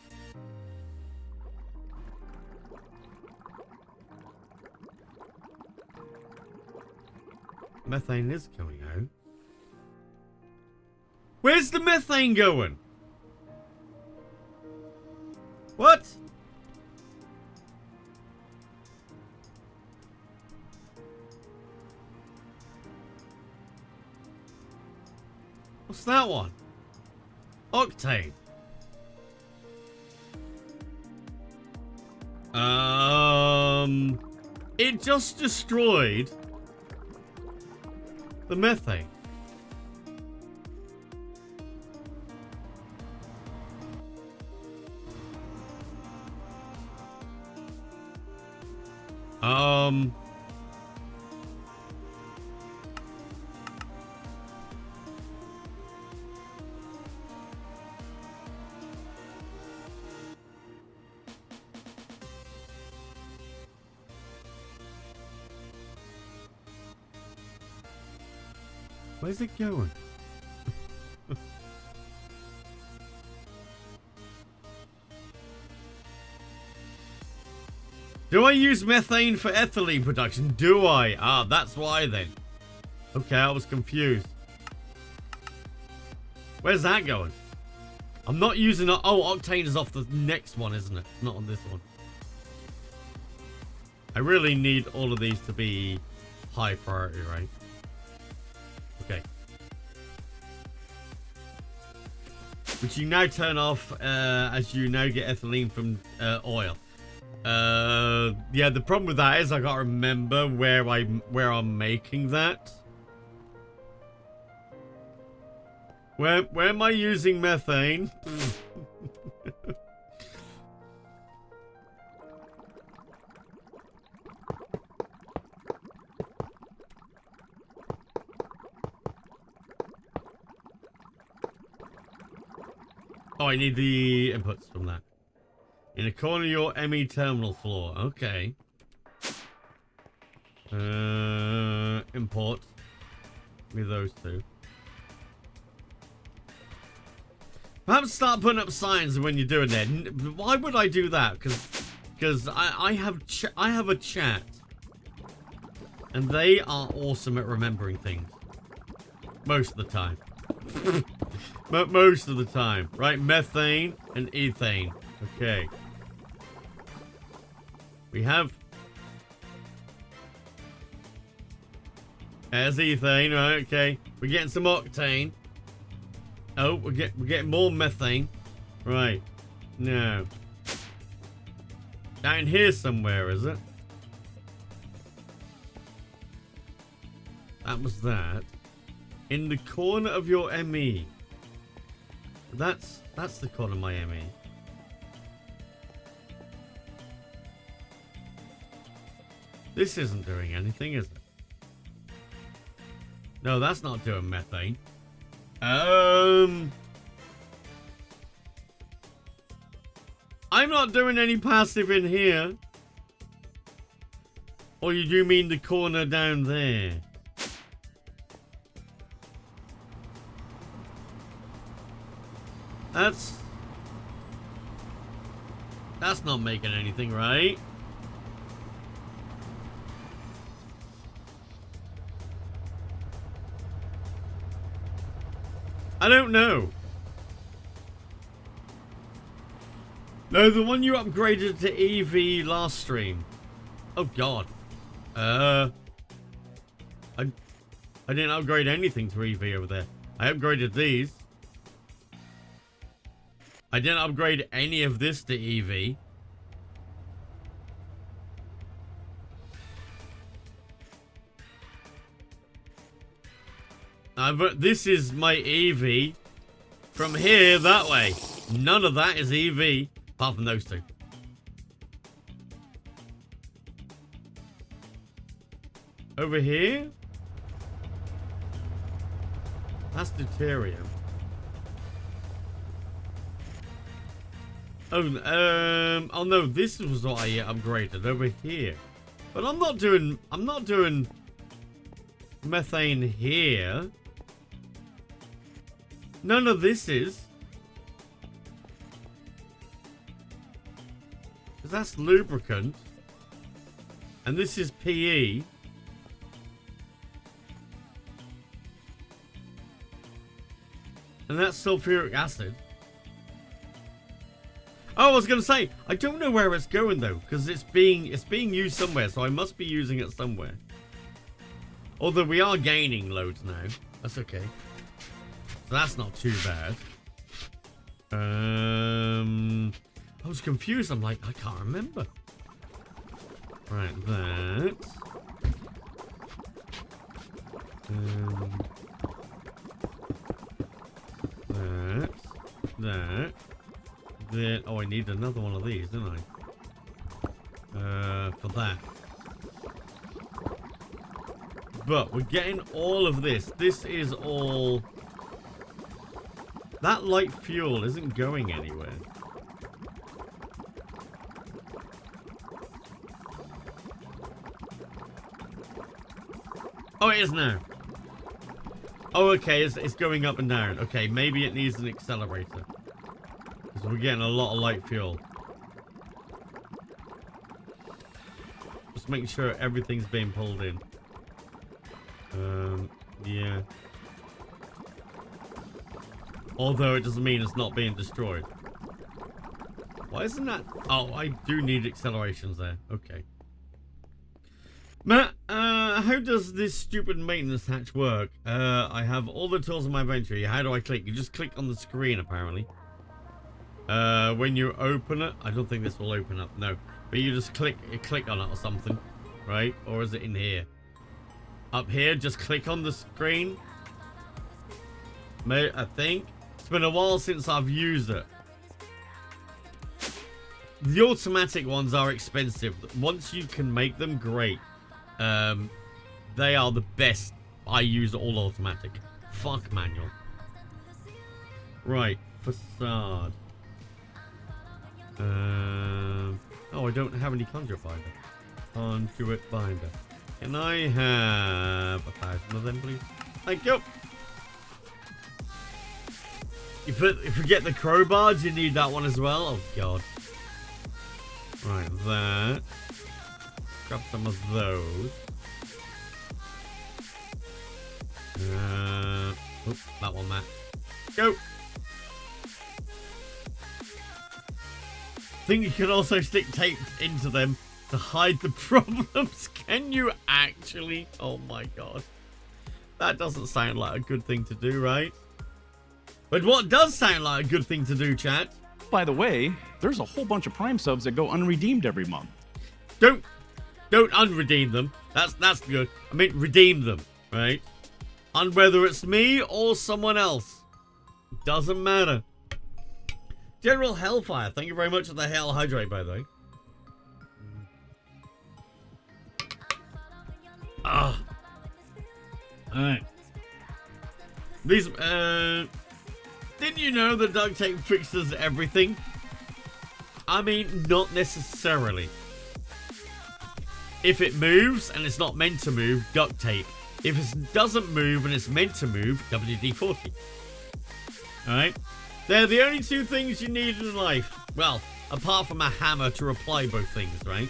Methane is coming out. Where's the methane going? What? What's that one? Octane. It just destroyed the methane. Where's it going? Do I use methane for ethylene production? Do I? Ah, that's why then. Okay, I was confused. Where's that going? I'm not using it. Oh, octane is off the next one, isn't it? Not on this one. I really need all of these to be high priority, right? Okay. Which you now turn off as you now get ethylene from oil. Yeah, the problem with that is I gotta remember where I'm making that. Where am I using methane? Oh, I need the inputs from that. In the corner of your ME terminal floor. Okay. Import. Give me those two. Perhaps start putting up signs when you're doing that. Why would I do that? Because I have a chat. And they are awesome at remembering things. Most of the time. But most of the time. Right? Methane and ethane. Okay. We have... There's ethane, right? Okay. We're getting some octane. Oh, we're getting more methane. Right. No. Down here somewhere, is it? That was that. In the corner of your ME. That's the corner of my ME. This isn't doing anything, is it? No, that's not doing methane. I'm not doing any passive in here. Or you do mean the corner down there? That's not making anything, right? I don't know. No, the one you upgraded to EV last stream. Oh god. I didn't upgrade anything to EV over there. I upgraded these. I didn't upgrade any of this to EV. This is my EV from here that way. None of that is EV apart from those two. Over here? That's deuterium. Oh no, this was what I upgraded over here. But I'm not doing methane here. None of this is. Because that's lubricant. And this is PE. And that's sulfuric acid. Oh, I was going to say, I don't know where it's going though, because it's being used somewhere, so I must be using it somewhere. Although we are gaining loads now. That's okay. So that's not too bad. I was confused. I'm like, I can't remember. Right, that. That. Then, oh, I need another one of these, don't I? For that. But we're getting all of this. This is all... That light fuel isn't going anywhere. Oh, it is now. Oh, okay, it's going up and down. Okay, maybe it needs an accelerator. Because we're getting a lot of light fuel. Just making sure everything's being pulled in. Yeah. Although it doesn't mean it's not being destroyed. Why isn't that? Oh, I do need accelerations there. Okay. Matt, how does this stupid maintenance hatch work? I have all the tools in my inventory. How do I click? You just click on the screen, apparently. When you open it, I don't think this will open up. No, but you just click on it or something, right? Or is it in here? Up here, just click on the screen. Mate, I think it's been a while since I've used it. The automatic ones are expensive. Once you can make them, great. They are the best. I use all automatic. Fuck manual. Right, facade. Oh, I don't have any conduit binder. Conduit binder. Can I have 1,000 of them, please? Thank you. You forget the crowbars, you need that one as well. Oh god. Right, that. Grab some of those. Oops, that one, Matt. Go. I think you can also stick tape into them to hide the problems. Can you actually? Oh my god. That doesn't sound like a good thing to do, right? But what does sound like a good thing to do, chat? By the way, there's a whole bunch of Prime subs that go unredeemed every month. Don't unredeem them. That's good. I mean, redeem them, right? And whether it's me or someone else, doesn't matter. General Hellfire, thank you very much for the Hell Hydrate, by the way. Ah. Alright. These, didn't you know the duct tape fixes everything? I mean, not necessarily. If it moves and it's not meant to move, duct tape. If it doesn't move and it's meant to move, WD-40. Alright? They're the only two things you need in life. Well, apart from a hammer to apply both things, right?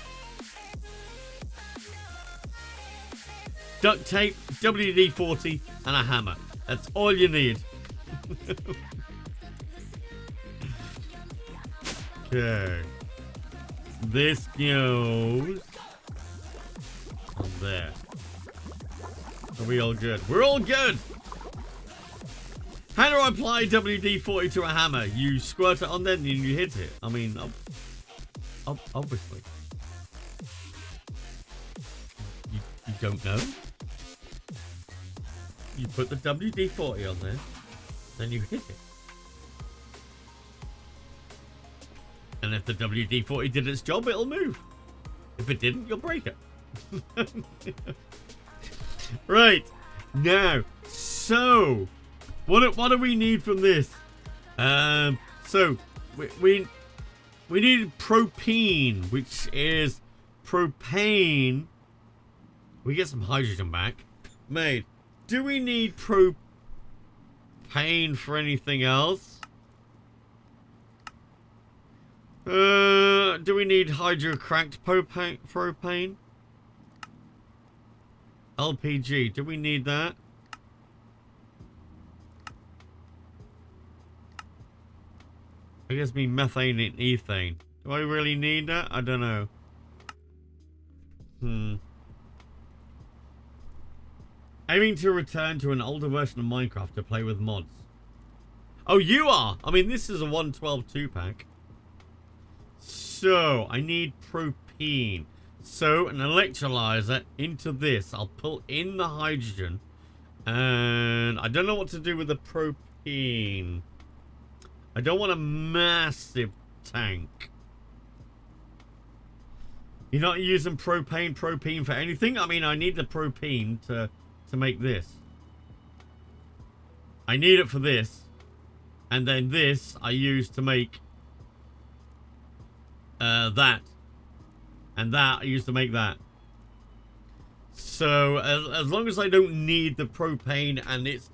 Duct tape, WD-40, and a hammer. That's all you need. Okay. This goes on there. Are we all good? We're all good! How do I apply WD-40 to a hammer? You squirt it on there and you hit it. I mean, obviously. You don't know? You put the WD-40 on there, then you hit it. And if the WD-40 did its job, it'll move. If it didn't, you'll break it. Right. Now, so... What do we need from this? So we need propene, which is propane. We get some hydrogen back. Mate, do we need propane for anything else? Do we need hydrocracked propane? LPG, do we need that? I guess me methane and ethane. Do I really need that? I don't know. Aiming to return to an older version of Minecraft to play with mods. Oh, you are? I mean, this is a 112 2-pack. So, I need propene. So, an electrolyzer into this. I'll pull in the hydrogen. And I don't know what to do with the propene. I don't want a massive tank. You're not using propane for anything? I mean, I need the propene to make this. I need it for this. And then this I use to make that. And that I use to make that. So, as long as I don't need the propane and its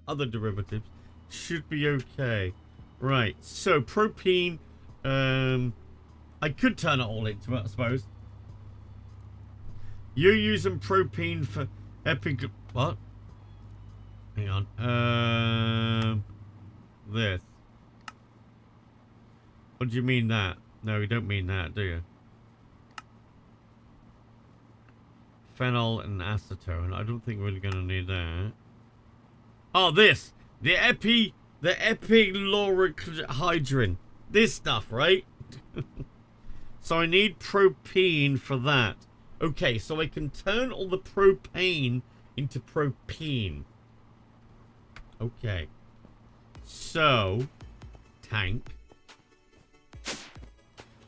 other derivatives, should be okay. Right, so propene, I could turn it all into it, I suppose. You're using propene for epic, what? Hang on, this. What do you mean that? No, you don't mean that, do you? Phenol and acetone. I don't think we're gonna need that. Oh, this! The epichlorohydrin. This stuff, right? So I need propene for that. Okay, so I can turn all the propane into propene. Okay. So, tank.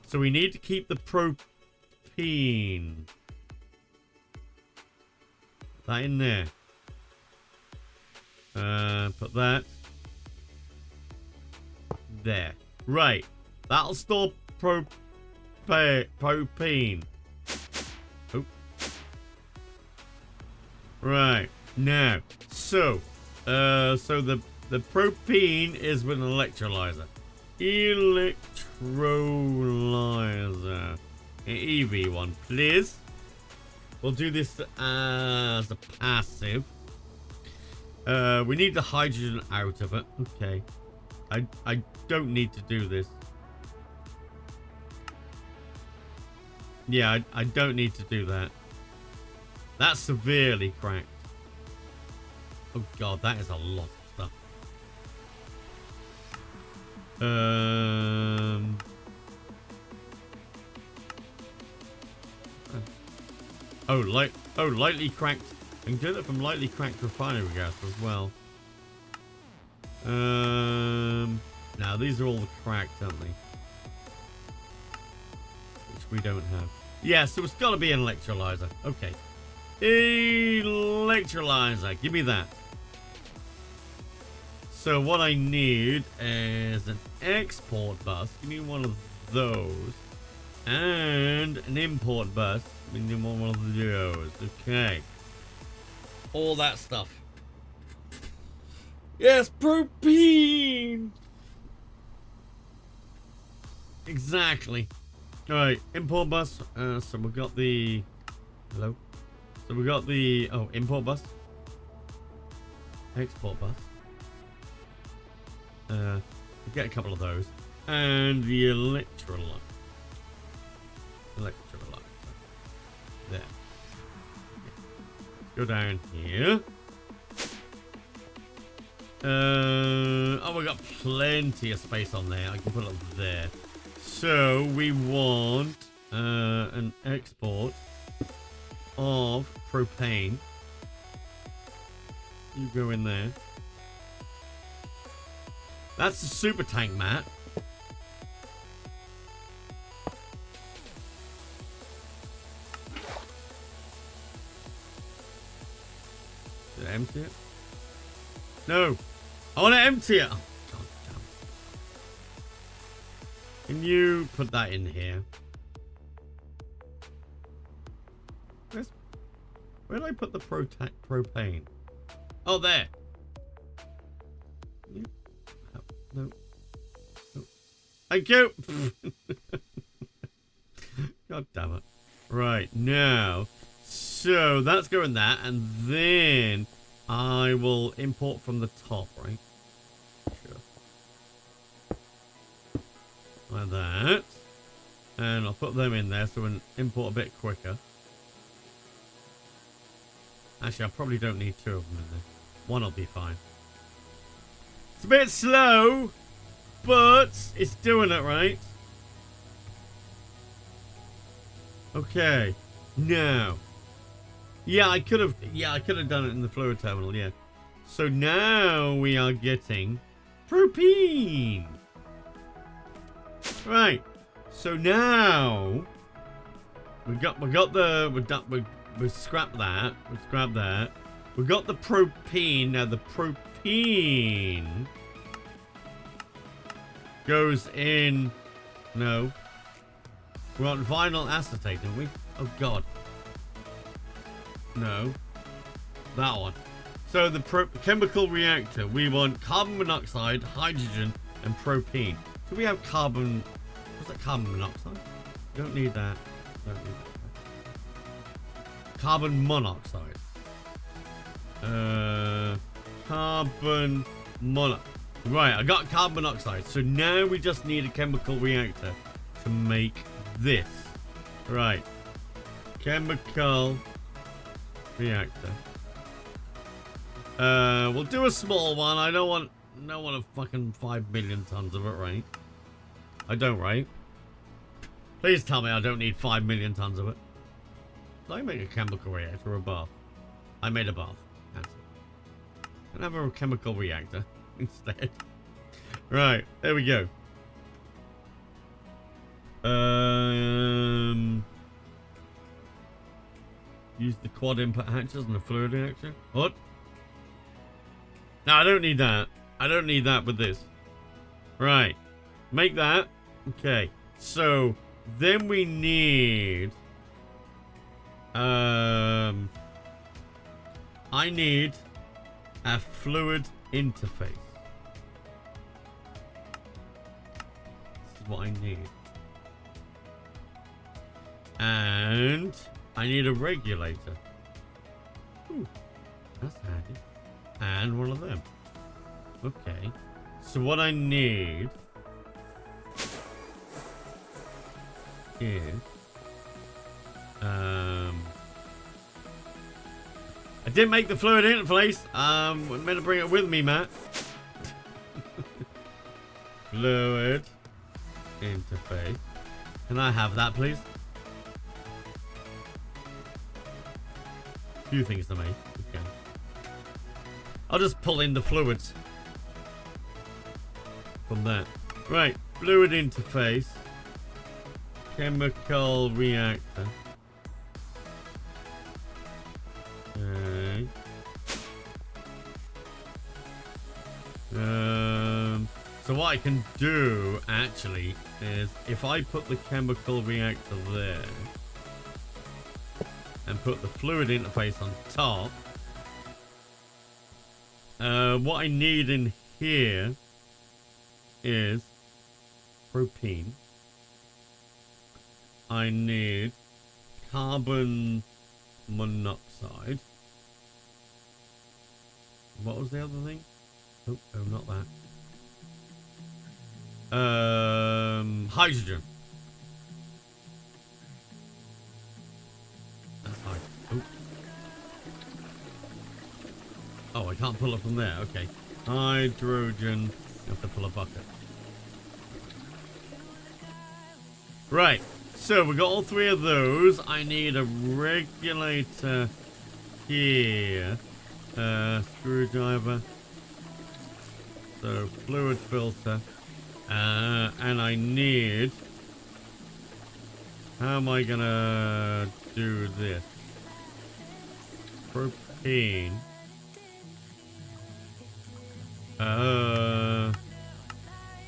So we need to keep the propene. That in there. Put that there. Right. That'll store propane. Oh. Right. Now. So the propene is with an electrolyzer. Electrolyzer. EV one, please. We'll do this as a passive. We need the hydrogen out of it. Okay. I don't need to do this. Yeah, I don't need to do that. That's severely cracked. Oh god, that is a lot of stuff. Lightly cracked. I can do that from lightly cracked refinery gas as well. Now these are all cracked, aren't they? Which we don't have. Yeah, so it's got to be an electrolyzer. Okay. Electrolyzer. Give me that. So what I need is an export bus. Give me one of those. And an import bus. We need one of those. Okay. All that stuff. Yes, propene! Exactly. Alright, import bus. So we've got the... Hello? So we got the... Oh, import bus. Export bus. We'll get a couple of those. And the electrolyte. There. Go down here. Oh, we got plenty of space on there. I can put it up there. So we want an export of propane. You go in there. That's the super tank, Matt. Did I empty it? No. I want to empty it. Oh, God damn. Can you put that in here? Where did I put the propane? Oh, there. No. Thank you. God damn it. Right, now. So, that's going that. And then I will import from the top, right? Sure. Like that. And I'll put them in there so we can import a bit quicker. Actually, I probably don't need two of them in there. One will be fine. It's a bit slow, but it's doing it right. Okay. Now. Yeah, I could have done it in the fluid terminal, yeah. So now we are getting propene. Right. So now we scrapped that. We scrapped that. We got the propene. Now the propene goes in. No. We want vinyl acetate, didn't we? Oh god. No. That one. So the chemical reactor, we want carbon monoxide, hydrogen, and propene. Do we have carbon? What's that, carbon monoxide? Don't need that. Don't need that. Carbon monoxide. Carbon Right, I got carbon monoxide. So now we just need a chemical reactor to make this. Right. Chemical reactor. We'll do a small one. I don't want a fucking 5 million tons of it, right? I don't, right? Please tell me I don't need 5 million tons of it. Did I make a chemical reactor or a bath? I made a bath. Cancel. Can I have a chemical reactor instead? Right, there we go. Use the quad input hatches and the fluid reactor. What? No, I don't need that. I don't need that with this. Right. Make that. Okay. So, then we need... I need a fluid interface. This is what I need. And I need a regulator. Ooh, that's handy. And one of them. Okay. So what I need is I didn't make the fluid interface. I meant to bring it with me, Matt. Fluid interface. Can I have that, please? Few things to make. Okay. I'll just pull in the fluids from that. Right. Fluid interface. Chemical reactor. Okay. So what I can do actually is if I put the chemical reactor there and put the fluid interface on top, what I need in here is propene. I need carbon monoxide. What was the other thing? Oh, not that. Hydrogen. That's hydrogen. Oh, I can't pull it from there. Okay. Hydrogen. You have to pull a bucket. Right. So we got all three of those. I need a regulator here. Screwdriver. So fluid filter. And I need... How am I gonna do this? Propane.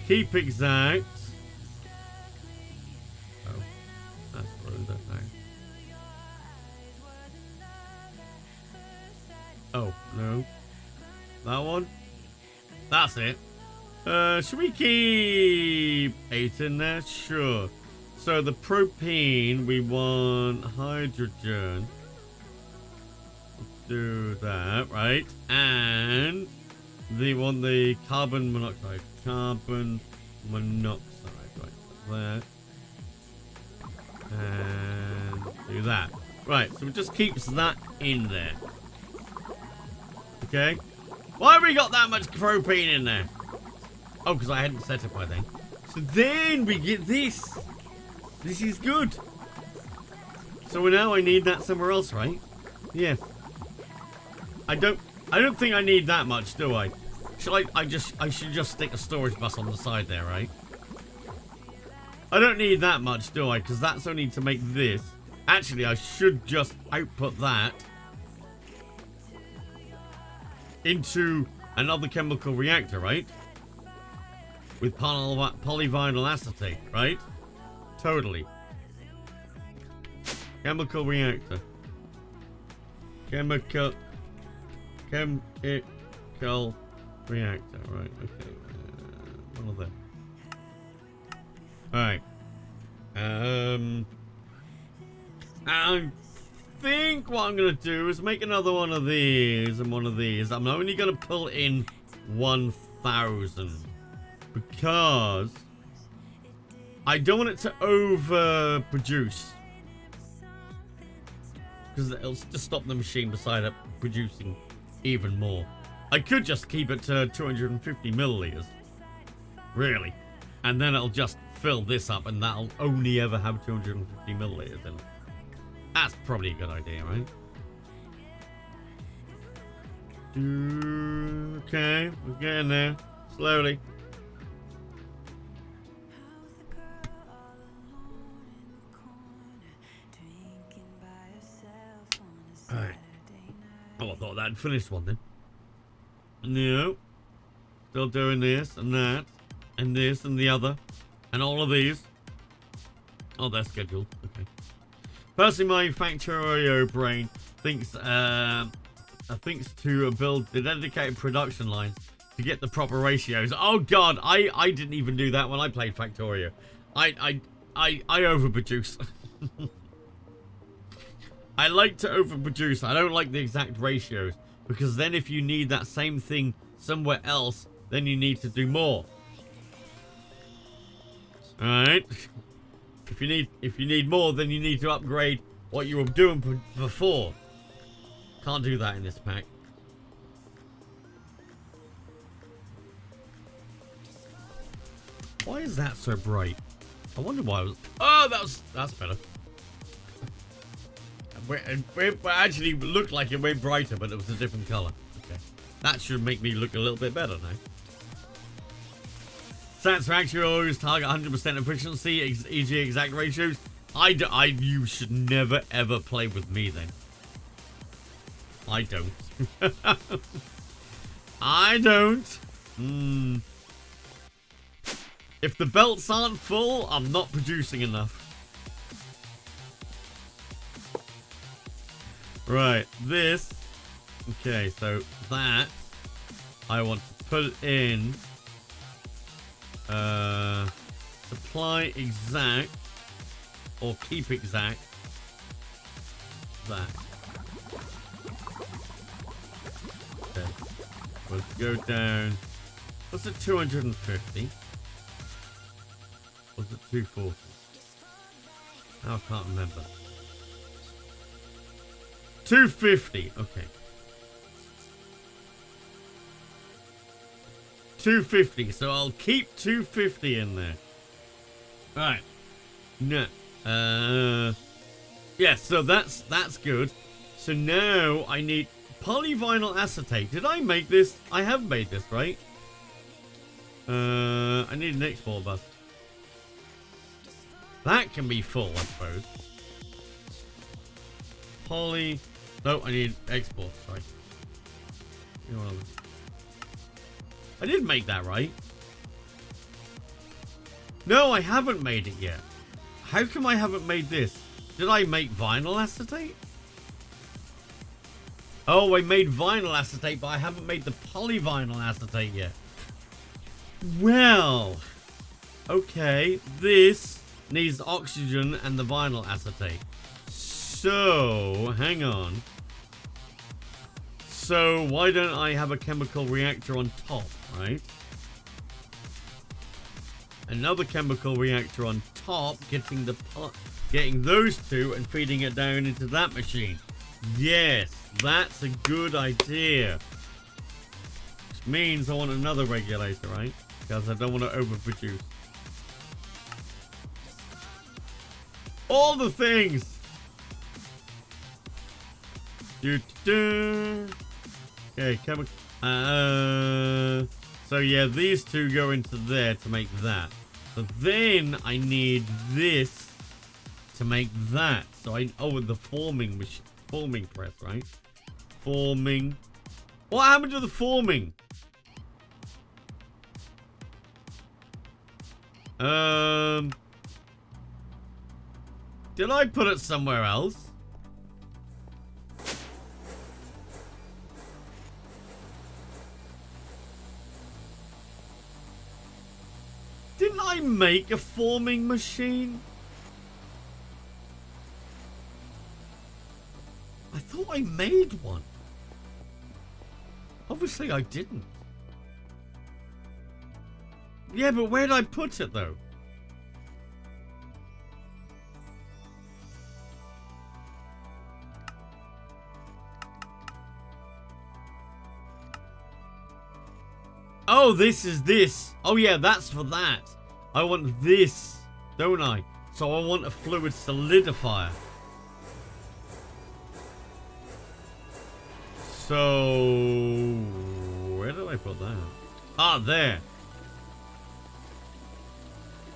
Keep exact. Oh, that's what it is, I think. Oh, no. That one? That's it. Should we keep 8 in there? Sure. So the propane, we want hydrogen. Let's do that, right? And we want the carbon monoxide. Carbon monoxide, right? There. And do that. Right, so it just keeps that in there. Okay. Why have we got that much propane in there? Oh, because I hadn't set it by then. So then we get this. This is good. So now I need that somewhere else, right? Yeah. I don't think I need that much, do I? I should just stick a storage bus on the side there, right? I don't need that much, do I? Because that's only to make this. Actually, I should just output that into another chemical reactor, right? With polyvinyl acetate, right? Totally. Chemical reactor. Chemical reactor, right? Okay. One of them. Alright. I think what I'm going to do is make another one of these and one of these. I'm only going to pull in one 1,000 because I don't want it to overproduce, because it'll just stop the machine beside it producing even more. I could just keep it to 250 milliliters, really, and then it'll just fill this up, and that'll only ever have 250 milliliters in it. That's probably a good idea, right? Okay, we're getting there slowly. Alright. Oh, I thought that'd finished one then. No. Still doing this and that. And this and the other. And all of these. Oh, they're scheduled. Okay. Personally, my Factorio brain thinks to build the dedicated production lines to get the proper ratios. Oh god, I didn't even do that when I played Factorio. I overproduce. I like to overproduce. I don't like the exact ratios, because then if you need that same thing somewhere else, then you need to do more. Alright. If you need more, then you need to upgrade what you were doing before. Can't do that in this pack. Why is that so bright? I wonder why it was... Oh, that's better. It actually looked like it went brighter, but it was a different color. Okay. That should make me look a little bit better now. Stats for actually always target 100% efficiency, e.g. exact ratios. You should never ever play with me then. I don't. I don't. If the belts aren't full, I'm not producing enough. Right, this. Okay, so that I want to put in supply exact or keep exact. That. Okay. We'll go down. What's it, 250? Was it 240? Oh, I can't remember. 250. Okay. 250. So I'll keep 250 in there. Alright. No. Yeah, so that's good. So now I need polyvinyl acetate. Did I make this? I have made this, right? I need an export bus. That can be full, I suppose. Poly... No, I need export, sorry. I did make that, right? No, I haven't made it yet. How come I haven't made this? Did I make vinyl acetate? Oh, I made vinyl acetate, but I haven't made the polyvinyl acetate yet. Well, okay, this needs oxygen and the vinyl acetate. So, hang on. So, why don't I have a chemical reactor on top, right? Another chemical reactor on top, getting those two and feeding it down into that machine. Yes, that's a good idea. Which means I want another regulator, right? Because I don't want to overproduce. All the things! Okay, chemical. So yeah, these two go into there to make that. So then I need this to make that. So with the forming press, right? Forming. What happened to the forming? Did I put it somewhere else? Didn't I make a forming machine? I thought I made one. Obviously I didn't. Yeah, but where did I put it though? Oh, this is this. Oh yeah, that's for that. I want this, don't I? So I want a fluid solidifier. So where did I put that? Ah, there.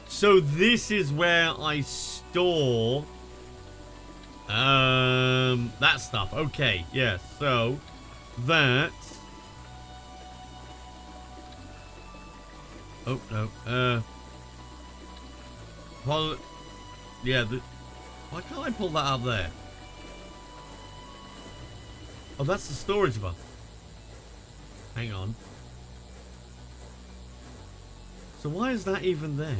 So this is where I store that stuff. Okay, yeah. So that. Oh no. Well, yeah. Why can't I pull that up there? Oh, that's the storage bus. Hang on. So why is that even there?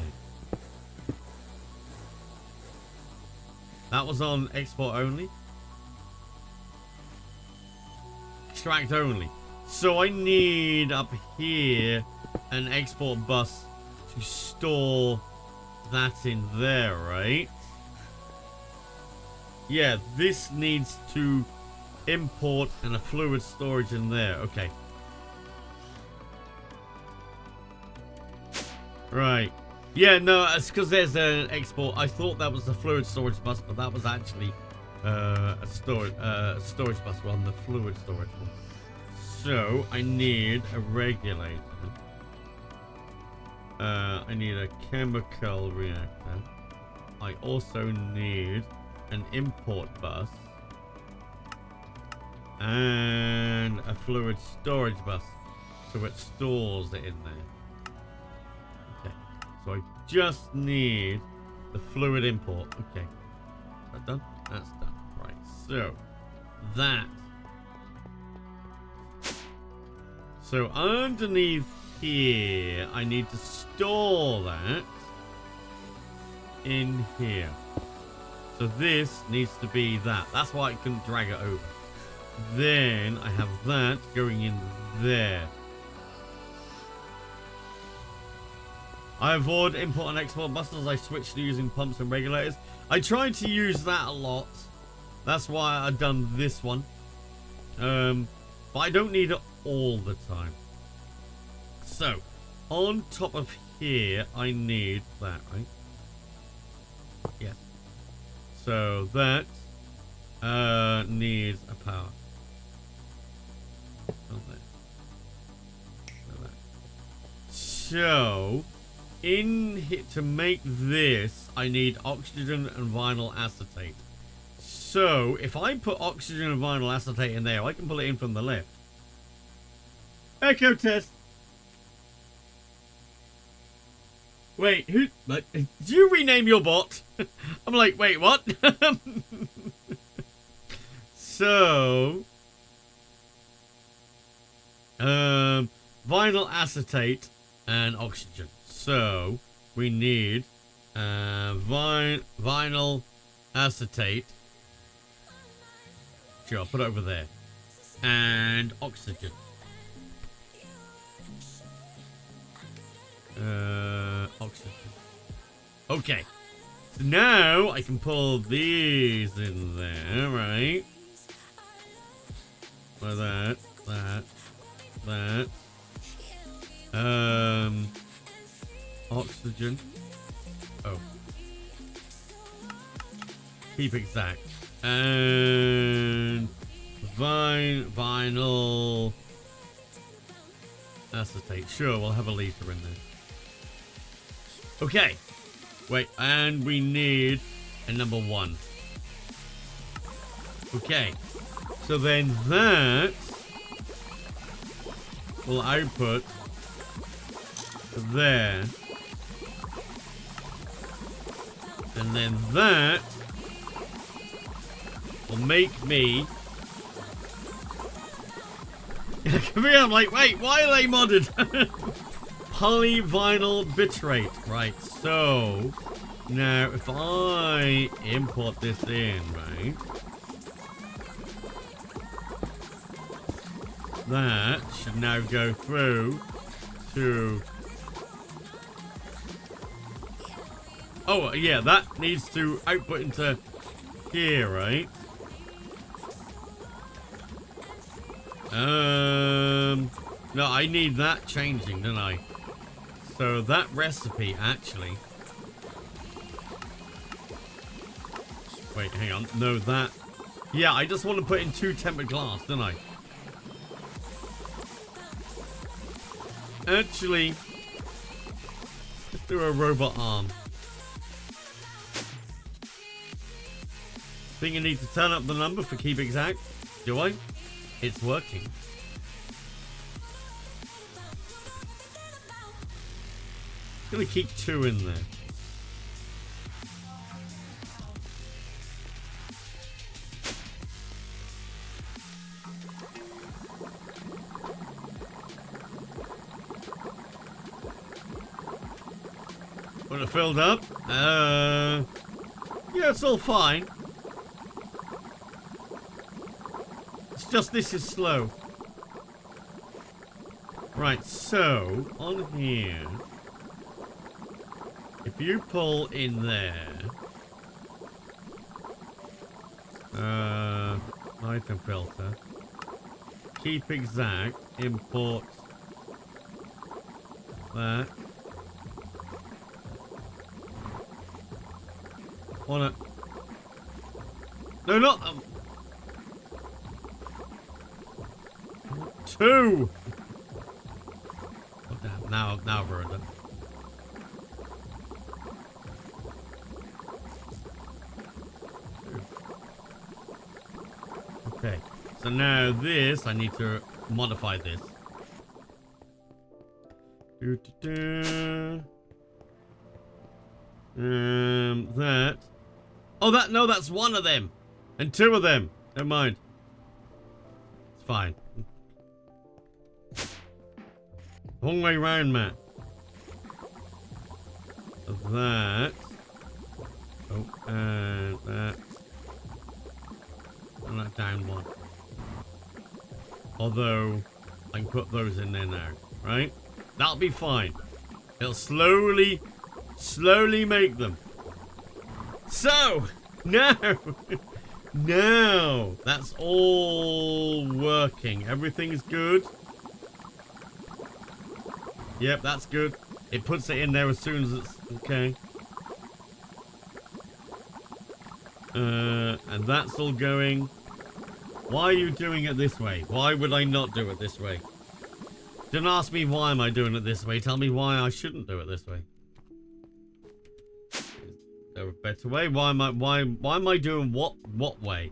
That was on export only. Extract only. So I need up here an export bus to store that in there, right? Yeah, this needs to import and a fluid storage in there. Okay. Right. Yeah, no, it's because there's an export. I thought that was the fluid storage bus, but that was actually a storage bus rather than the fluid storage one. So I need a regulator. I need a chemical reactor. I also need an import bus and a fluid storage bus, so it stores it in there. Okay, so I just need the fluid import. Okay, is that done? That's done. Right, so that. So underneath here, I need to store that in here. So this needs to be that. That's why I couldn't drag it over. Then I have that going in there. I avoid import and export buses. I switch to using pumps and regulators. I tried to use that a lot. That's why I've done this one. But I don't need it all the time. So, on top of here, I need that, right? Yes. So that needs a power. So, in here to make this, I need oxygen and vinyl acetate. So, if I put oxygen and vinyl acetate in there, I can pull it in from the left. Echo test. Wait, who? Like, did you rename your bot? I'm like, wait, what? So, vinyl acetate and oxygen. So we need vinyl acetate. Sure, I'll put it over there. And oxygen. Oxygen. Okay. So now I can pull these in there, right? Like that, that. Oxygen. Oh. Keep exact. And vinyl acetate. Sure, we'll have a liter in there. Okay. Wait, and we need a number 1. Okay. So then that will output there. And then that will make me... Come here, I'm like, wait, why are they modded? Polyvinyl bitrate. Right, so now if I import this in, right, that should now go through to Oh, yeah, that needs to output into here, right? No, I need that changing, don't I? So that recipe, actually... Wait, hang on. No, that... Yeah, I just want to put in 2 tempered glass, don't I? Actually... Let's do a robot arm. Think I need to turn up the number for keep exact? Do I? It's working. Gonna keep 2 in there. When it filled up, yeah, it's all fine. It's just this is slow. Right, so on here, if you pull in there, item filter, keep exact, import that. Wanna? No, not 2. Oh, damn. Now we're done. Okay. So now this, I need to modify this. That. Oh, no, that's 1 of them. And 2 of them. Never mind. It's fine. Wrong way round, Matt. So that. Oh, and that. And that down 1. Although, I can put those in there now, right? That'll be fine. It'll slowly make them. So, now, that's all working. Everything's good. Yep, that's good. It puts it in there as soon as it's okay. And that's all going. Why are you doing it this way? Why would I not do it this way? Don't ask me why am I doing it this way. Tell me why I shouldn't do it this way. Is there a better way? Why am I doing what way?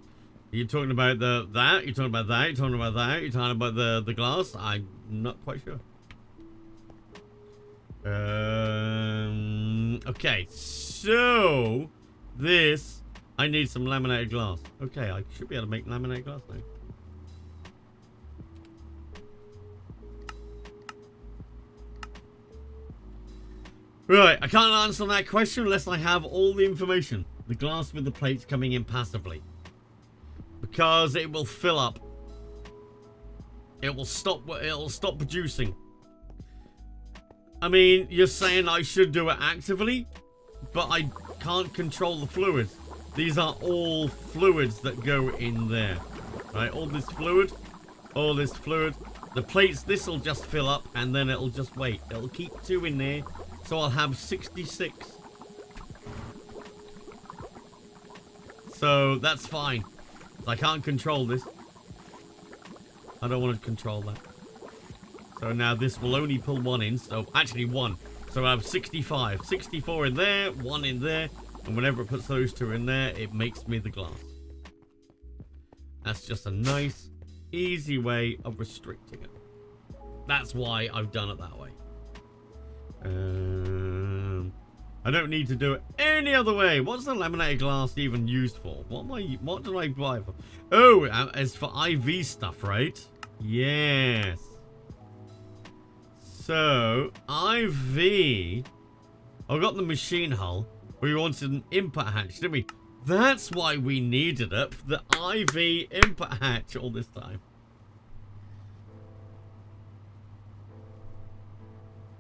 Are you talking about that? You're talking about that? You're talking about that? You're talking about the glass? I'm not quite sure. Okay, so this I need some laminated glass. Okay, I should be able to make laminated glass now. Right, I can't answer that question unless I have all the information. The glass with the plates coming in passively. Because it will fill up. It'll stop producing. I mean, you're saying I should do it actively, but I can't control the fluids. These are all fluids that go in there. Right, all this fluid. The plates, this will just fill up and then it'll just wait. It'll keep 2 in there. So I'll have 66. So that's fine. I can't control this. I don't want to control that. So now this will only pull 1 in. So actually 1. So I have 65. 64 in there, 1 in there. And whenever it puts those 2 in there, it makes me the glass. That's just a nice, easy way of restricting it. That's why I've done it that way. I don't need to do it any other way. What's the laminated glass even used for? What did I buy for? Oh, it's for IV stuff, right? Yes. So, IV. I got the machine hull. We wanted an input hatch, didn't we? That's why we needed it. The IV input hatch all this time.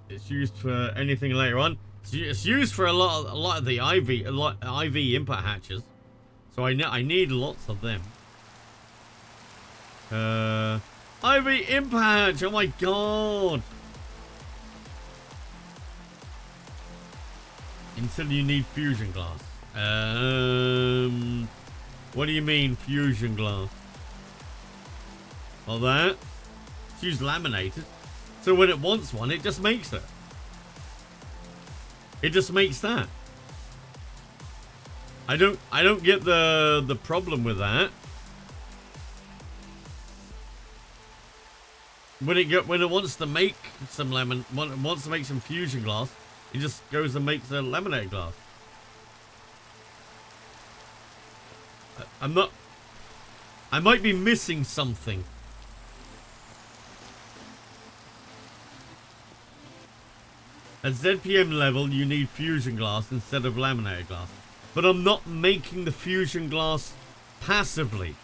It's used for anything later on. It's used for a lot of the IV input hatches, so I need lots of them. IV input hatch. Oh my god! Until you need fusion glass. What do you mean fusion glass? Well, that it's used laminated, so when it wants one, it just makes it. It just makes that. I don't get the problem with that. When it wants to make some wants to make some fusion glass, it just goes and makes a laminated glass. I might be missing something. At ZPM level, you need fusion glass instead of laminated glass. But I'm not making the fusion glass passively.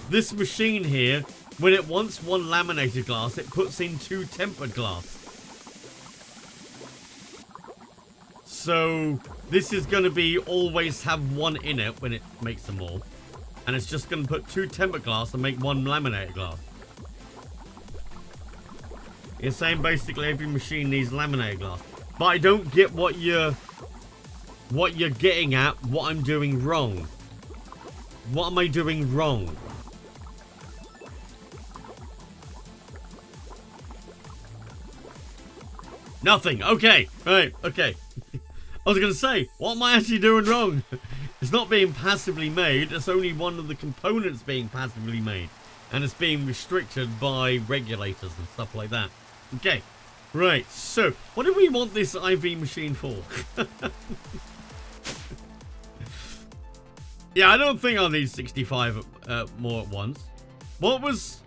This machine here, when it wants one laminated glass, it puts in 2 tempered glass. So this is going to be always have 1 in it when it makes them all. And it's just going to put 2 tempered glass and make 1 laminated glass. You're saying basically every machine needs laminated glass. But I don't get what you're getting at, what I'm doing wrong. What am I doing wrong? Nothing. Okay. Right. Okay. I was going to say, what am I actually doing wrong? It's not being passively made. It's only one of the components being passively made. And it's being restricted by regulators and stuff like that. Okay. Right. So, what do we want this IV machine for? Yeah, I don't think I'll need 65 more at once. What was...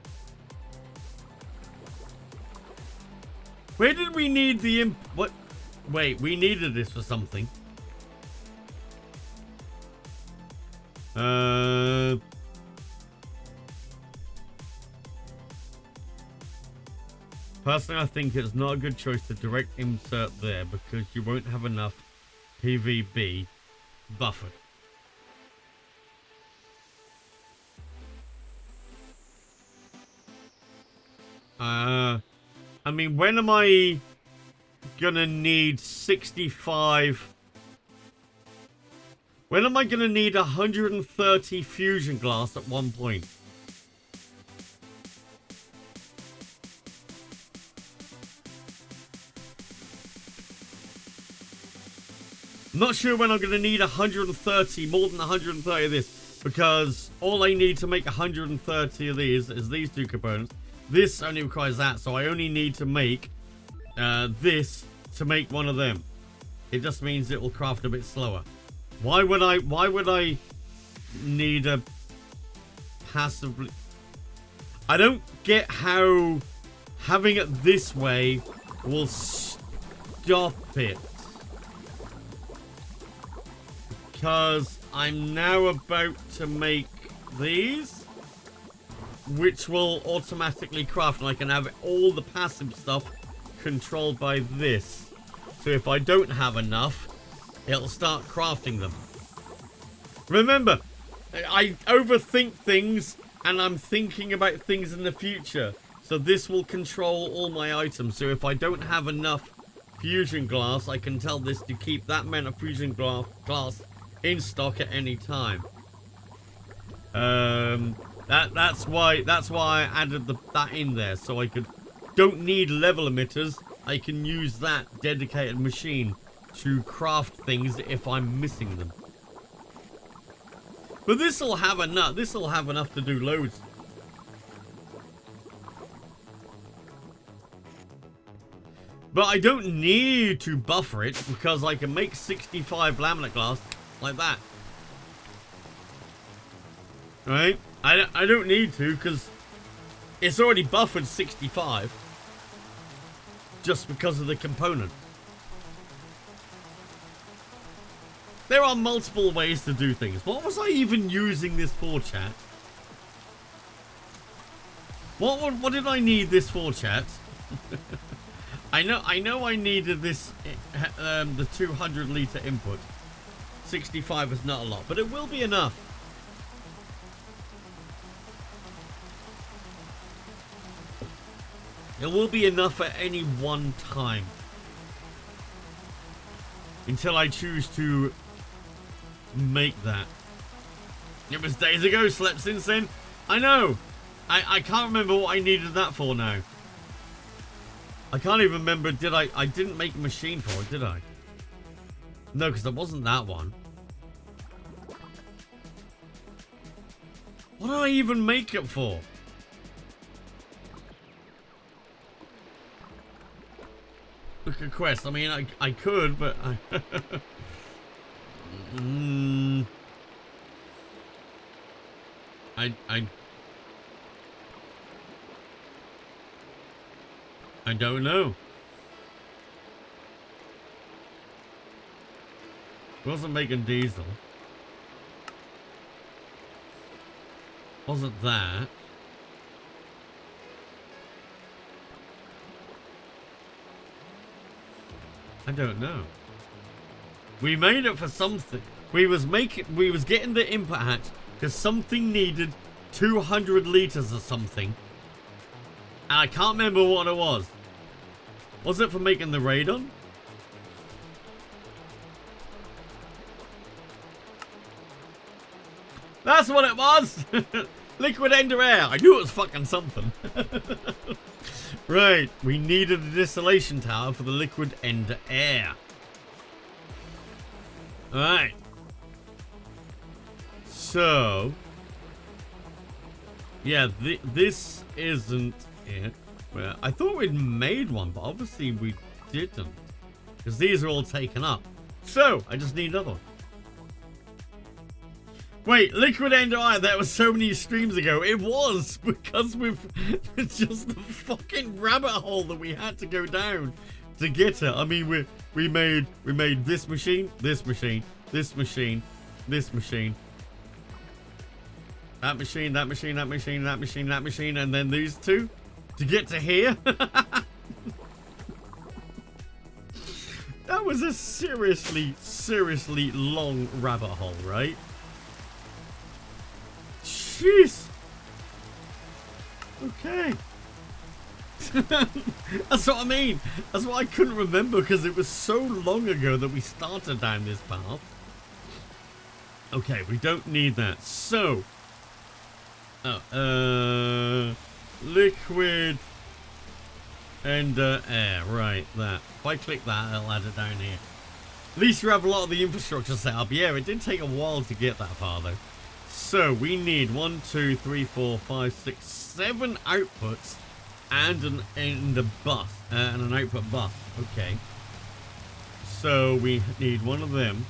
Where did we need the what? Wait, we needed this for something. Personally, I think it's not a good choice to direct insert there because you won't have enough PVB buffered. I mean, when am I gonna need 65? When am I gonna need 130 fusion glass at one point? I'm not sure when I'm gonna need 130, more than 130 of this, because all I need to make 130 of these is these 2 components. This only requires that, so I only need to make this to make one of them. It just means it will craft a bit slower. Why would I need a passively... I don't get how having it this way will stop it. Because I'm now about to make these, which will automatically craft, and I can have all the passive stuff controlled by this. So if I don't have enough, it'll start crafting them. Remember, I overthink things, and I'm thinking about things in the future. So this will control all my items. So if I don't have enough fusion glass, I can tell this to keep that amount of fusion glass in stock at any time. That's why I added that in there, so I don't need level emitters. I can use that dedicated machine to craft things if I'm missing them. But this'll have enough. This'll have enough to do loads. But I don't need to buffer it because I can make 65 laminate glass like that. Right? I don't need to because it's already buffered 65 just because of the component. There are multiple ways to do things. What was I even using this for, chat? What did I need this for, chat? I know I needed this, the 200 litre input. 65 is not a lot, but it will be enough. It will be enough at any one time. Until I choose to make that. It was days ago, slept since then. I know. I can't remember what I needed that for now. I can't even remember, I didn't make a machine for it, did I? No, because it wasn't that one. What did I even make it for? Look at quest. I mean, I could, but I... I don't know. Wasn't making diesel. Wasn't that. I don't know. We made it for something. We was getting the input hatch because something needed 200 liters or something. And I can't remember what it was. Was it for making the radon? That's what it was! Liquid ender air. I knew it was fucking something. Right, we needed a distillation tower for the liquid ender air. Alright. So... yeah, this isn't it. Well, I thought we'd made one, but obviously we didn't. Because these are all taken up. So, I just need another one. Wait, liquid ender air, that was so many streams ago. It was, because with just the fucking rabbit hole that we had to go down to get it. I mean, we made this machine, this machine, this machine, this machine. That machine, that machine, that machine, that machine, that machine, and then these two to get to here. That was a seriously long rabbit hole, right? Jeez. Okay. That's what I mean. That's what I couldn't remember because it was so long ago that we started down this path. Okay, we don't need that. So, liquid ender air. Right, that. If I click that, it'll add it down here. At least you have a lot of the infrastructure set up. Yeah, it did take a while to get that far though. So we need 1, 2, 3, 4, 5, 6, 7 outputs and an ender bus and an output bus. Okay. So we need one of them.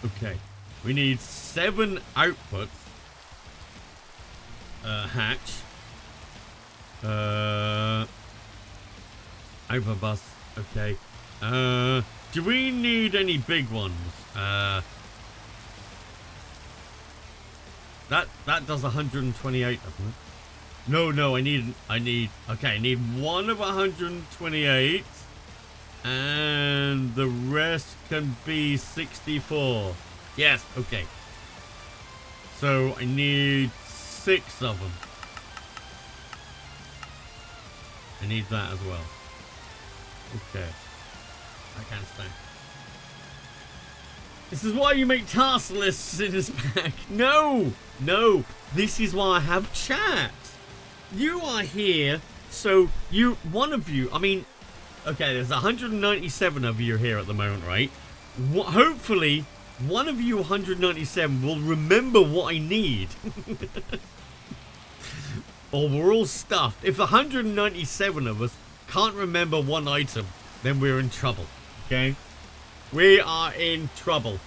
Okay. We need 7 outputs. Hatch. Output bus. Okay. Do we need any big ones? That does 128 of them. No, I need okay, I need one of 128 and the rest can be 64. Yes, okay. So I need 6 of them. I need that as well. Okay. I can't stand. This is why you make task lists in this pack. No! No! This is why I have chat. You are here, so one of you, I mean, okay, there's 197 of you here at the moment, right? Hopefully, one of you 197 will remember what I need. Or we're all stuffed. If 197 of us can't remember one item, then we're in trouble, okay? We are in trouble.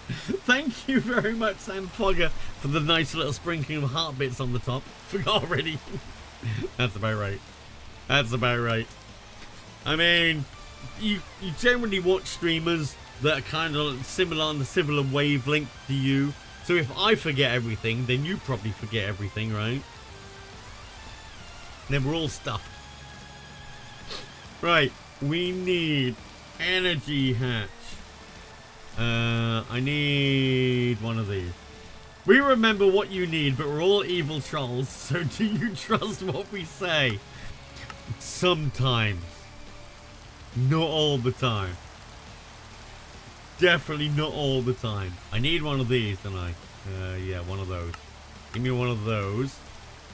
Thank you very much, Sam Fogger, for the nice little sprinkling of heart bits on the top. Forgot already. That's about right. That's about right. I mean, you generally watch streamers that are kind of similar on the similar wavelength to you. So if I forget everything, then you probably forget everything, right? Then we're all stuffed. Right, we need energy hatch. I need one of these. We remember what you need, but we're all evil trolls, so do you trust what we say? Sometimes. Not all the time. Definitely not all the time. I need one of these, don't I? Yeah, one of those. Give me one of those.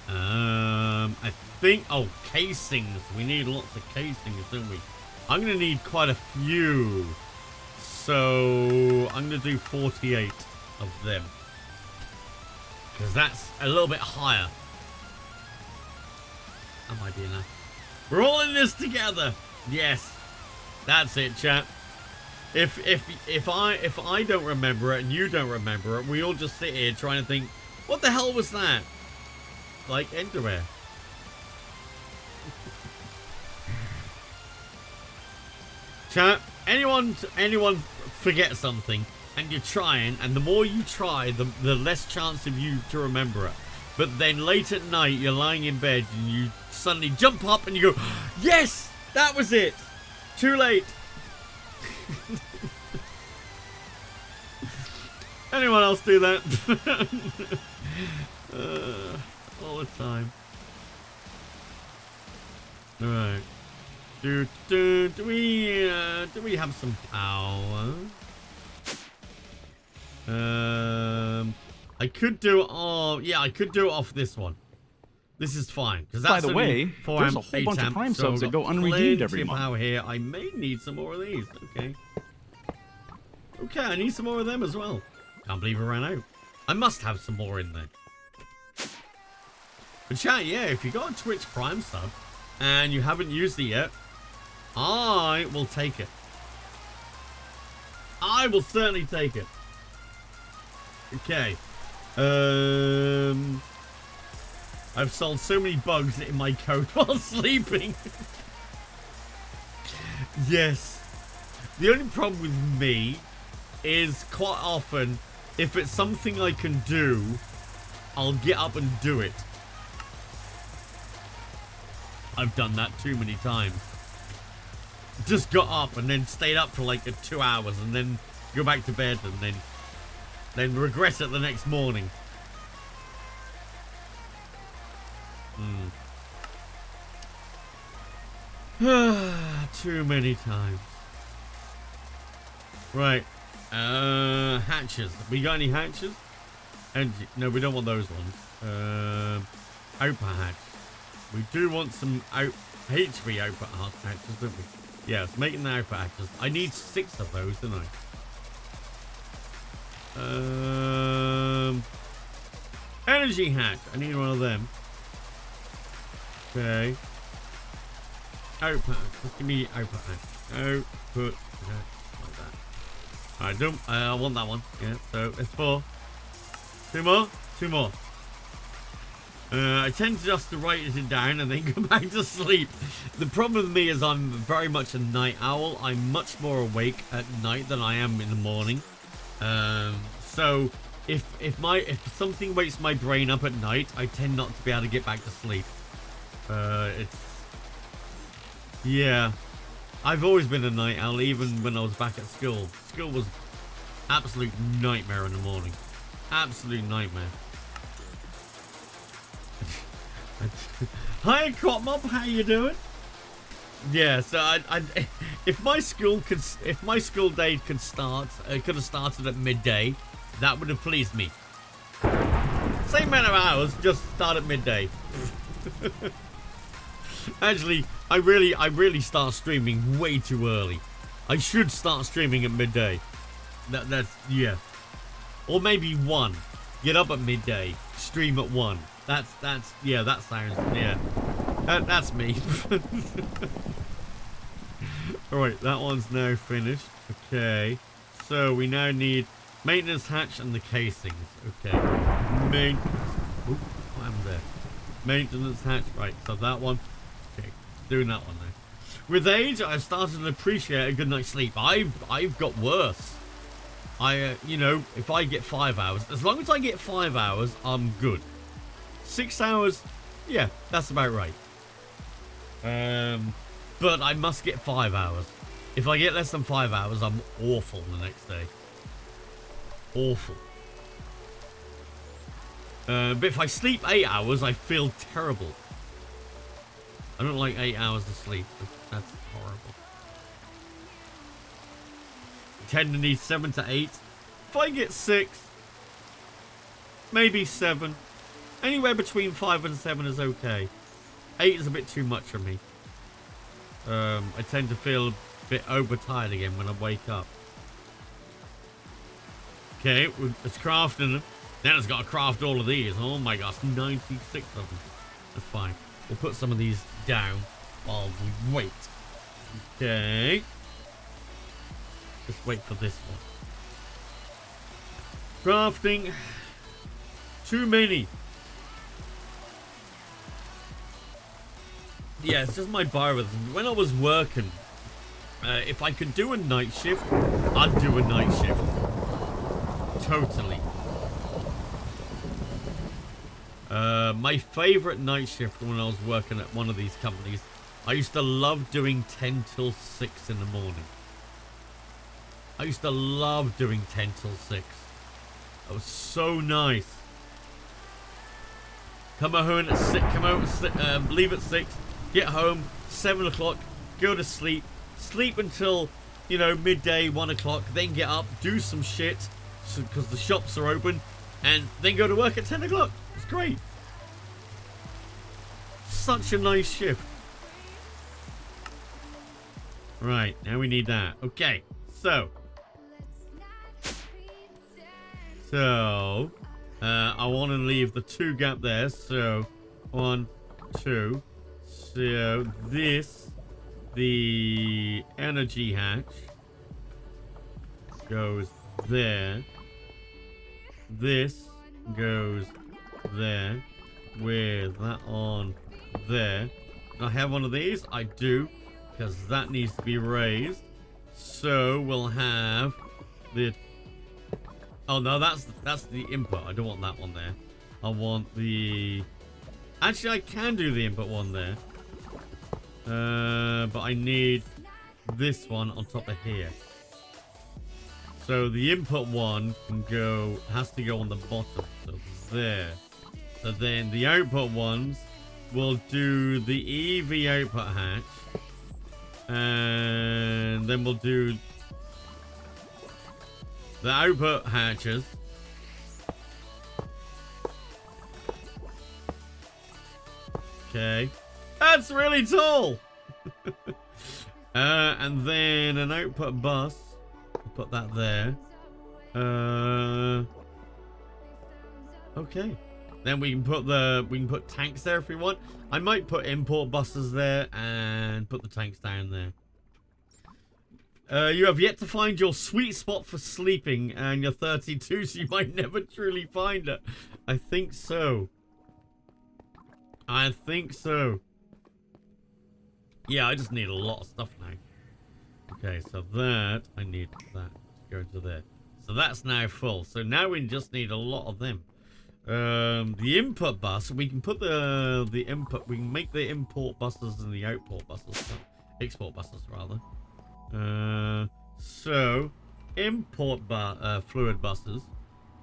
I think... Oh, casings. We need lots of casings, don't we? I'm going to need quite a few. So, I'm going to do 48 of them. Because that's a little bit higher. How am I doing that? We're all in this together. Yes. That's it, chat. If I don't remember it and you don't remember it, we all just sit here trying to think, what the hell was that? Like underwear. Chat, anyone forget something and you're trying, and the more you try, the less chance of you to remember it. But then late at night, you're lying in bed and you suddenly jump up and you go, yes, that was it. Too late. Anyone else do that? All the time. Alright. Do we have some power? I could do it. Oh, yeah, I could do it off this one. This is fine because that's by the way, there's a whole bunch of prime subs that go unredeemed every month. Power here. I may need some more of these. Okay. Okay, I need some more of them as well. Can't believe I ran out. I must have some more in there. But chat, yeah, if you got a Twitch Prime sub and you haven't used it yet, I will take it. I will certainly take it. Okay. I've solved so many bugs in my code while sleeping. Yes. The only problem with me is quite often, if it's something I can do, I'll get up and do it. I've done that too many times. Just got up and then stayed up for like 2 hours and then go back to bed and then regret it the next morning. Too many times. Right. Hatches. We got any hatches? And no, we don't want those ones. Opa hatch. We do want some HP Opa hatches, don't we? Yes, making the Opa hatches. I need 6 of those, don't I? Energy hatch. I need one of them. Okay. Opa. Just give me Opa hatch. Output hatch. Like that. I want that one. Yeah, so it's 4. 2 more? 2 more. I tend to just to write it down and then go back to sleep. The problem with me is I'm very much a night owl. I'm much more awake at night than I am in the morning. So if something wakes my brain up at night, I tend not to be able to get back to sleep. Yeah. I've always been a night owl, even when I was back at school. School was absolute nightmare in the morning. Absolute nightmare. Hi, Crop Mob, how you doing? Yeah, so if my school day could have started at midday, that would have pleased me. Same amount of hours, just start at midday. Actually, I really start streaming way too early. I should start streaming at midday. That's yeah. Or maybe 1. Get up at midday, stream at 1. That's yeah, that sounds yeah. That's me. Alright, that one's now finished. Okay. So we now need maintenance hatch and the casings. Okay. Maintenance. Oop, what happened there? Maintenance hatch. Right, so that one. Okay, doing that one now. With age, I've started to appreciate a good night's sleep. I've got worse. you know, if I get 5 hours, as long as I get 5 hours, I'm good. 6 hours, yeah, that's about right. But I must get 5 hours. If I get less than 5 hours, I'm awful the next day. Awful. But if I sleep 8 hours, I feel terrible. I don't like 8 hours of sleep. That's horrible. I tend to need 7 to 8. If I get 6, maybe 7. Anywhere between 5 and 7 is okay. 8 is a bit too much for me. I tend to feel a bit overtired again when I wake up. Okay, it's crafting them. Then it's got to craft all of these. Oh my gosh, 96 of them. That's fine. We'll put some of these down while we wait. Okay. Just wait for this one. Crafting. Too many. Yeah, it's just my biorhythm. When I was working, if I could do a night shift, I'd do a night shift. Totally. My favorite night shift when I was working at one of these companies, I used to love doing 10 till 6 in the morning. I used to love doing 10 till 6. That was so nice. Come home at 6, leave at 6, get home, 7 o'clock, go to sleep, sleep until, you know, midday, 1 o'clock, then get up, do some shit, because the shops are open, and then go to work at 10 o'clock. It's great. Such a nice shift. Right, now we need that. Okay, so I want to leave the 2 gap there. So 1, 2. So this, the energy hatch goes there. This goes there with that on there. Do I have one of these? I do, because that needs to be raised. So we'll have the... Oh no, that's the input. I don't want that one there. I want the... Actually, I can do the input one there. But I need this one on top of here. So the input one has to go on the bottom. So there. So then the output ones will do the EV output hatch. And then we'll do the output hatches. Okay. That's really tall! And then an output bus. Put that there. Okay. Then we can put tanks there if we want. I might put import buses there and put the tanks down there. You have yet to find your sweet spot for sleeping, and you're 32, so you might never truly find it. I think so. I think so. Yeah, I just need a lot of stuff now. Okay, so that, I need that to go into there. So that's now full. So now we just need a lot of them. The input bus, we can put the input, we can make the import buses and the output buses, export buses rather. So import fluid buses,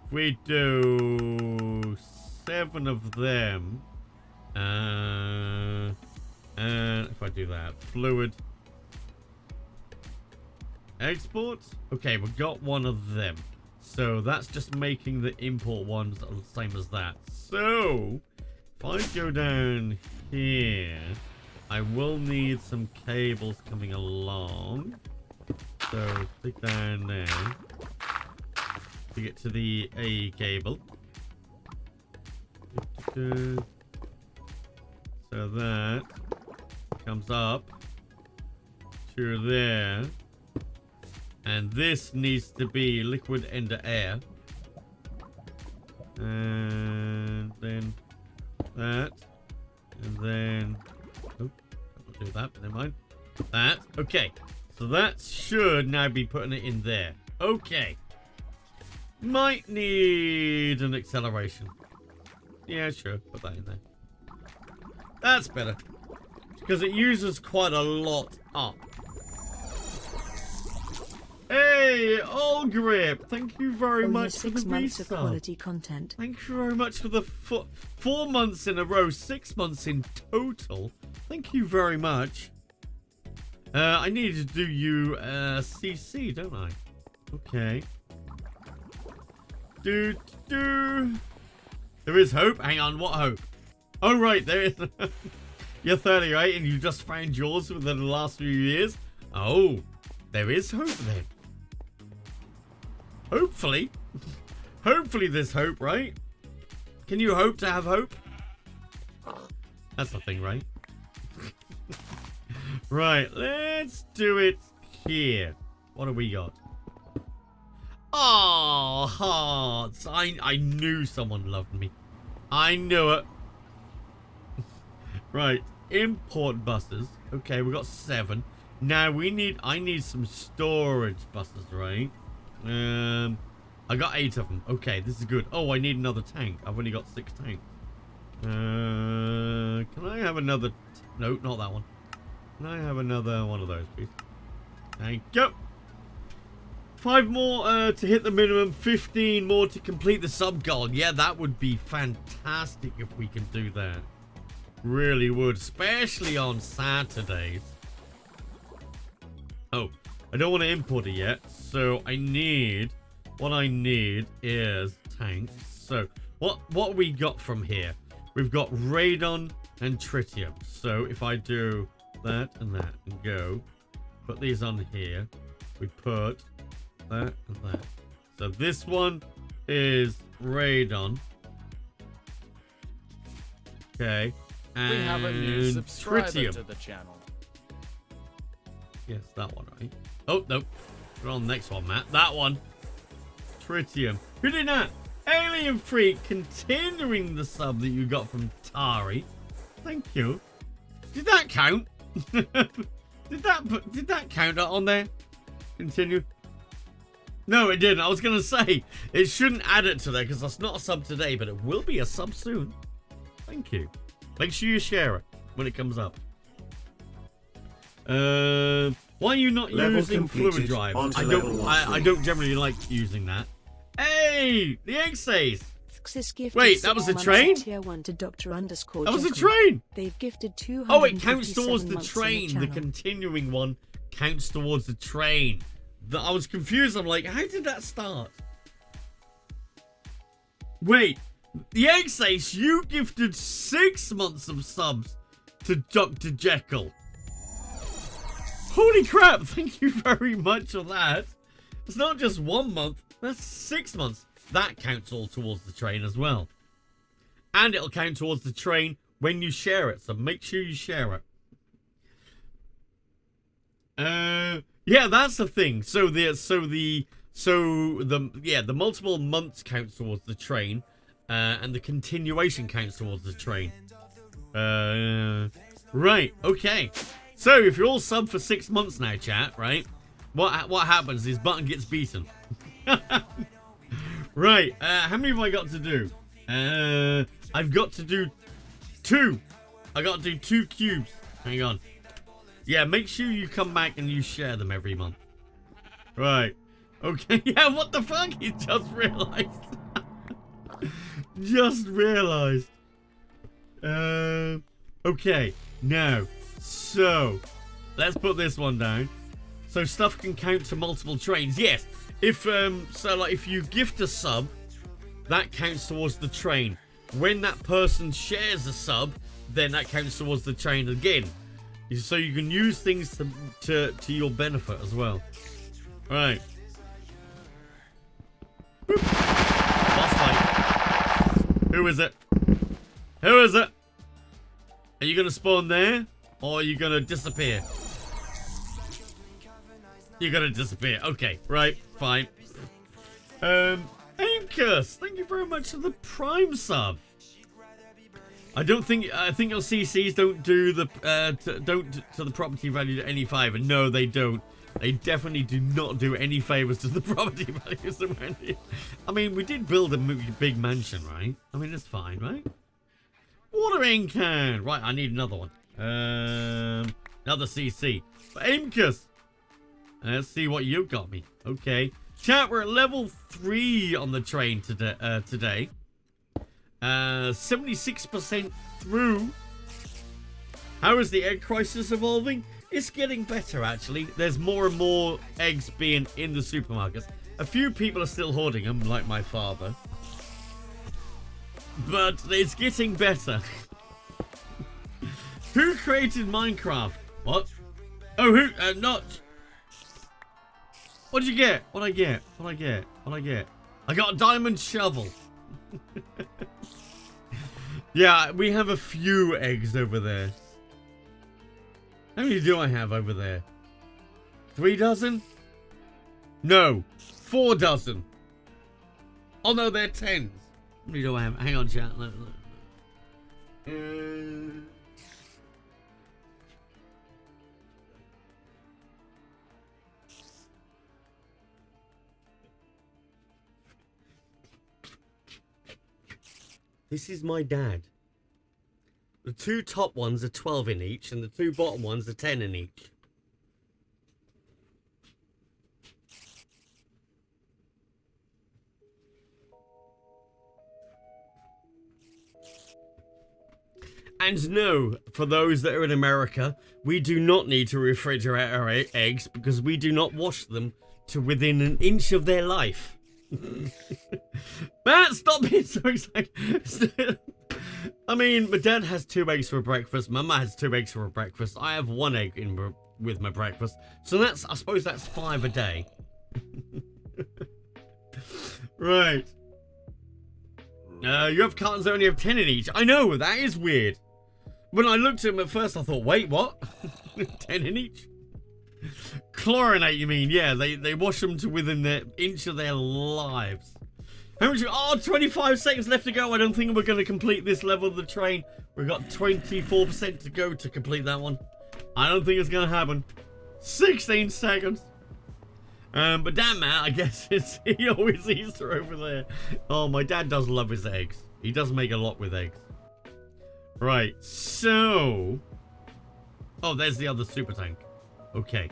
if we do 7 of them, and if I do that, fluid exports, okay, we've got 1 of them. So that's just making the import ones the same as that. So if I go down here, I will need some cables coming along. So click down there to get to the A cable. So that comes up to there. And this needs to be liquid into air. And then that. And then... Oh, I'll do that, but never mind. That. Okay. So that should now be putting it in there. Okay. Might need an acceleration. Yeah, sure. Put that in there. That's better. Because it uses quite a lot up. Hey, All Grip. Thank you very much for the 6 months of resub. quality content. Thank you very much for the 4 months in a row. 6 months in total. Thank you very much. I need to do you CC, don't I? Okay. There is hope. Hang on, what hope? Oh, right, there is. You're 30, right? And you just found yours within the last few years? Oh, there is hope then. Hopefully. Hopefully there's hope, right? Can you hope to have hope? That's the thing, right? Right, let's do it here. What have we got? Oh, hearts. I knew someone loved me. I knew it. Right, import buses. Okay, we got 7. Now I need some storage buses, right? I got 8 of them. Okay, this is good. Oh, I need another tank. I've only got 6 tanks. Can I have another? No, not that one. Can I have another one of those, please? Thank you. 5 more to hit the minimum. 15 more to complete the sub goal. Yeah, that would be fantastic if we can do that. Really would, especially on Saturdays. Oh, I don't want to import it yet, so what I need is tanks. So what we got from here? We've got radon and tritium. So if I do that and that and go, put these on here, we put that and that. So this one is radon. Okay. And We have a new subscriber tritium. to the channel. Yes, that one, right? Oh, no. We're on the next one, Matt. That one. Tritium. Who did that? Alien Freak, continuing the sub that you got from Tari. Thank you. Did that count? Did that count on there? Continue. No, it didn't. I was going to say, it shouldn't add it to there because that's not a sub today, but it will be a sub soon. Thank you. Make sure you share it when it comes up. Why are you not Level using fluid completed. drive? On to I level don't. 1. I don't generally like using that. Hey, the egg says. Xis gifted Wait, that was 6 a months train? of Tier 1 to Dr. That was a Jekyll. train. They've gifted 200. Oh, it counts towards the train. The channel. continuing one counts towards the train. I was confused. I'm like, how did that start? Wait, the egg says you gifted 6 months of subs to Dr. Jekyll. Holy crap, thank you very much for that. It's not just 1 month, that's 6 months. That counts all towards the train as well. And it'll count towards the train when you share it, so make sure you share it. Yeah, that's the thing. The multiple months counts towards the train, and the continuation counts towards the train. Right, okay. So if you're all sub for 6 months now, chat, right? What happens is Button gets beaten. Right, how many have I got to do? I've got to do 2. I got to do 2 cubes. Hang on. Yeah, make sure you come back and you share them every month. Right. Okay, yeah, what the fuck? You just realized. Just realized. Okay, now, so, let's put this one down. So stuff can count to multiple trains. Yes, if, if you gift a sub, that counts towards the train. When that person shares a sub, then that counts towards the train again. So you can use things to your benefit as well. Right. Boop. Boss fight. Who is it? Who is it? Are you gonna spawn there? Or are you gonna disappear? You're gonna disappear. Okay, right, fine. Aimcus, thank you very much for the Prime sub. I think your CCs don't do the to the property value to any 5. No, they don't. They definitely do not do any favors to the property values around here. I mean, we did build a big mansion, right? I mean, it's fine, right? Watering can. Right, I need another one. Another CC. But Amicus. Let's see what you got me. Okay. Chat, we're at level 3 on the train today. 76% through. How is the egg crisis evolving? It's getting better, actually. There's more and more eggs being in the supermarkets. A few people are still hoarding them, like my father. But it's getting better. Who created Minecraft? What? Oh, who? Not. What'd you get? What'd I get? What'd I get? What'd I get? I got a diamond shovel. Yeah, we have a few eggs over there. How many do I have over there? 3 dozen? No, 4 dozen. Oh no, they're 10s. How many do I have? Hang on, chat. Look. This is my dad. The 2 top ones are 12 in each, and the 2 bottom ones are 10 in each. And no, for those that are in America, we do not need to refrigerate our eggs because we do not wash them to within an inch of their life. Matt, stop being so excited. I mean, my dad has 2 eggs for breakfast. Mama has 2 eggs for breakfast. I have 1 egg with my breakfast. So that's, I suppose that's 5 a day. Right. You have cartons that only have 10 in each. I know, that is weird. When I looked at them at first, I thought, wait, what? 10 in each? Chlorinate, you mean? Yeah, they wash them to within the inch of their lives. How much? Oh, 25 seconds left to go. I don't think we're going to complete this level of the train. We've got 24% to go to complete that one. I don't think it's going to happen. 16 seconds. But damn, Matt, I guess he always eats her over there. Oh, my dad does love his eggs. He does make a lot with eggs. Right, so... Oh, there's the other super tank. Okay.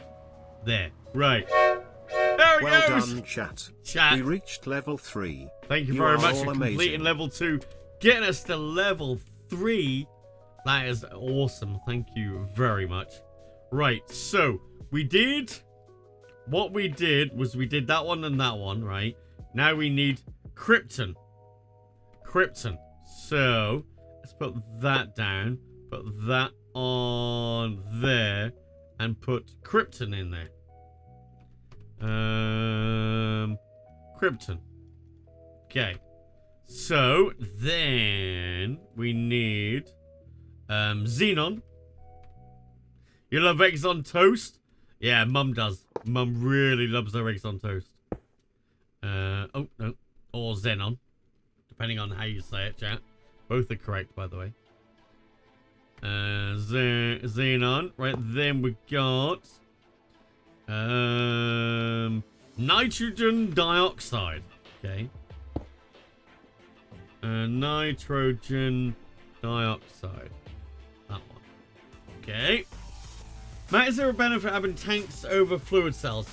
There. Right. There it Well goes! done, chat. Chat. We reached level 3. Thank you very much are for all completing amazing. level 2. Getting us to level 3. That is awesome. Thank you very much. Right, so we did... What we did was we did that one and that one, right? Now we need Krypton. Krypton. So, let's put that down. Put that on there. And put Krypton in there. Krypton. Okay. So, then we need Xenon. You love eggs on toast? Yeah, Mum does. Mum really loves her eggs on toast. Oh, no. Or Xenon. Depending on how you say it, chat. Both are correct, by the way. Xenon. Right, then we got... nitrogen dioxide. Okay. Nitrogen dioxide. That one. Okay. Matt, is there a benefit having tanks over fluid cells?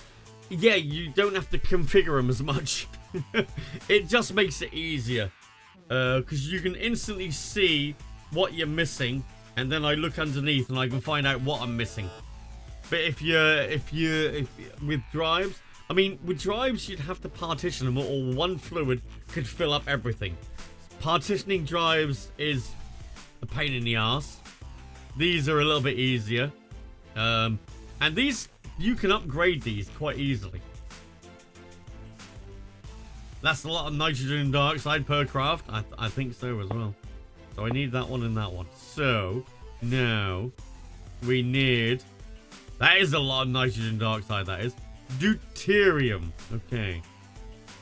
Yeah, you don't have to configure them as much. It just makes it easier. Because you can instantly see what you're missing. And then I look underneath and I can find out what I'm missing. But if with drives, I mean, with drives, you'd have to partition them, or one fluid could fill up everything. Partitioning drives is a pain in the ass. These are a little bit easier. And these, you can upgrade these quite easily. That's a lot of nitrogen dioxide per craft. I think so as well. So I need that one and that one. So, now, we need... That is a lot of nitrogen dioxide, that is. Deuterium. Okay.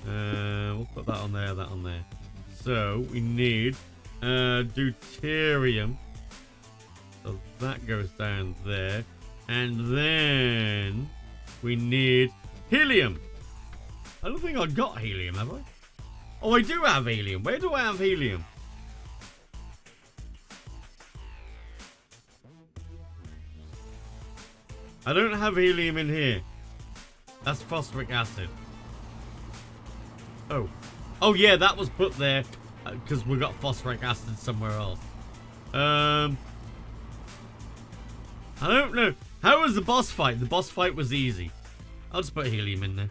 We'll put that on there, that on there. So, we need deuterium. So, that goes down there. And then... we need helium. I don't think I got helium, have I? Oh, I do have helium. Where do I have helium? I don't have helium in here. That's phosphoric acid. Oh. Oh, yeah, that was put there because we got phosphoric acid somewhere else. I don't know. How was the boss fight? The boss fight was easy. I'll just put helium in there.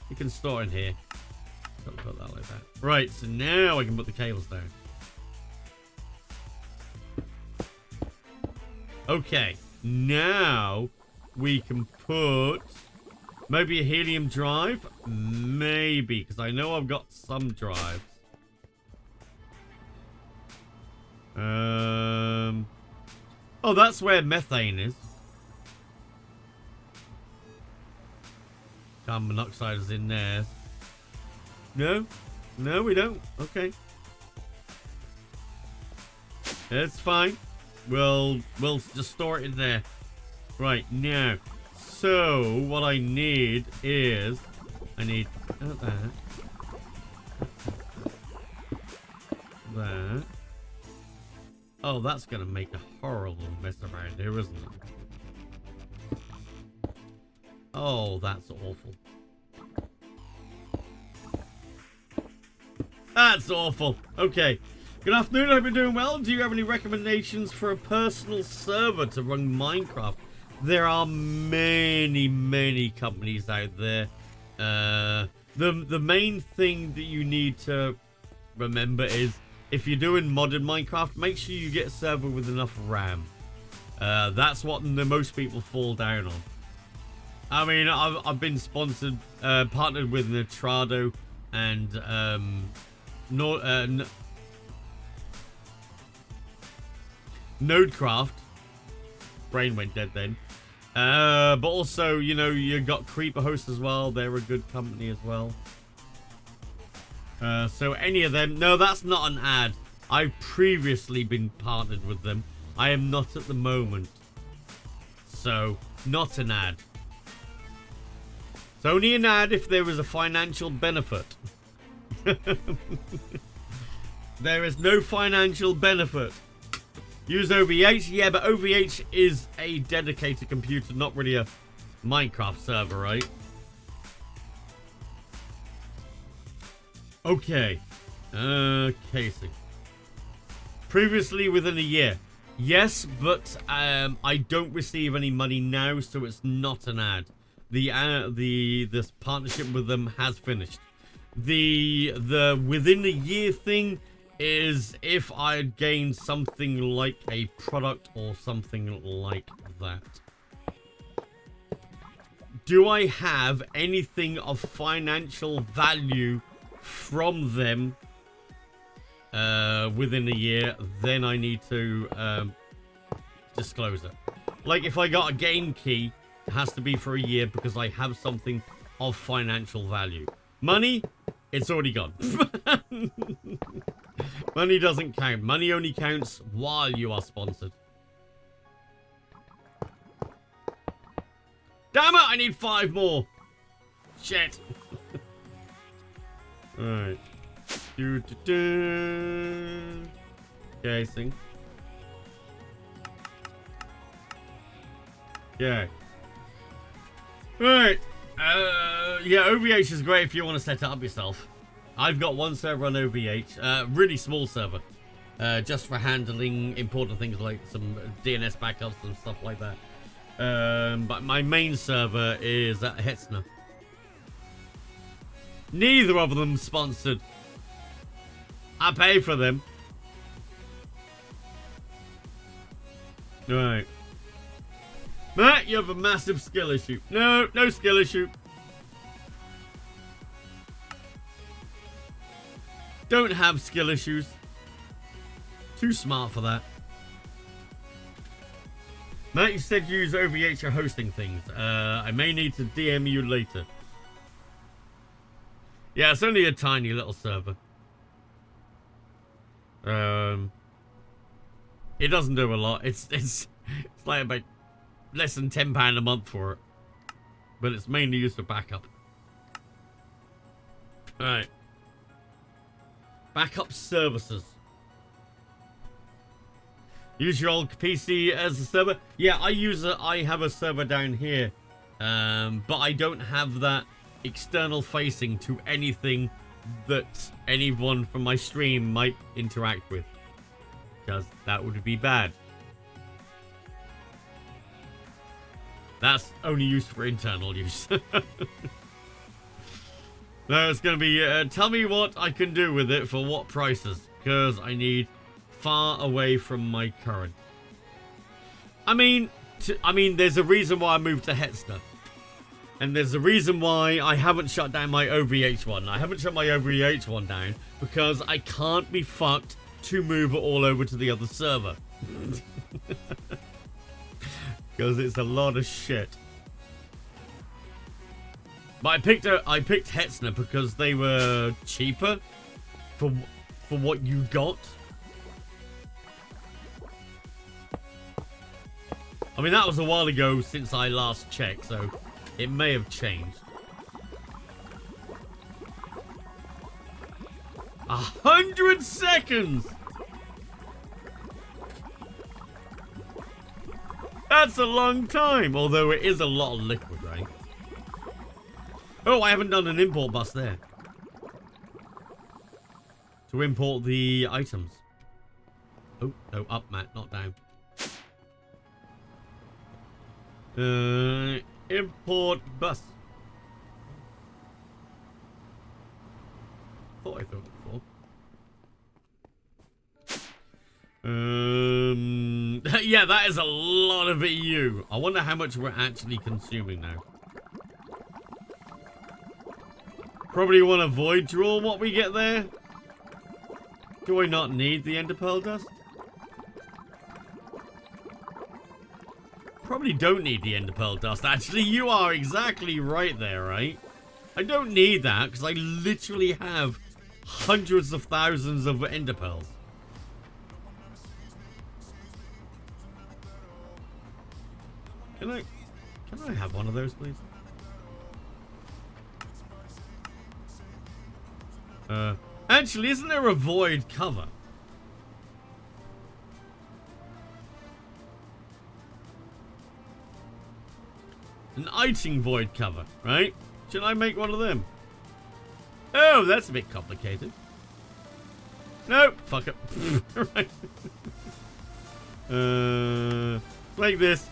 You can store in here. Don't put that like that. Right, so now I can put the cables down. Okay, now we can put maybe a helium drive. Maybe, because I know I've got some drives. Oh, that's where methane is. Carbon monoxide is in there. No? No, we don't. Okay. It's fine. We'll just store it in there. Right, now. So, what I need is... I need that. That. Oh, that's going to make a horrible mess around here, isn't it? Oh, that's awful. That's awful. Okay. Good afternoon. Hope you're doing well. Do you have any recommendations for a personal server to run Minecraft? There are many, many companies out there. The main thing that you need to remember is if you're doing modded Minecraft, make sure you get a server with enough RAM. That's what the most people fall down on. I mean, I've been sponsored, partnered with Nitrado and Nodecraft. Brain went dead then. But also, you know, you got Creeper Host as well. They're a good company as well. So any of them. No, that's not an ad. I've previously been partnered with them. I am not at the moment. So, not an ad. It's only an ad if there is a financial benefit. There is no financial benefit. Use OVH? Yeah, but OVH is a dedicated computer, not really a Minecraft server, right? Okay. Casing. Previously within a year. Yes, but I don't receive any money now, so it's not an ad. This partnership with them has finished. The within a year thing is if I gain something like a product or something like that. Do I have anything of financial value from them within a year? Then I need to disclose it. Like if I got a game key, it has to be for a year because I have something of financial value. Money, it's already gone. Money doesn't count. Money only counts while you are sponsored. Damn it, I need 5 more. Shit. Alright. Casing. Yeah. Right. Yeah, OVH is great if you want to set it up yourself. I've got one server on OVH, really small server, just for handling important things like some DNS backups and stuff like that. But my main server is at Hetzner. Neither of them sponsored. I pay for them. Right. Matt, you have a massive skill issue. No, no skill issue. Don't have skill issues. Too smart for that. Matt, you said you use OVH for hosting things. I may need to DM you later. Yeah, it's only a tiny little server. It doesn't do a lot. It's like about less than £10 a month for it. But it's mainly used for backup. Alright. Backup services. Use your old PC as a server. Yeah, I have a server down here. But I don't have that external facing to anything that anyone from my stream might interact with. Because that would be bad. That's only used for internal use. No, it's going to be, tell me what I can do with it for what prices. Because I need far away from my current. I mean, there's a reason why I moved to Hetzner. And there's a reason why I haven't shut down my OVH one. I haven't shut my OVH one down because I can't be fucked to move it all over to the other server. Because it's a lot of shit. But I picked Hetzner because they were cheaper for what you got. I mean, that was a while ago since I last checked, so it may have changed. 100 seconds! That's a long time, although it is a lot of liquid, right? Oh, I haven't done an import bus there. To import the items. Oh, no, up, Matt, not down. Import bus. Thought I thought it before. Yeah, that is a lot of EU. I wonder how much we're actually consuming now. Probably want to void draw what we get there. Do I not need the ender pearl dust? Probably don't need the ender pearl dust. Actually, you are exactly right there, right? I don't need that because I literally have hundreds of thousands of ender pearls. Can I have one of those, please? Actually, isn't there a void cover? An iting void cover, right? Should I make one of them? Oh, that's a bit complicated. Nope, fuck it. Right. Like this.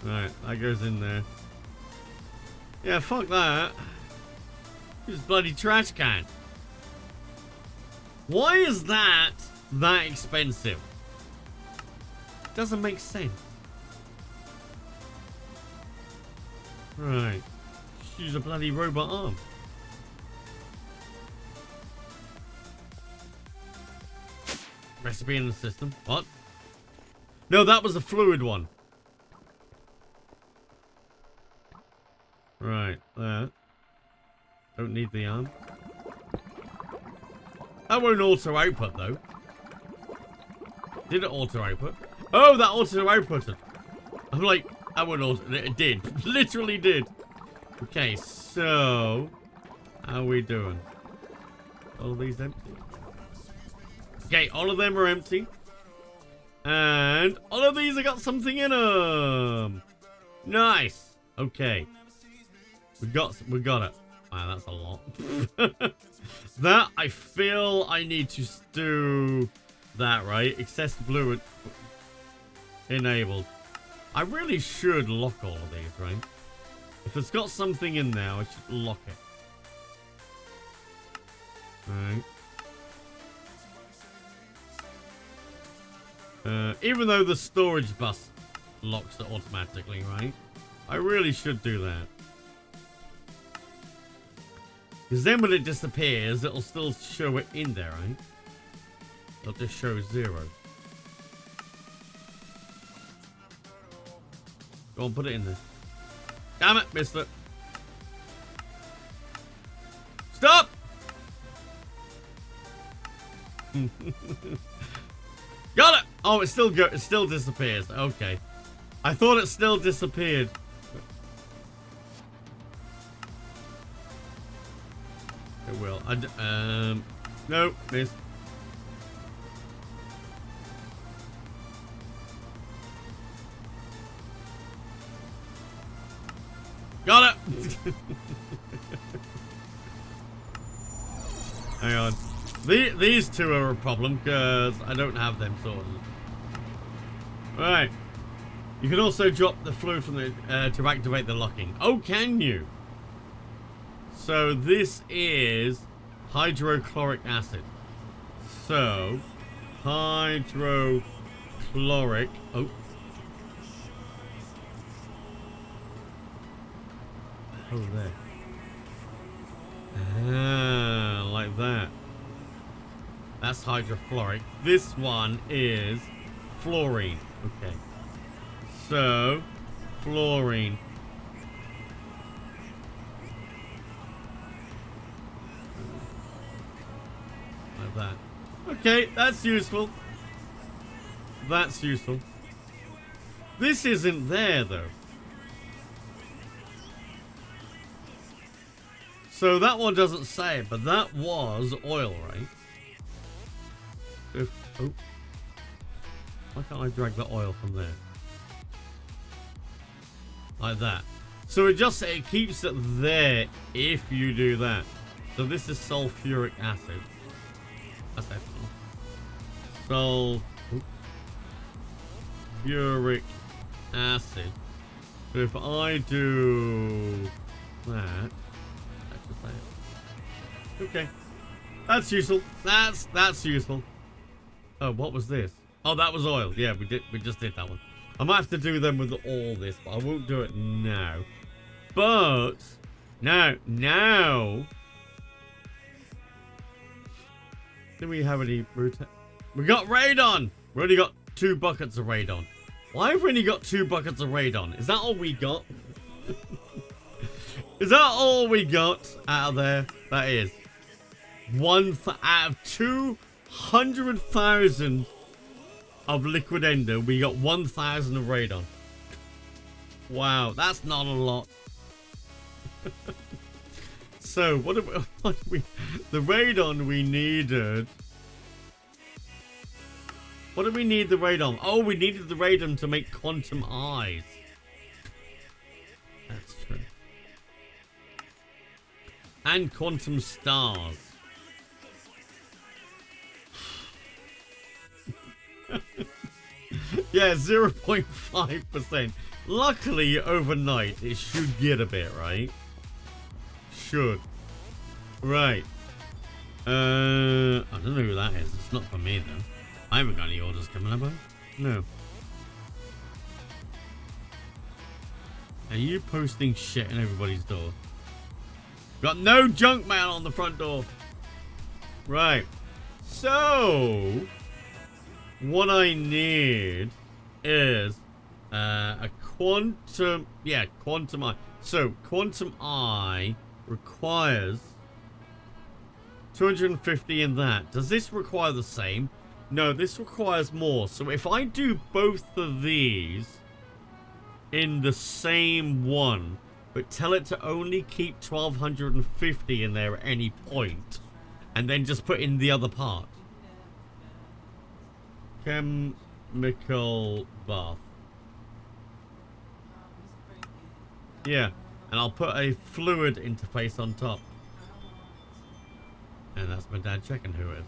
Right, that goes in there. Yeah, fuck that. This bloody trash can. Why is that expensive? Doesn't make sense. Right. Just use a bloody robot arm. Recipe in the system. What? No, that was the fluid one. Right, there. Don't need the arm. That won't auto output though. Did it auto output? Oh, that auto outputted. I'm like, that won't auto. It did. Literally did. Okay, so how are we doing? All of these empty. Okay, all of them are empty. And all of these have got something in them. Nice. Okay. We got it. Wow, that's a lot. That, I feel I need to do that, right? Access fluid enabled. I really should lock all of these, right? If it's got something in there, I should lock it. Alright. Even though the storage bus locks it automatically, right? I really should do that. Because then when it disappears, it'll still show it in there, right? It'll just show 0. Go on, put it in there. Damn it, missed it. Stop! Got Oh, it still disappears. Okay. I thought it still disappeared. It will. No, miss. Got it! Hang on. These two are a problem because I don't have them sorted. Alright. You can also drop the fluid from the to activate the locking. Oh, can you? So this is hydrochloric acid. So hydrochloric. Oh. Oh, there. Ah, like that. That's hydrofluoric. This one is fluorine. Okay. So, fluorine. Like that. Okay, that's useful. That's useful. This isn't there, though. So that one doesn't say it, but that was oil, right? Oh. Why can't I drag the oil from there? Like that. So it keeps it there if you do that. So this is sulfuric acid. That's ethanol. Sulfuric acid. So if I do that. Okay. That's useful. That's useful. Oh, what was this? Oh, that was oil. Yeah, we just did that one. I might have to do them with all this, but I won't do it now. But now do we have any we got radon. We already got 2 buckets of radon. Why have we only got 2 buckets of radon? Is that all we got? Is that all we got out of there? That is out of 200,000 of liquid ender, we got 1,000 of radon. Wow, that's not a lot. So what do we the radon we needed? What do we need the radon? Oh, we needed the radon to make quantum eyes. That's true. And quantum stars. Yeah, 0.5%. Luckily, overnight, it should get a bit, right? Should. Right. I don't know who that is. It's not for me, though. I haven't got any orders coming up, have I? No. Are you posting shit in everybody's door? Got no junk mail on the front door. Right. So, what I need is a quantum. Yeah, quantum eye. So, quantum eye requires 250 in that. Does this require the same? No, this requires more. So, if I do both of these in the same one, but tell it to only keep 1250 in there at any point, and then just put in the other part. Chemical bath. Yeah, and I'll put a fluid interface on top. And that's my dad checking who it is.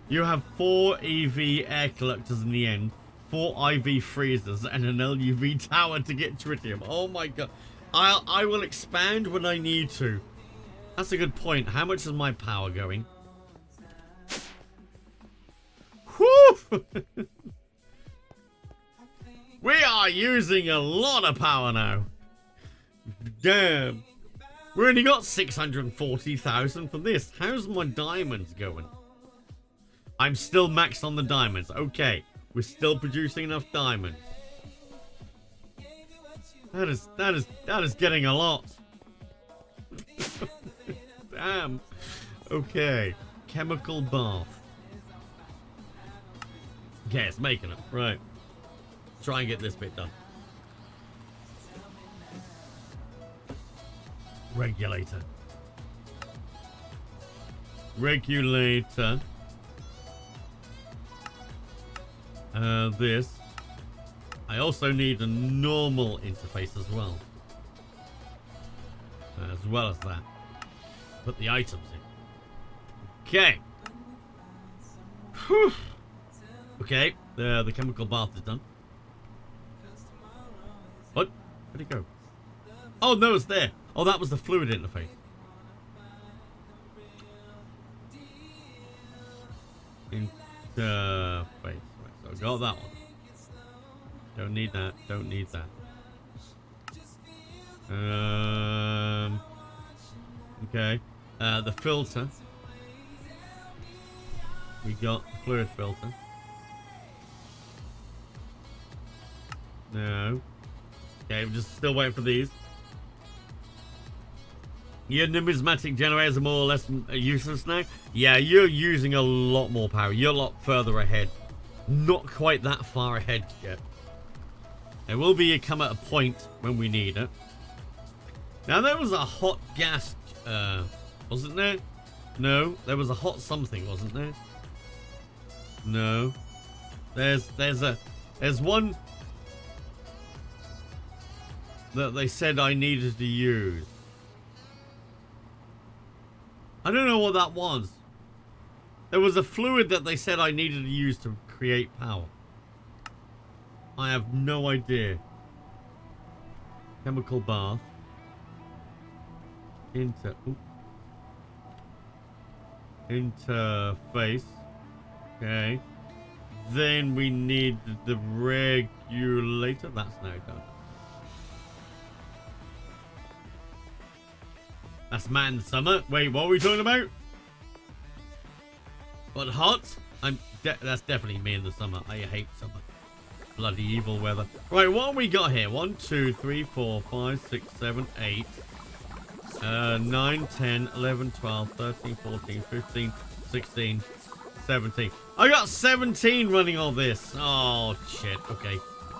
You have 4 EV air collectors in the end, 4 IV freezers, and an LUV tower to get tritium. Oh my god. I will expand when I need to. That's a good point. How much is my power going? Whew! We are using a lot of power now. Damn. We only got 640,000 from this. How's my diamonds going? I'm still maxed on the diamonds. Okay. We're still producing enough diamonds. That is getting a lot. Damn. Okay. Chemical bath. Okay, it's making it. Right. Try and get this bit done. Regulator. Regulator. This. I also need a normal interface as well. As well as that. Put the items in. Okay. Whew. Okay, the chemical bath is done. What? Where'd it go? Oh, no, it's there. Oh, that was the fluid interface. Interface. Right, so I got that one. Don't need that. Don't need that. Okay. The filter. We got the fluid filter. No. Okay, we're just still waiting for these. Your numismatic generators are more or less useless now. Yeah, you're using a lot more power. You're a lot further ahead. Not quite that far ahead yet. There will be come at a point when we need it. Now there was a hot gas, wasn't there? No, there was a hot something, wasn't there? No. There's one that they said I needed to use. I don't know what that was. There was a fluid that they said I needed to use to create power. I have no idea. Chemical bath. Interface. Okay. Then we need the regulator. That's now done. That's man in the summer. Wait, what are we talking about? What, hot? That's definitely me in the summer. I hate summer. Bloody evil weather. Right, what have we got here? 1, 2, 3, 4, 5, 6, 7, 8. 9, 10, 11, 12, 13, 14, 15, 16, 17. I got 17 running all this. Oh, shit. Okay.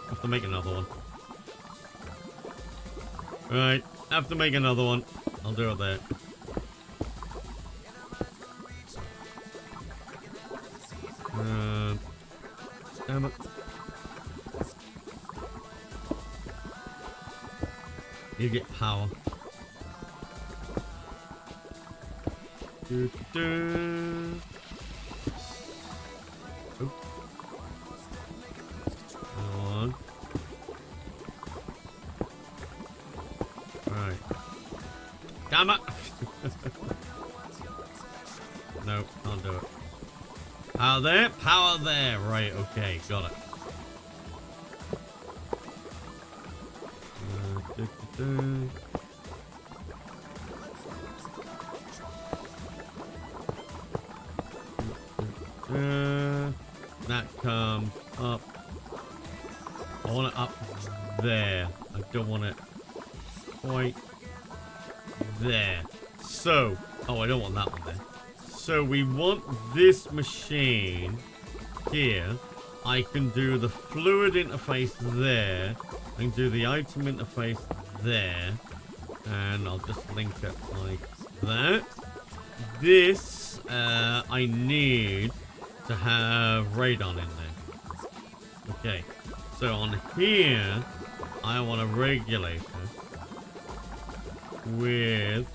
Have to make another one. Right. Have to make another one. I'll do it there. Damn it. You get power. Come on. Right. Damn it! No, can't do it. Power there, power there. Right, okay, got it. That comes up. I want it up there. I don't want it quite there. So, oh, I don't want that one there. So we want this machine here. I can do the fluid interface there. I can do the item interface there. And I'll just link it like that. This, I need to have radon in there. Okay. So on here, I want a regulator with...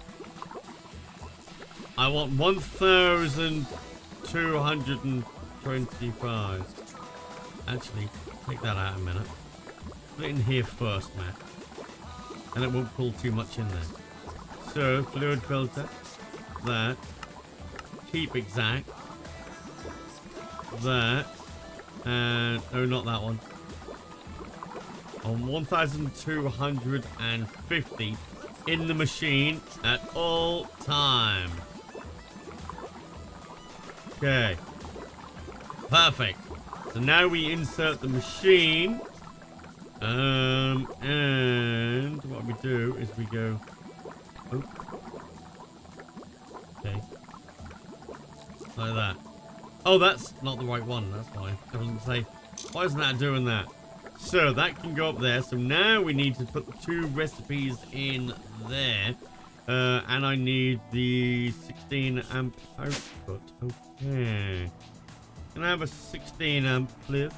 I want 1,225. Actually, take that out a minute. Put it in here first, Matt. And it won't pull too much in there. So, fluid filter. That. Keep exact. That. And... oh, not that one. On 1,250 in the machine at all times. Okay. Perfect. So now we insert the machine. And what we do is we go... oh. Okay. Like that. Oh, that's not the right one. That's fine. I was going to say, why isn't that doing that? So that can go up there. So now we need to put the 2 recipes in there. And I need the 16 amp output. Okay. Can I have a 16 amp, please?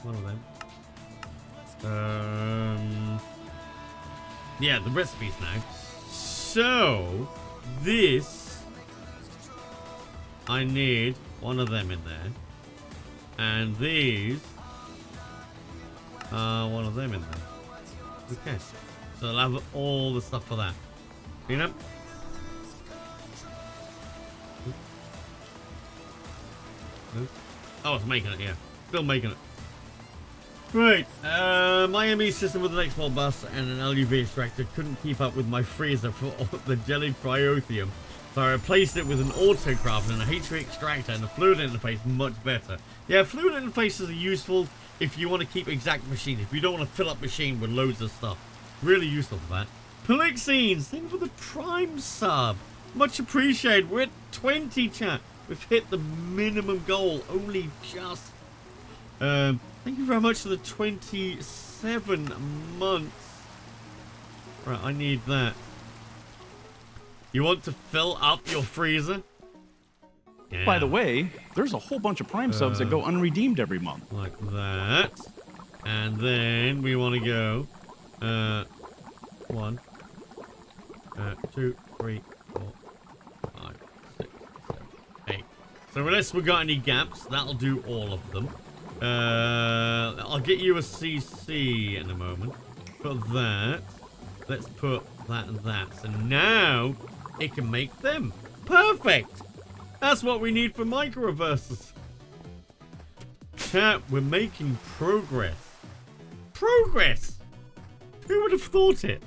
One of them. Yeah, the recipes now. So this, I need one of them in there, and these, one of them in there. Okay, so I'll have all the stuff for that. You know. Oh, it's making it. Yeah, still making it. Right, my ME system with an export bus and an LUV extractor couldn't keep up with my freezer for the jellied cryothium, so I replaced it with an autocraft and a HV extractor, and the fluid interface much better. Yeah, fluid interfaces are useful if you want to keep exact machines, if you don't want to fill up machine with loads of stuff. Really useful for that. Polixines, thank you for the Prime sub. Much appreciated. We're at 20, chat. We've hit the minimum goal, only just. Thank you very much for the 27 months. Right, I need that. You want to fill up your freezer? Yeah. By the way, there's a whole bunch of Prime subs that go unredeemed every month. Like that. And then we want to go 1, 2, 3, 4, 5, 6, 7, 8. So unless we got any gaps, that'll do all of them. I'll get you a CC in a moment. Put that. Let's put that and that. So now it can make them. Perfect! That's what we need for micro reversers. Chat, we're making progress. Progress! Who would have thought it?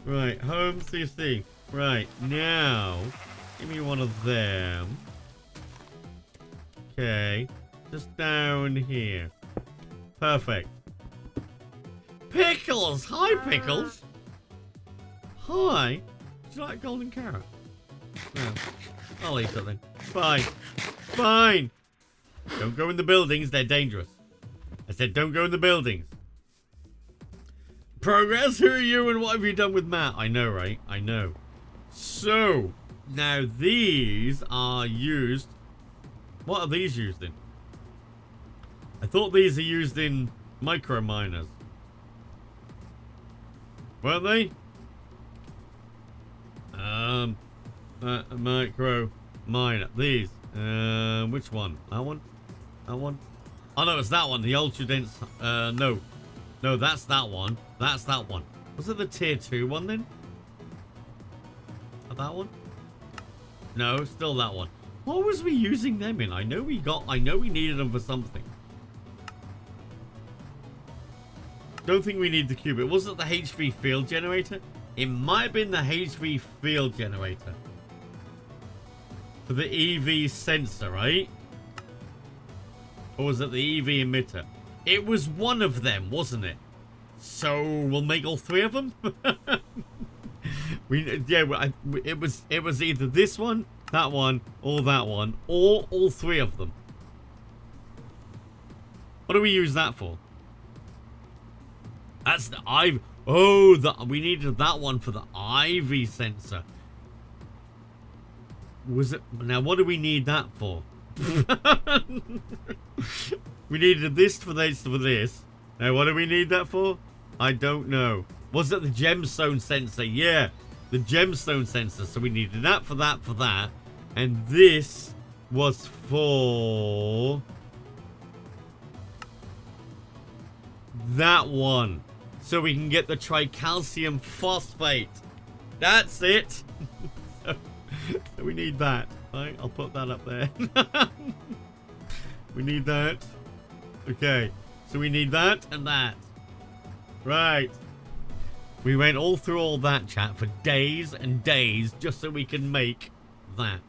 Right, home CC. Right, now, give me one of them. Okay, just down here. Perfect. Pickles! Hi, Pickles! Hi! Would you like a golden carrot? No. I'll eat it then. Fine. Fine! Don't go in the buildings, they're dangerous. I said don't go in the buildings. Progress, who are you and what have you done with Matt? I know, right? I know. So, now these are used. What are these used in? I thought these are used in micro miners. Weren't they? Micro miner. These. Which one? That one? That one? Oh no, it's that one. The ultra dense. No. No, that's that one. That's that one. Was it the tier 2 one then? That one? No, still that one. What was we using them in? I know we needed them for something. Don't think we need the qubit. Was it the HV field generator? It might have been the HV field generator. For the EV sensor, right? Or was it the EV emitter? It was one of them, wasn't it? So we'll make all 3 of them? It was either this one, that one, or that one, or all 3 of them. What do we use that for? That's the IV. Oh, we needed that one for the IV sensor. Was it? Now, what do we need that for? We needed this for this for this. Now, what do we need that for? I don't know. Was it the gemstone sensor? Yeah, the gemstone sensor. So we needed that for that for that. And this was for that one. So we can get the tricalcium phosphate. That's it. So we need that. Right, I'll put that up there. We need that. Okay, so we need that and that. Right. We went all through all that, chat, for days and days just so we can make that.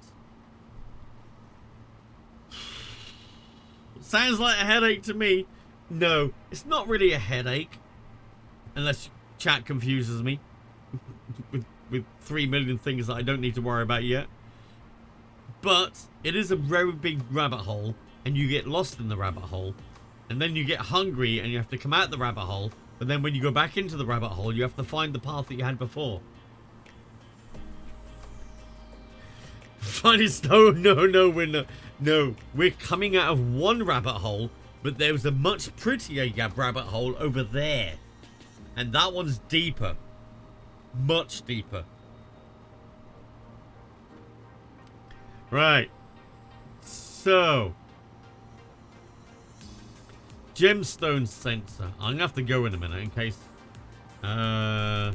Sounds like a headache to me. No, it's not really a headache. Unless chat confuses me with 3 million things that I don't need to worry about yet. But it is a very big rabbit hole, and you get lost in the rabbit hole, and then you get hungry and you have to come out the rabbit hole, but then when you go back into the rabbit hole, you have to find the path that you had before. Funny no, we're coming out of one rabbit hole, but there's a much prettier rabbit hole over there. And that one's deeper. Much deeper. Right. So. Gemstone sensor. I'm going to have to go in a minute in case. Oh,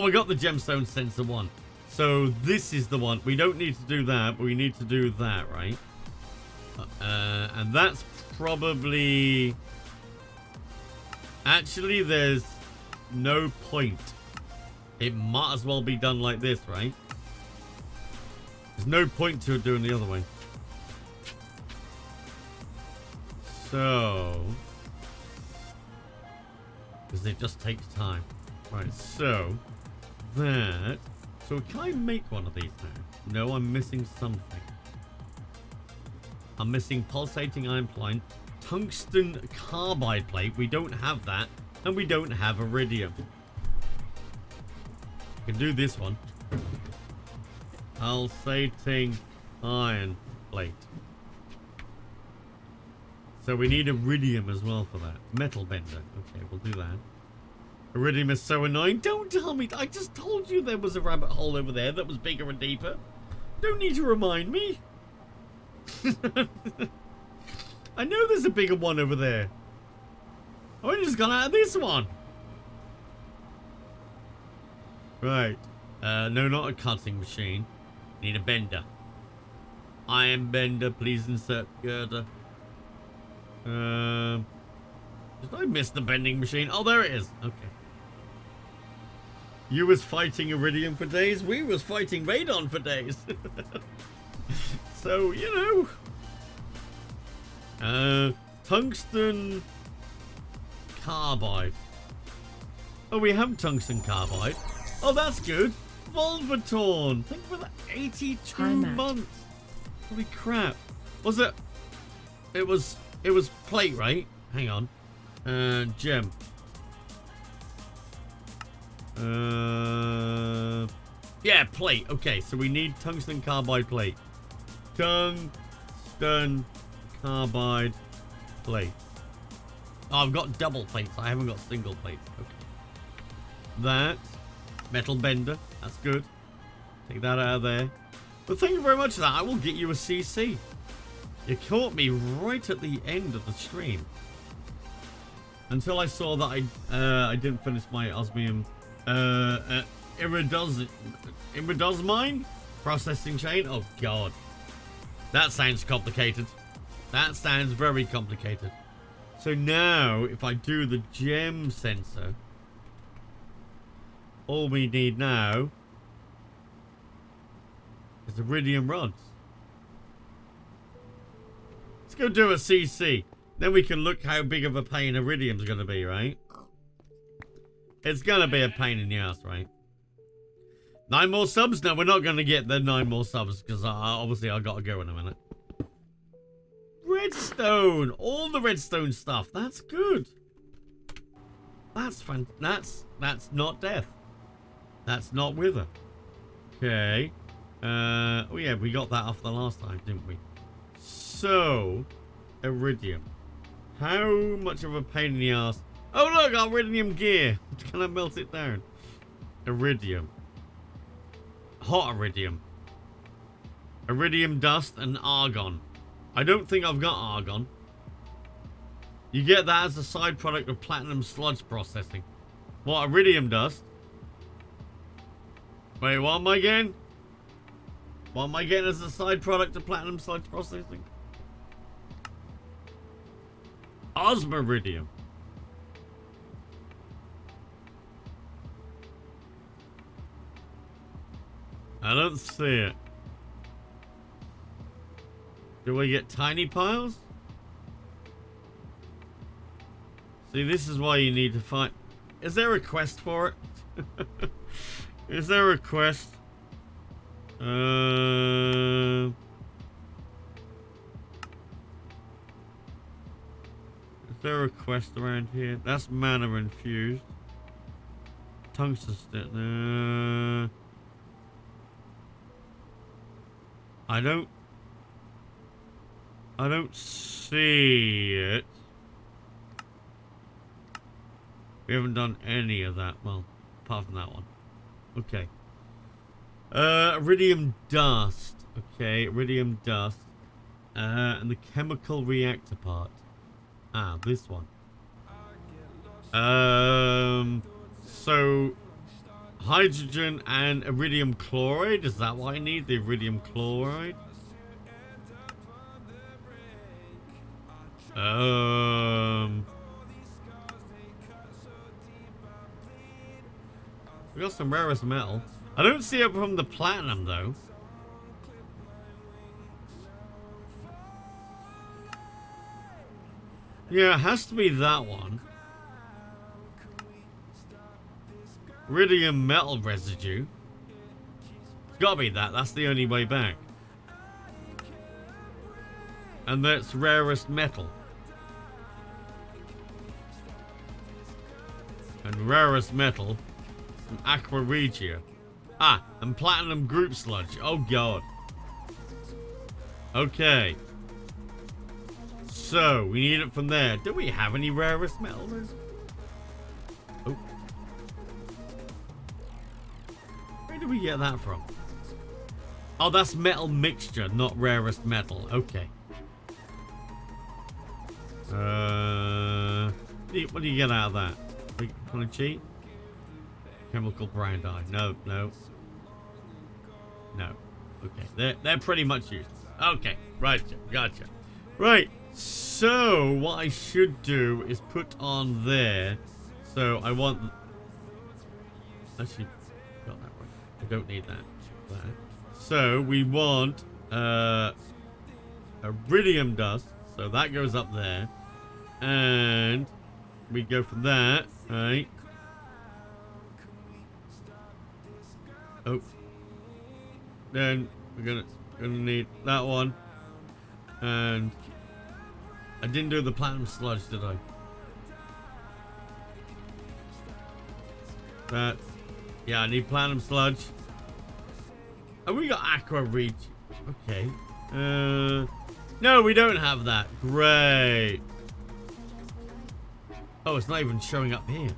we got the gemstone sensor one. So this is the one. We don't need to do that, but we need to do that, right? And that's probably... Actually, there's no point. It might as well be done like this, right? There's no point to it doing the other way. So... Because it just takes time. Right, so... That... So can I make one of these now? No, I'm missing something. I'm missing pulsating iron plate, tungsten carbide plate. We don't have that, and we don't have iridium. I can do this one. Pulsating iron plate. So we need iridium as well for that. Metal bender. Okay, we'll do that. Iridium is so annoying. Don't tell me. I just told you there was a rabbit hole over there that was bigger and deeper. Don't need to remind me. I know there's a bigger one over there. I only just got out of this one. Right. No, not a cutting machine. Need a bender. Iron bender. Please insert girder. Did I miss the bending machine? Oh, there it is. Okay. You was fighting iridium for days. We was fighting radon for days. So, you know. Tungsten carbide. Oh, we have tungsten carbide. Oh, that's good. Volvatorn. Think for that. 82 months. Holy crap. Was it? It was plate, right? Hang on. Gem. Yeah, plate. Okay, so we need tungsten carbide plate. Tungsten carbide plate. Oh, I've got double plates. I haven't got single plates. Okay. That. Metal bender. That's good. Take that out of there. But thank you very much for that. I will get you a CC. You caught me right at the end of the stream. Until I saw that I didn't finish my osmium iridosmine processing chain. Oh god. That sounds complicated. That sounds very complicated. So now if I do the gem sensor, all we need now is iridium rods. Let's go do a CC. Then we can look how big of a pain iridium's going to be, right? It's going to be a pain in the ass, right? 9 more subs? No, we're not going to get the 9 more subs because obviously I got to go in a minute. Redstone! All the redstone stuff. That's good. That's fun. That's not death. That's not wither. Okay. Oh yeah, we got that off the last time, didn't we? So, iridium. How much of a pain in the ass? Oh look, our iridium gear. Can I melt it down? Iridium. Hot iridium. Iridium dust and argon. I don't think I've got argon. You get that as a side product of platinum sludge processing. What, iridium dust? Wait, what am I getting? What am I getting as a side product of platinum sludge processing? Osmiridium. I don't see it. Do we get tiny piles? See, this is why you need to find... Is there a quest for it? Is there a quest? there a quest around here? That's mana infused. Tungsten. I don't see it. We haven't done any of that. Well, apart from that one. Okay. Iridium dust. Okay, iridium dust. And the chemical reactor part. Ah, this one. So hydrogen and iridium chloride. Is that what I need? The iridium chloride. We got some rarest metal. I don't see it from the platinum though. Yeah, it has to be that one. Iridium metal residue. It's gotta be that. That's the only way back. And that's rarest metal. And rarest metal. Some aqua regia. Ah, and platinum group sludge. Oh god. Okay. So, we need it from there. Do we have any rarest metal then? Oh. Where did we get that from? Oh, that's metal mixture, not rarest metal. Okay. What do you get out of that? Can I cheat? Chemical brown dye. No, no. No. Okay. They're pretty much useless. Okay. Right. Gotcha. Right. So, what I should do is put on there. So, I want... Actually, got that right. I don't need that. So, we want iridium dust. So, that goes up there. And we go from that, right? Oh. Then we're gonna need that one. And I didn't do the platinum sludge, did I? That. Yeah, I need platinum sludge. Oh, we got aqua reach. Okay. No, we don't have that. Great. Oh, it's not even showing up here.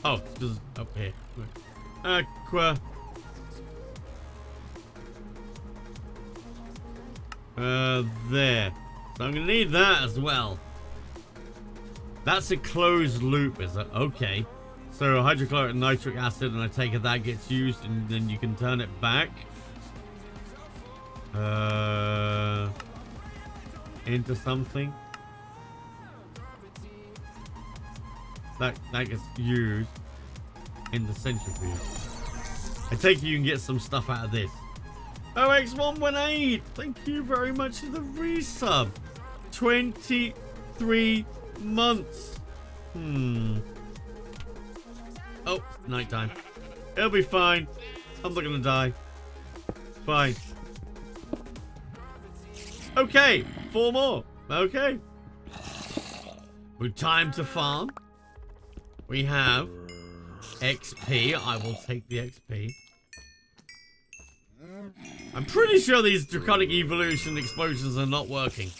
Oh, it's just up here. Aqua. There. So I'm gonna need that as well. That's a closed loop, is it? Okay. So hydrochloric and nitric acid, and I take it that gets used, and then you can turn it back. Into something. That gets used in the centrifuge. I take it you can get some stuff out of this. OX118, thank you very much for the resub. 23 months. Oh, nighttime. It'll be fine. I'm not gonna die. Fine. Okay, 4 more. Okay. With time to farm. We have XP. I will take the XP. I'm pretty sure these draconic evolution explosions are not working.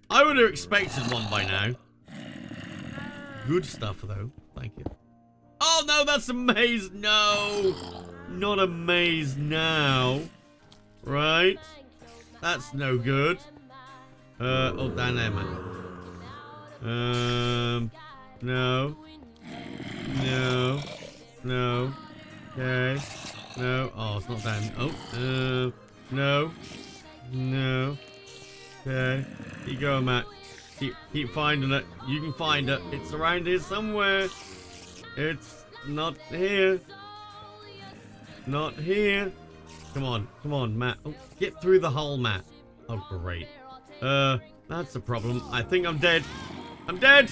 I would have expected one by now. Good stuff though. Thank you. Oh no, that's a maze. No, not a maze now. Right. That's no good. Oh, down there, man. No. No. No. Okay. No. Oh, it's not down. Oh. No. No. Okay. Keep going, Matt. Keep finding it. You can find it. It's around here somewhere. It's not here. Not here. Come on. Come on, Matt. Oh, get through the hole, Matt. Oh, great. That's a problem. I think I'm dead. I'm dead.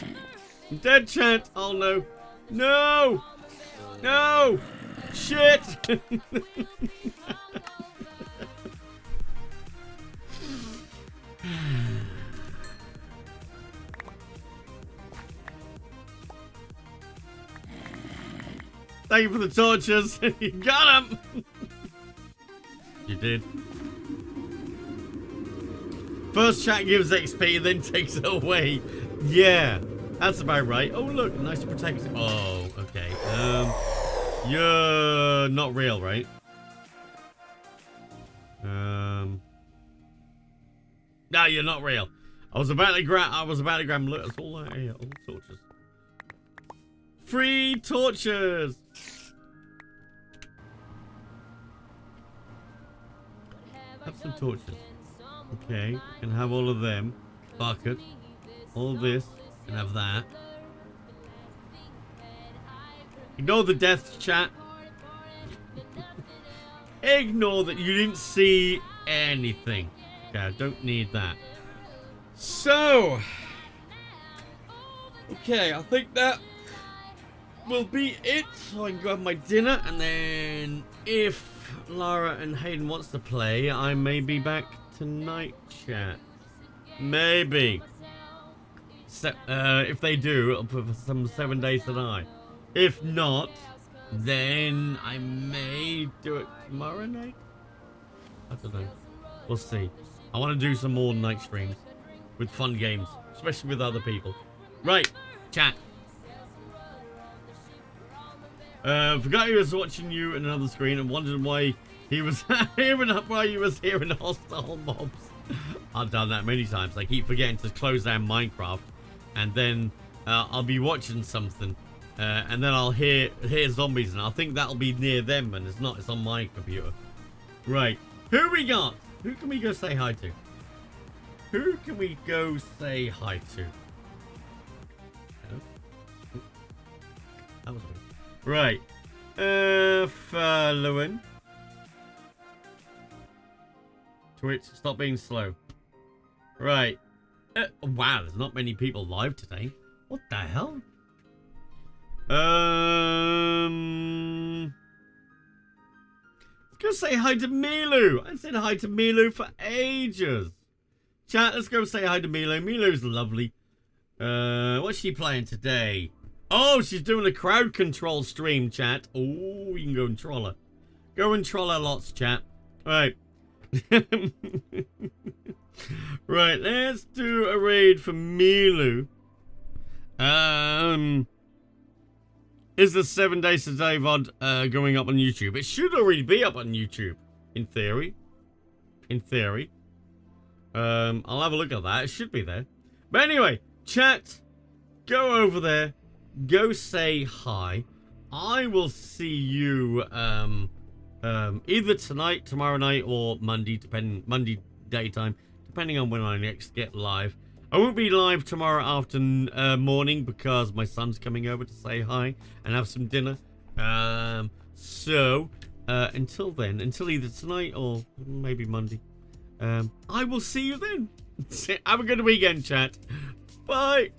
I'm dead, chat. Oh, no. No. No. Shit. Thank you for the torches. You got him. You did. First chat gives XP, then takes it away. Yeah, that's about right. Oh, look, nice protection. Oh, okay. You're not real, right? No, you're not real. I was about to grab. Look, it's all out here. All torches. Free torches. Have some torches. Okay, can have all of them. Bucket. All this. Can have that. Ignore the death chat. Ignore that you didn't see anything. Okay, I don't need that. So. Okay, I think that will be it. So I can grab my dinner, and then if Lara and Hayden wants to play, I may be back tonight, chat. Maybe. So, if they do, it'll put some 7 days tonight. If not, then I may do it tomorrow night. I don't know. We'll see. I want to do some more night streams with fun games, especially with other people. Right, chat. Forgot he was watching you in another screen and wondered why he was hearing hostile mobs. I've done that many times. I keep forgetting to close down Minecraft, and then I'll be watching something, and then I'll hear zombies, and I'll think that'll be near them, and it's not. It's on my computer. Right. Who we got? Who can we go say hi to? Who can we go say hi to? Hello? That was weird. Right. Following. Twitch, stop being slow. Right. Wow, there's not many people live today. What the hell? Let's go say hi to Milu. I said hi to Milu for ages. Chat, let's go say hi to Milu. Milu's lovely. What's she playing today? Oh, she's doing a crowd control stream, chat. Oh, you can go and troll her. Go and troll her lots, chat. Right. Right, let's do a raid for Milu. Is the 7 days to day VOD going up on YouTube? It should already be up on YouTube, in theory. In theory. I'll have a look at that. It should be there. But anyway, chat, go over there. Go say hi. I will see you either tonight, tomorrow night, or Monday, Monday daytime, depending on when I next get live. I won't be live tomorrow after morning because my son's coming over to say hi and have some dinner. So until then, until either tonight or maybe Monday, I will see you then. Have a good weekend, chat. Bye.